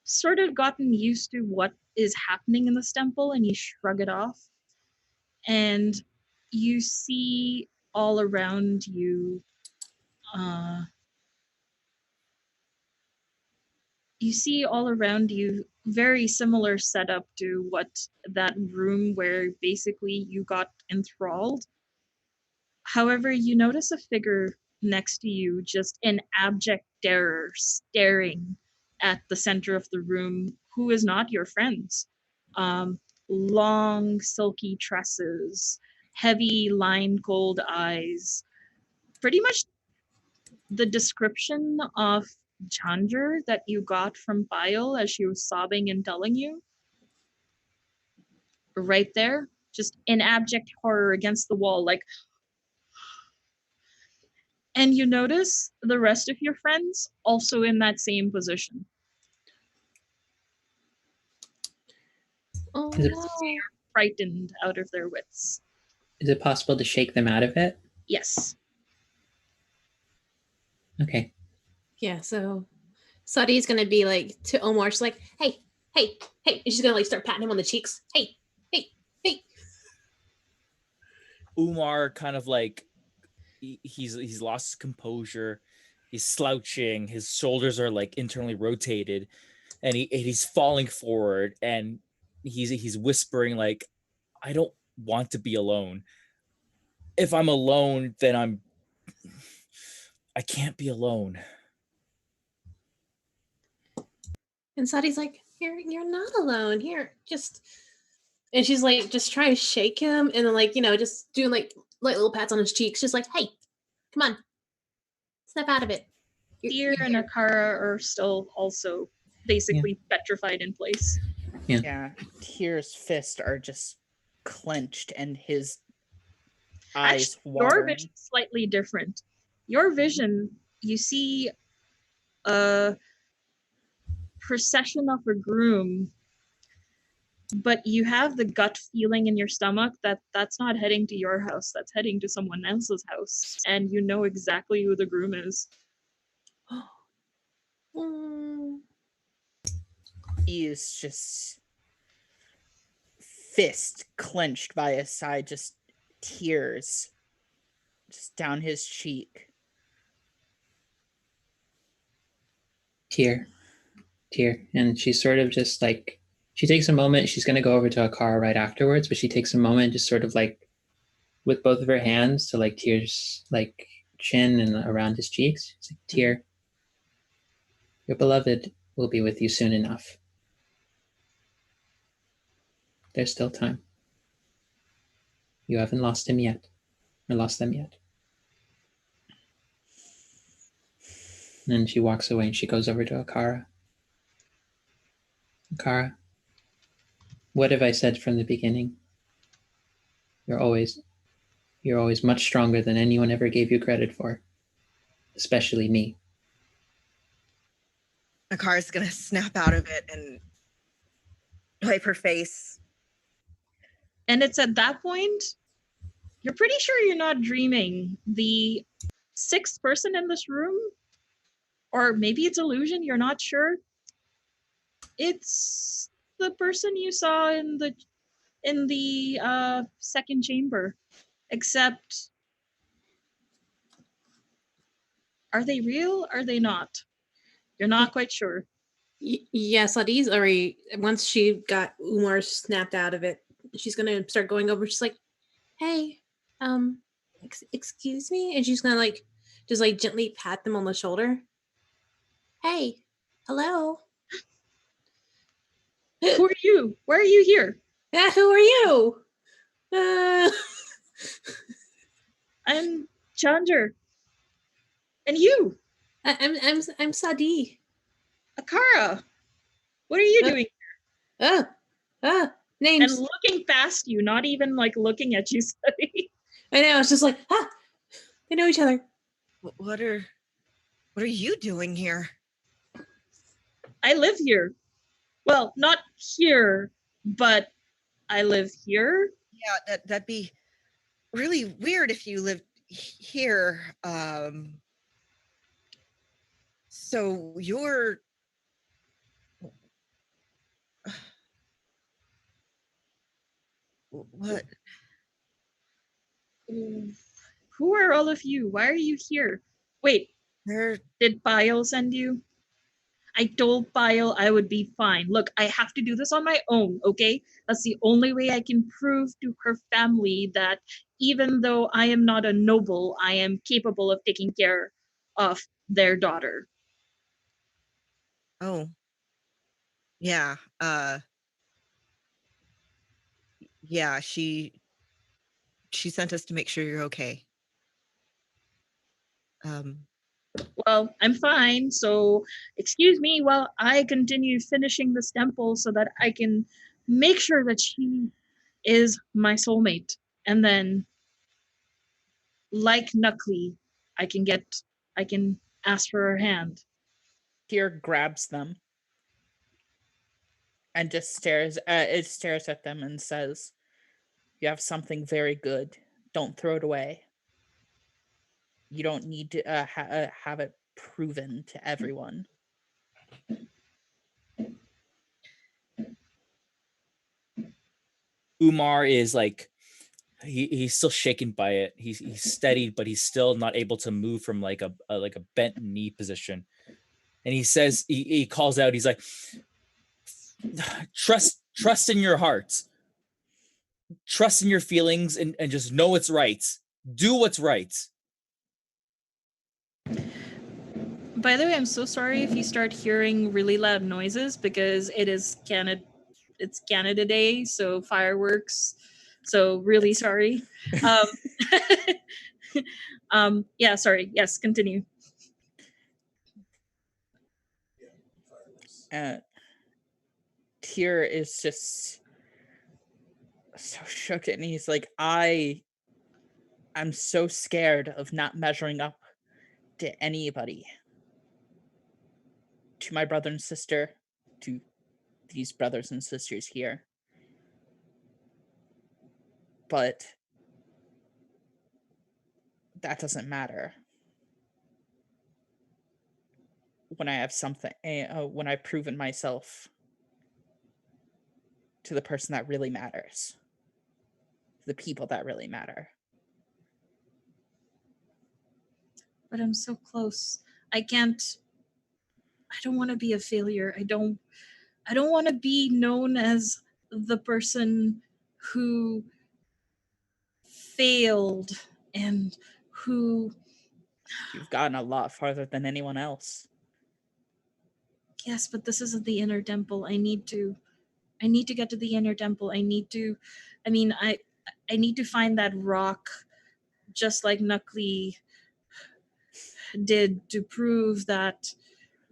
sort of gotten used to what is happening in this temple and you shrug it off. And you see all around you, very similar setup to what that room where basically you got enthralled. However, you notice a figure next to you just in abject terror staring at the center of the room who is not your friends. Long silky tresses, heavy lined gold eyes, pretty much the description of Chandra that you got from Bile as she was sobbing and telling you. Right there, just in abject horror against the wall, like. And you notice the rest of your friends also in that same position. Oh, Is it- no. Frightened out of their wits. Is it possible to shake them out of it? Yes. Okay. Yeah, so Sadi's going to be like, to Omar, she's like, hey, hey, hey. And she's going to like start patting him on the cheeks. Hey, hey, hey. Umar kind of like he's lost his composure. He's slouching. His shoulders are like internally rotated, and he's falling forward, and he's whispering like, "I don't want to be alone. If I'm alone, then I can't be alone." And Sadi's like, you're not alone. Here, just. And she's like, just trying to shake him. And then, like, just doing like little pats on his cheeks. Just like, hey, come on. Snap out of it. Fear and Akara are still also basically petrified in place. Yeah. Tyr's fists are just clenched and his eyes Actually, your watering. vision is slightly different. Your vision, you see a procession of a groom, but you have the gut feeling in your stomach that that's not heading to your house, that's heading to someone else's house, and you know exactly who the groom is. He is just fist clenched by his side, just tears just down his cheek. Tear. And she's sort of just like, she takes a moment. She's going to go over to Akara right afterwards, but she takes a moment just sort of like with both of her hands to like Tyr's like chin and around his cheeks. She's like, Tyr, your beloved will be with you soon enough. There's still time. You haven't lost him yet, or lost them yet. And then she walks away and she goes over to Akara. Akara, what have I said from the beginning? You're always much stronger than anyone ever gave you credit for, especially me. Akara's gonna snap out of it and wipe her face. And it's at that point, you're pretty sure you're not dreaming. The sixth person in this room, or maybe it's illusion, you're not sure. It's the person you saw in the second chamber. Except, are they real? Are they not? You're not quite sure. Yes, Adi's already, once she got Umar snapped out of it, she's gonna start going over. She's like, hey, excuse me? And she's gonna like, just like gently pat them on the shoulder. Hey, hello. Who are you? Why are you here? Yeah, who are you? I'm Chandra. And you? I'm Sadi. Akara. What are you doing? Names. And looking past you, not even like looking at you, Sadi. I know, it's just like, they know each other. What are you doing here? I live here. Well, not here, but I live here. Yeah, that'd be really weird if you lived here. So you're what? Who are all of you? Why are you here? Wait, did Bile send you? I told Bile I would be fine. Look, I have to do this on my own, okay? That's the only way I can prove to her family that even though I am not a noble, I am capable of taking care of their daughter. Oh. Yeah. Yeah, she sent us to make sure you're okay. Well, I'm fine, so excuse me while I continue finishing this temple so that I can make sure that she is my soulmate. And then, like Nuckley, I can ask for her hand. Tyr grabs them and just stares at them and says, you have something very good. Don't throw it away. You don't need to have it proven to everyone. Umar is like, he's still shaken by it. He's steadied, but he's still not able to move from like a bent knee position. And he says, he calls out, he's like, trust in your heart. Trust in your feelings and just know what's right. Do what's right. By the way, I'm so sorry if you start hearing really loud noises because it's Canada Day, so fireworks. So really sorry. Yeah, sorry. Yes, continue. Tyr is just so shook, and he's like, I'm so scared of not measuring up to anybody. To my brother and sister, to these brothers and sisters here. But that doesn't matter. When I have something, when I've proven myself to the person that really matters, the people that really matter. But I'm so close. I don't want to be a failure. I don't want to be known as the person who failed and who. You've gotten a lot farther than anyone else. Yes, but this isn't the inner temple. I need to get to the inner temple. I need to find that rock just like Nuckley did to prove that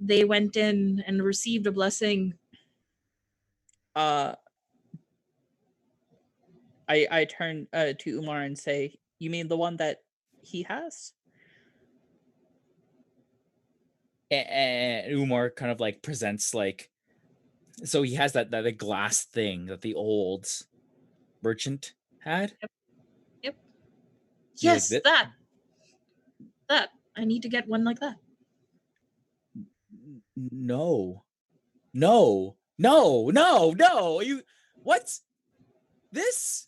they went in and received a blessing. I turn to Umar and say, you mean the one that he has? And Umar kind of like presents like, so he has that glass thing that the old merchant had? Yep. You like Yes, that? that. I need to get one like that. No. No. No. No. No. You what? This?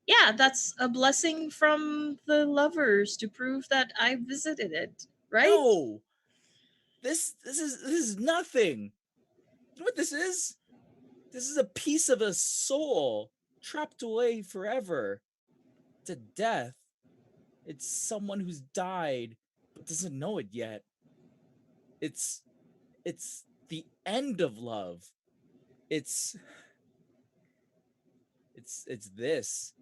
Yeah, that's a blessing from the lovers to prove that I visited it, right? No. This is nothing. You know what this is? This is a piece of a soul trapped away forever to death. It's someone who's died but doesn't know it yet. It's the end of love. It's this.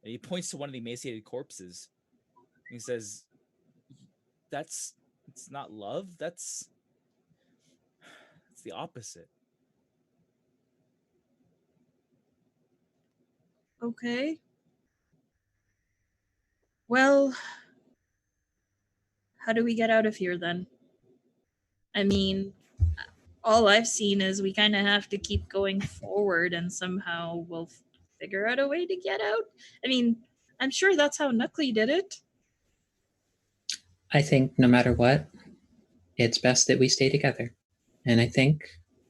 And he points to one of the emaciated corpses. He says, it's not love. That's the opposite. Okay. Well, how do we get out of here then? I mean, all I've seen is we kind of have to keep going forward and somehow we'll figure out a way to get out. I mean, I'm sure that's how Nuckley did it. I think no matter what, it's best that we stay together. And I think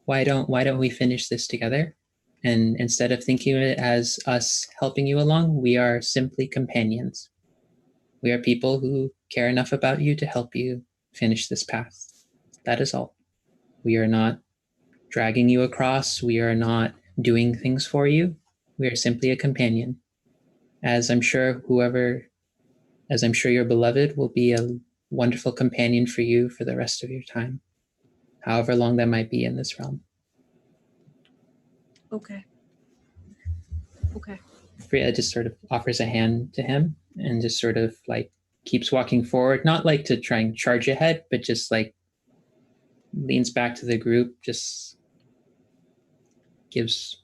why don't we finish this together? And instead of thinking of it as us helping you along, we are simply companions. We are people who care enough about you to help you finish this path. That is all. We are not dragging you across. We are not doing things for you. We are simply a companion. As I'm sure your beloved will be a wonderful companion for you for the rest of your time, however long that might be in this realm. Okay. Freya just sort of offers a hand to him and just sort of like keeps walking forward, not like to try and charge ahead, but just like leans back to the group, just gives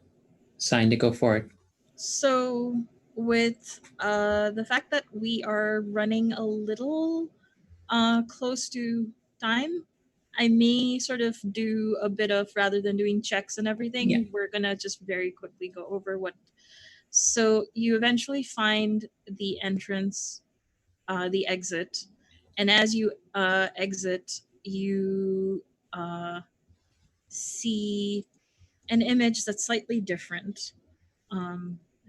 sign to go forward. So with the fact that we are running a little close to time, I may sort of do a bit of, rather than doing checks and everything, we're gonna just very quickly go over what. So you eventually find the entrance, the exit, and as you exit, you see an image that's slightly different. I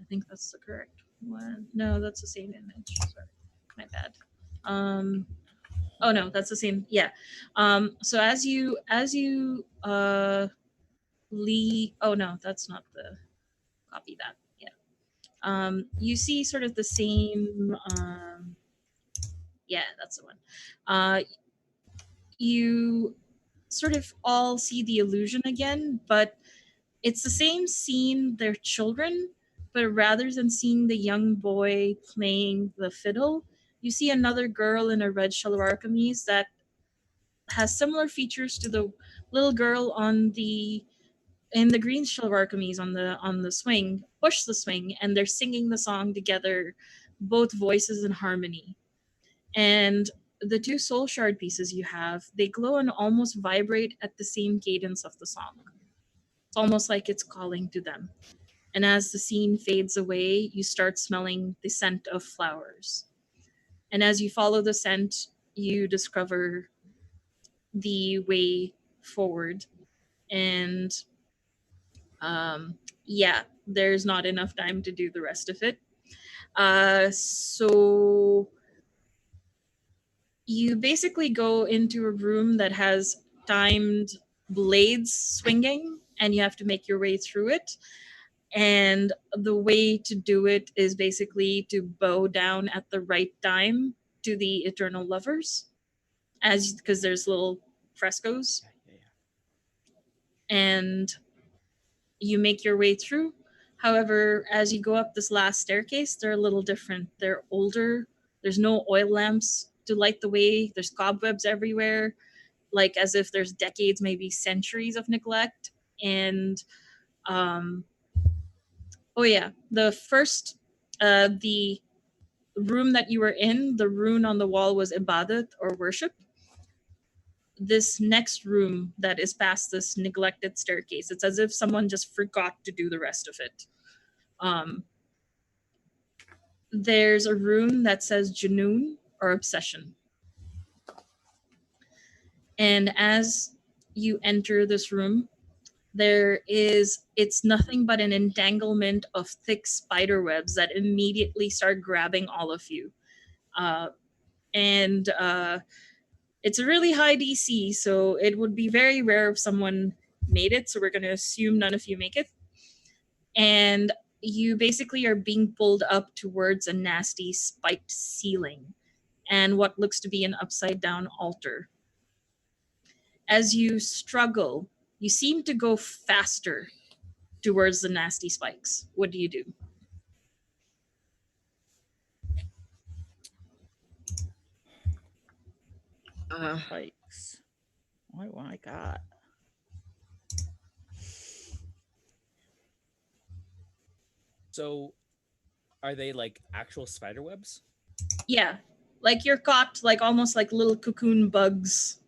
think that's the correct one. No, that's the same image. Sorry, my bad. Oh no, that's the same. Yeah. So as you leave. Oh no, that's not the. Copy that. Yeah. You see sort of the same. Yeah, that's the one. You sort of all see the illusion again, but it's the same scene. They're children, but rather than seeing the young boy playing the fiddle, you see another girl in a red shalwar kameez that has similar features to the little girl in the green shalwar kameez on the swing, push the swing, and they're singing the song together, both voices in harmony. And the two soul shard pieces you have, they glow and almost vibrate at the same cadence of the song. It's almost like it's calling to them. And as the scene fades away, you start smelling the scent of flowers. And as you follow the scent, you discover the way forward. And yeah, there's not enough time to do the rest of it. So you basically go into a room that has timed blades swinging, and you have to make your way through it. And the way to do it is basically to bow down at the right time to the eternal lovers, as because there's little frescoes. And you make your way through. However, as you go up this last staircase, they're a little different. They're older. There's no oil lamps to light the way. There's cobwebs everywhere, like as if there's decades, maybe centuries of neglect. And oh yeah, the first, the room that you were in, the rune on the wall was ibadat or worship. This next room that is past this neglected staircase, it's as if someone just forgot to do the rest of it. There's a rune that says Junoon, or obsession. And as you enter this room, it's nothing but an entanglement of thick spider webs that immediately start grabbing all of you. And it's a really high DC, so it would be very rare if someone made it, so we're going to assume none of you make it. And you basically are being pulled up towards a nasty spiked ceiling and what looks to be an upside down altar. As you struggle, you seem to go faster towards the nasty spikes. What do you do? Spikes. Oh my god. So, are they like actual spider webs? Yeah, like you're caught like almost like little cocoon bugs.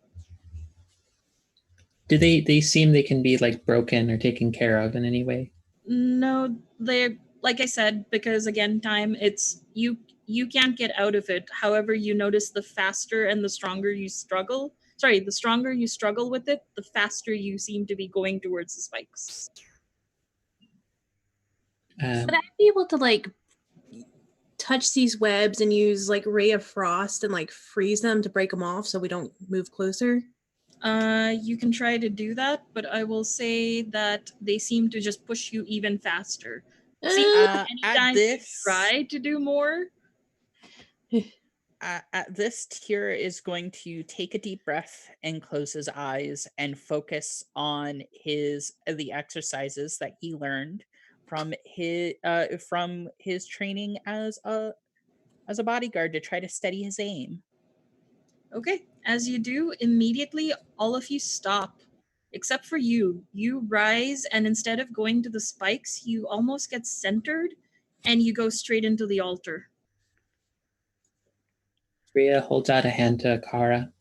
Do they seem they can be like broken or taken care of in any way? No, they're, like I said, because again, time, it's you can't get out of it. However, you notice the faster and the stronger you struggle. Sorry, the stronger you struggle with it, the faster you seem to be going towards the spikes. Would I be able to like touch these webs and use like Ray of Frost and like freeze them to break them off so we don't move closer? You can try to do that, but I will say that they seem to just push you even faster. See, anytime you try to do more. At this, Tyr is going to take a deep breath and close his eyes and focus on the exercises that he learned from his training as a bodyguard to try to steady his aim. Okay, as you do, immediately all of you stop, except for you. You rise, and instead of going to the spikes, you almost get centered, and you go straight into the altar. Rhea holds out a hand to Kara.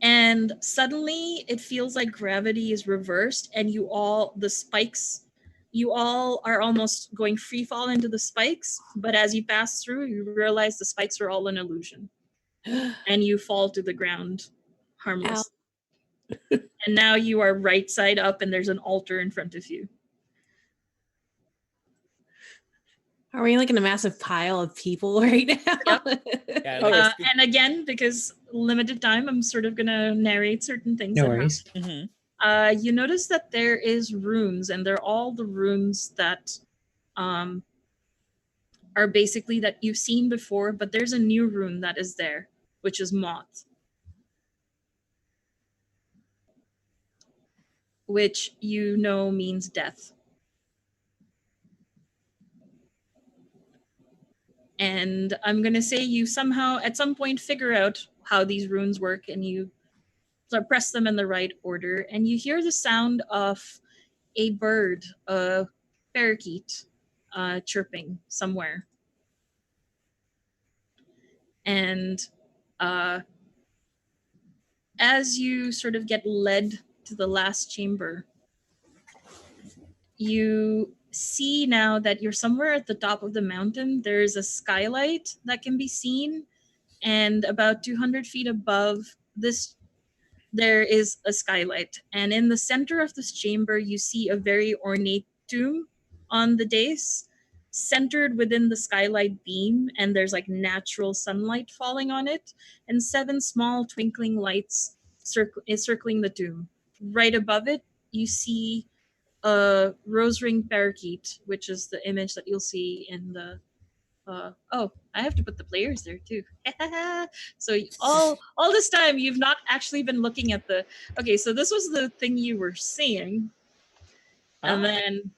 And suddenly, it feels like gravity is reversed, and you all are almost going free fall into the spikes, but as you pass through, you realize the spikes are all an illusion. And you fall to the ground harmless. And now you are right side up and there's an altar in front of you. Are we like in a massive pile of people right now? Yep. Yeah, and again, because limited time, I'm sort of going to narrate certain things. No worries. Mm-hmm. You notice that there is runes, and they're all the runes that are basically that you've seen before, but there's a new rune that is there, which is Moth. Which you know means death. And I'm going to say you somehow, at some point, figure out how these runes work, and you press them in the right order, and you hear the sound of a bird, a parakeet, chirping somewhere. And as you sort of get led to the last chamber, you see now that you're somewhere at the top of the mountain. There's a skylight that can be seen, and about 200 feet above this, there is a skylight. And in the center of this chamber, you see a very ornate tomb on the dais, centered within the skylight beam, and there's like natural sunlight falling on it, and 7 small twinkling lights circling the tomb. Right above it, you see a rose ring parakeet, which is the image that you'll see in the oh, I have to put the players there too. So all this time you've not actually been looking at the. Okay, so this was the thing you were seeing, and then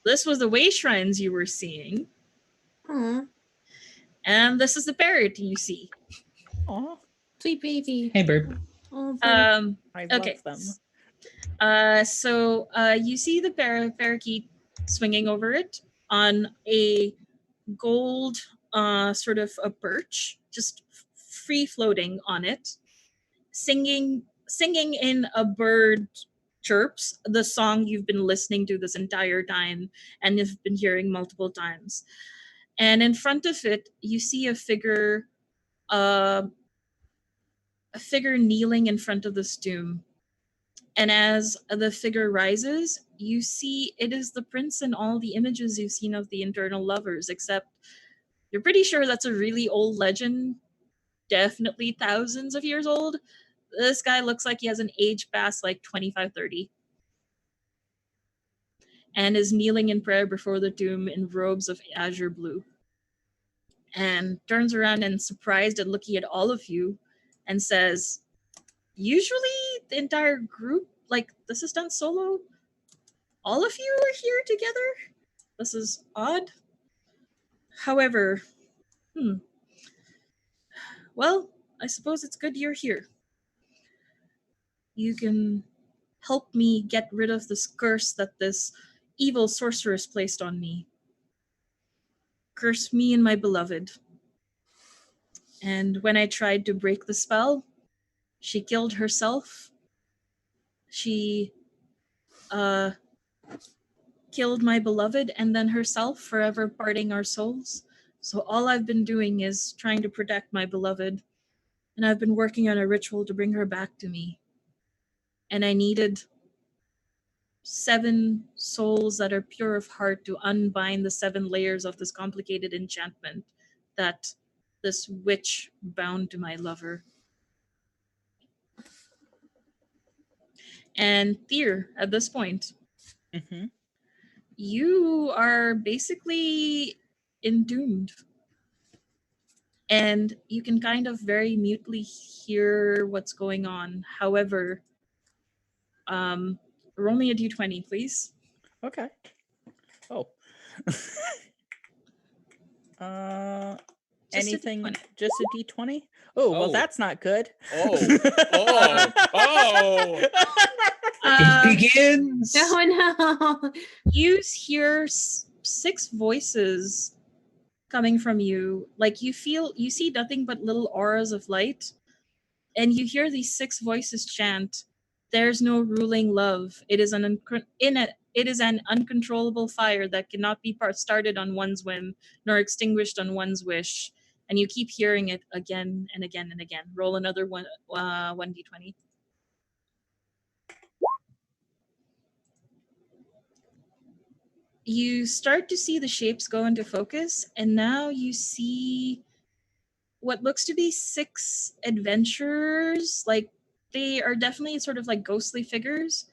this was the way shrines you were seeing, and this is the parrot you see. Aw, sweet baby. Hey, bird. Oh, I love them. So you see the parakeet swinging over it on a gold sort of a perch, just free floating on it, singing in a bird chirps, the song you've been listening to this entire time and you've been hearing multiple times. And in front of it, you see a figure kneeling in front of this tomb. And as the figure rises, you see it is the prince in all the images you've seen of the eternal lovers, except you're pretty sure that's a really old legend, definitely thousands of years old. This guy looks like he has an age past like 25, 30. And is kneeling in prayer before the tomb in robes of azure blue. And turns around and surprised at looking at all of you and says, usually the entire group, like, this is done solo. All of you are here together. This is odd. However, well, I suppose it's good you're here. You can help me get rid of this curse that this evil sorceress placed on me. Curse me and my beloved. And when I tried to break the spell, she killed herself. She killed my beloved and then herself, forever parting our souls. So all I've been doing is trying to protect my beloved. And I've been working on a ritual to bring her back to me. And I needed 7 souls that are pure of heart to unbind the 7 layers of this complicated enchantment that this witch bound to my lover. And Tyr, at this point, you are basically entombed. And you can kind of very mutely hear what's going on. However, roll me a d20, please. Okay. Oh. Anything, just a d20? Oh, well, that's not good. It begins. Oh no. You hear 6 voices coming from you. Like you see nothing but little auras of light. And you hear these 6 voices chant, "There's no ruling love. It is an uncontrollable fire that cannot be started on one's whim, nor extinguished on one's wish." And you keep hearing it again and again and again. Roll another 1d20. You start to see the shapes go into focus, and now you see what looks to be 6 adventurers. Like, they are definitely sort of like ghostly figures.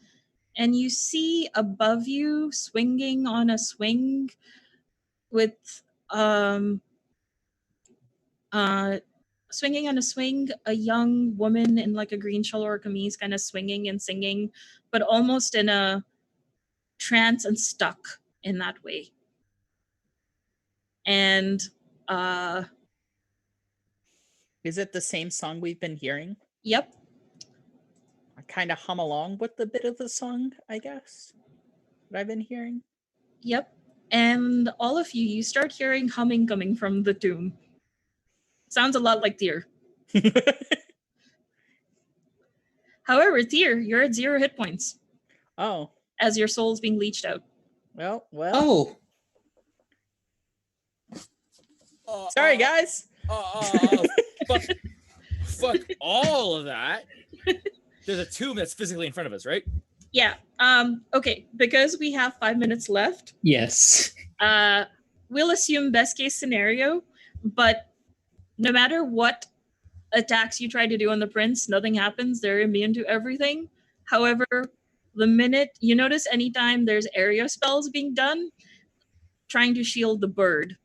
And you see above you, swinging on a swing with a young woman in like a green shawl or camise, kind of swinging and singing, but almost in a trance and stuck in that way. And is it the same song we've been hearing? Yep. I kind of hum along with the bit of the song, I guess, that I've been hearing. Yep. And all of you start hearing humming coming from the tomb. Sounds a lot like Tyr. However, Tyr, you're at 0 hit points. Oh. As your soul's being leached out. Well. Oh. Sorry, guys. Fuck all of that. There's a tomb that's physically in front of us, right? Yeah. Okay. Because we have 5 minutes left. Yes. We'll assume best case scenario, but no matter what attacks you try to do on the prince, nothing happens. They're immune to everything. However, the minute you notice anytime there's area spells being done, trying to shield the bird.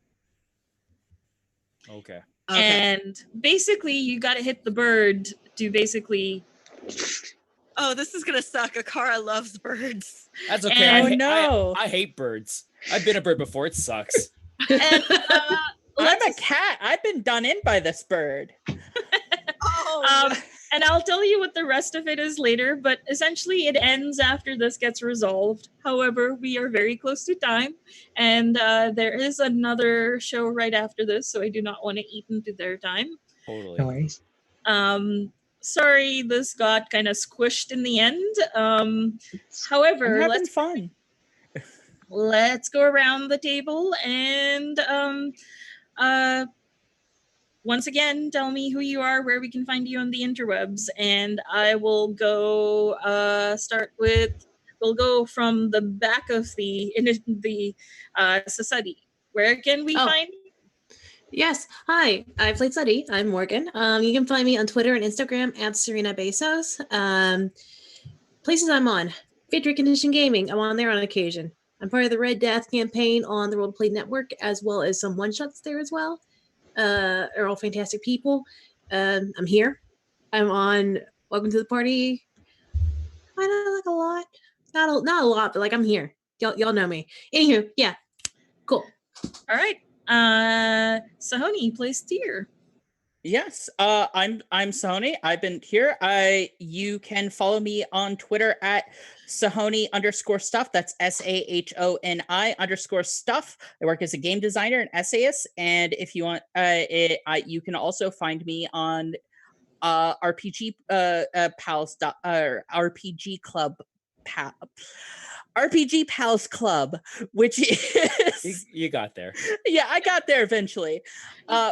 Okay. And basically, you got to hit the bird to basically. Oh, this is gonna suck. Akara loves birds. That's okay. I hate birds. I've been a bird before. It sucks. And, I'm a cat. I've been done in by this bird. And I'll tell you what the rest of it is later, but essentially it ends after this gets resolved. However, we are very close to time, and there is another show right after this, so I do not want to eat into their time. Totally. No worries. sorry this got kind of squished in the end. However, I'm having fun. Let's go around the table and once again, tell me who you are, where we can find you on the interwebs, and I will go we'll go from the back of the society. Where can we find you? Yes. Hi, I played Suddy. I'm Morgan. You can find me on Twitter and Instagram at Serena Bezos. Places I'm on. Victory Condition Gaming. I'm on there on occasion. I'm part of the Red Death campaign on the Roleplay Network, as well as some one-shots there as well. Are all fantastic people. I'm here. I'm on Welcome to the Party. I know, like a lot. Not a lot, but like I'm here. Y'all know me. Anywho, yeah. Cool. All right. Sahoni plays Tyr. Yes, I'm Sahoni. I've been here. You can follow me on Twitter at Sahoni_stuff. That's SAHONI_stuff. I work as a game designer and essayist. And if you want, you can also find me on RPG Pals RPG Club RPG Pals Club, which is you got there. Yeah, I got there eventually.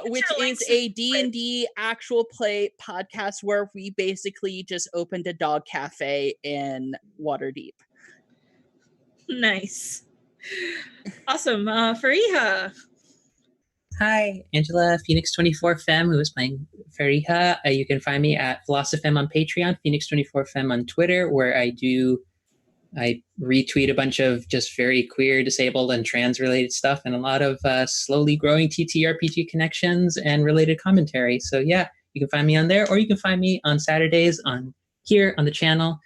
Which is a D&D actual play podcast where we basically just opened a dog cafe in Waterdeep. Nice. Awesome. Fariha. Hi, Angela, Phoenix24Fem, who is playing Fariha. You can find me at Philosophym on Patreon, Phoenix24Fem on Twitter, where I retweet a bunch of just very queer, disabled, and trans-related stuff, and a lot of slowly growing TTRPG connections and related commentary. So yeah, you can find me on there, or you can find me on Saturdays here on the channel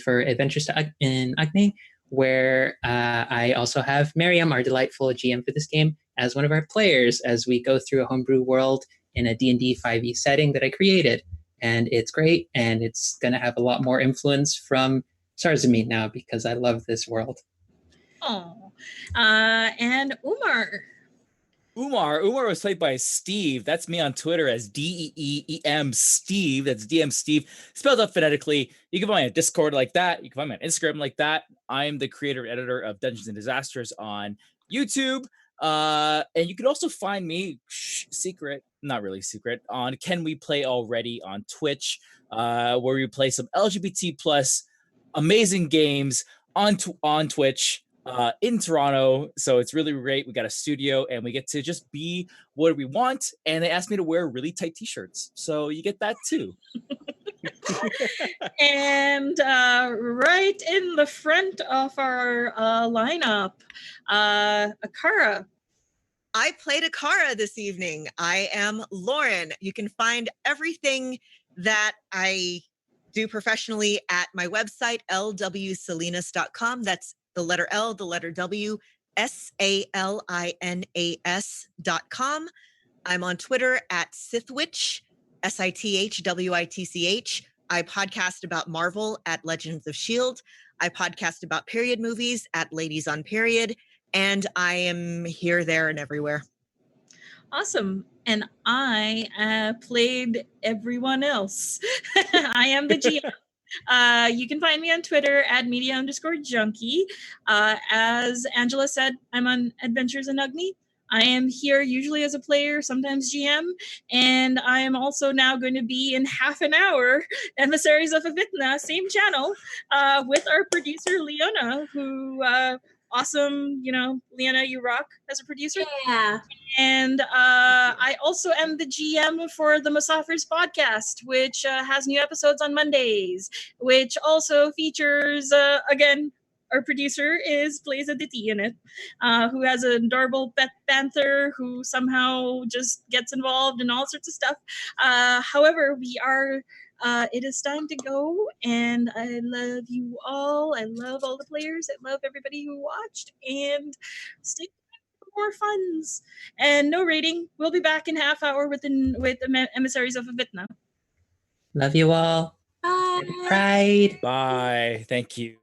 for Adventures in Agni, where I also have Miriam, our delightful GM for this game, as one of our players as we go through a homebrew world in a D&D 5e setting that I created. And it's great, and it's going to have a lot more influence from Stars of Meat now because I love this world. Oh, and Umar. Umar was played by Steve. That's me on Twitter as DEEEM Steve. That's DM Steve, spelled out phonetically. You can find me on Discord like that. You can find me on Instagram like that. I'm the creator and editor of Dungeons and Disasters on YouTube. And you can also find me secret, not really secret, on Can We Play Already on Twitch, where we play some LGBT plus amazing games on Twitch in Toronto. So it's really great. We got a studio and we get to just be what we want. And they asked me to wear really tight t-shirts. So you get that too. And right in the front of our lineup, Akara. I played Akara this evening. I am Lauren. You can find everything that I do professionally at my website, lwsalinas.com. That's the letter L, the letter W, SALINAS.com. I'm on Twitter at Sithwitch, SITHWITCH. I podcast about Marvel at Legends of S.H.I.E.L.D. I podcast about period movies at Ladies on Period. And I am here, there, and everywhere. Awesome. And I played everyone else. I am the GM. You can find me on Twitter at media_junkie. As Angela said, I'm on Adventures in Agni. I am here usually as a player, sometimes GM, and I am also now going to be in half an hour Emissaries of Avitna, same channel, with our producer Leona, who awesome, Leona, you rock as a producer. Yeah. And I also am the GM for the Musafirs podcast, which has new episodes on Mondays, which also features, again, our producer plays a Diti in it, who has an adorable pet panther who somehow just gets involved in all sorts of stuff. However, it is time to go, and I love you all. I love all the players. I love everybody who watched, and stay for more funs. And no rating. We'll be back in half hour with Emissaries of Avitna. Love you all. Bye. Pride. Bye. Thank you.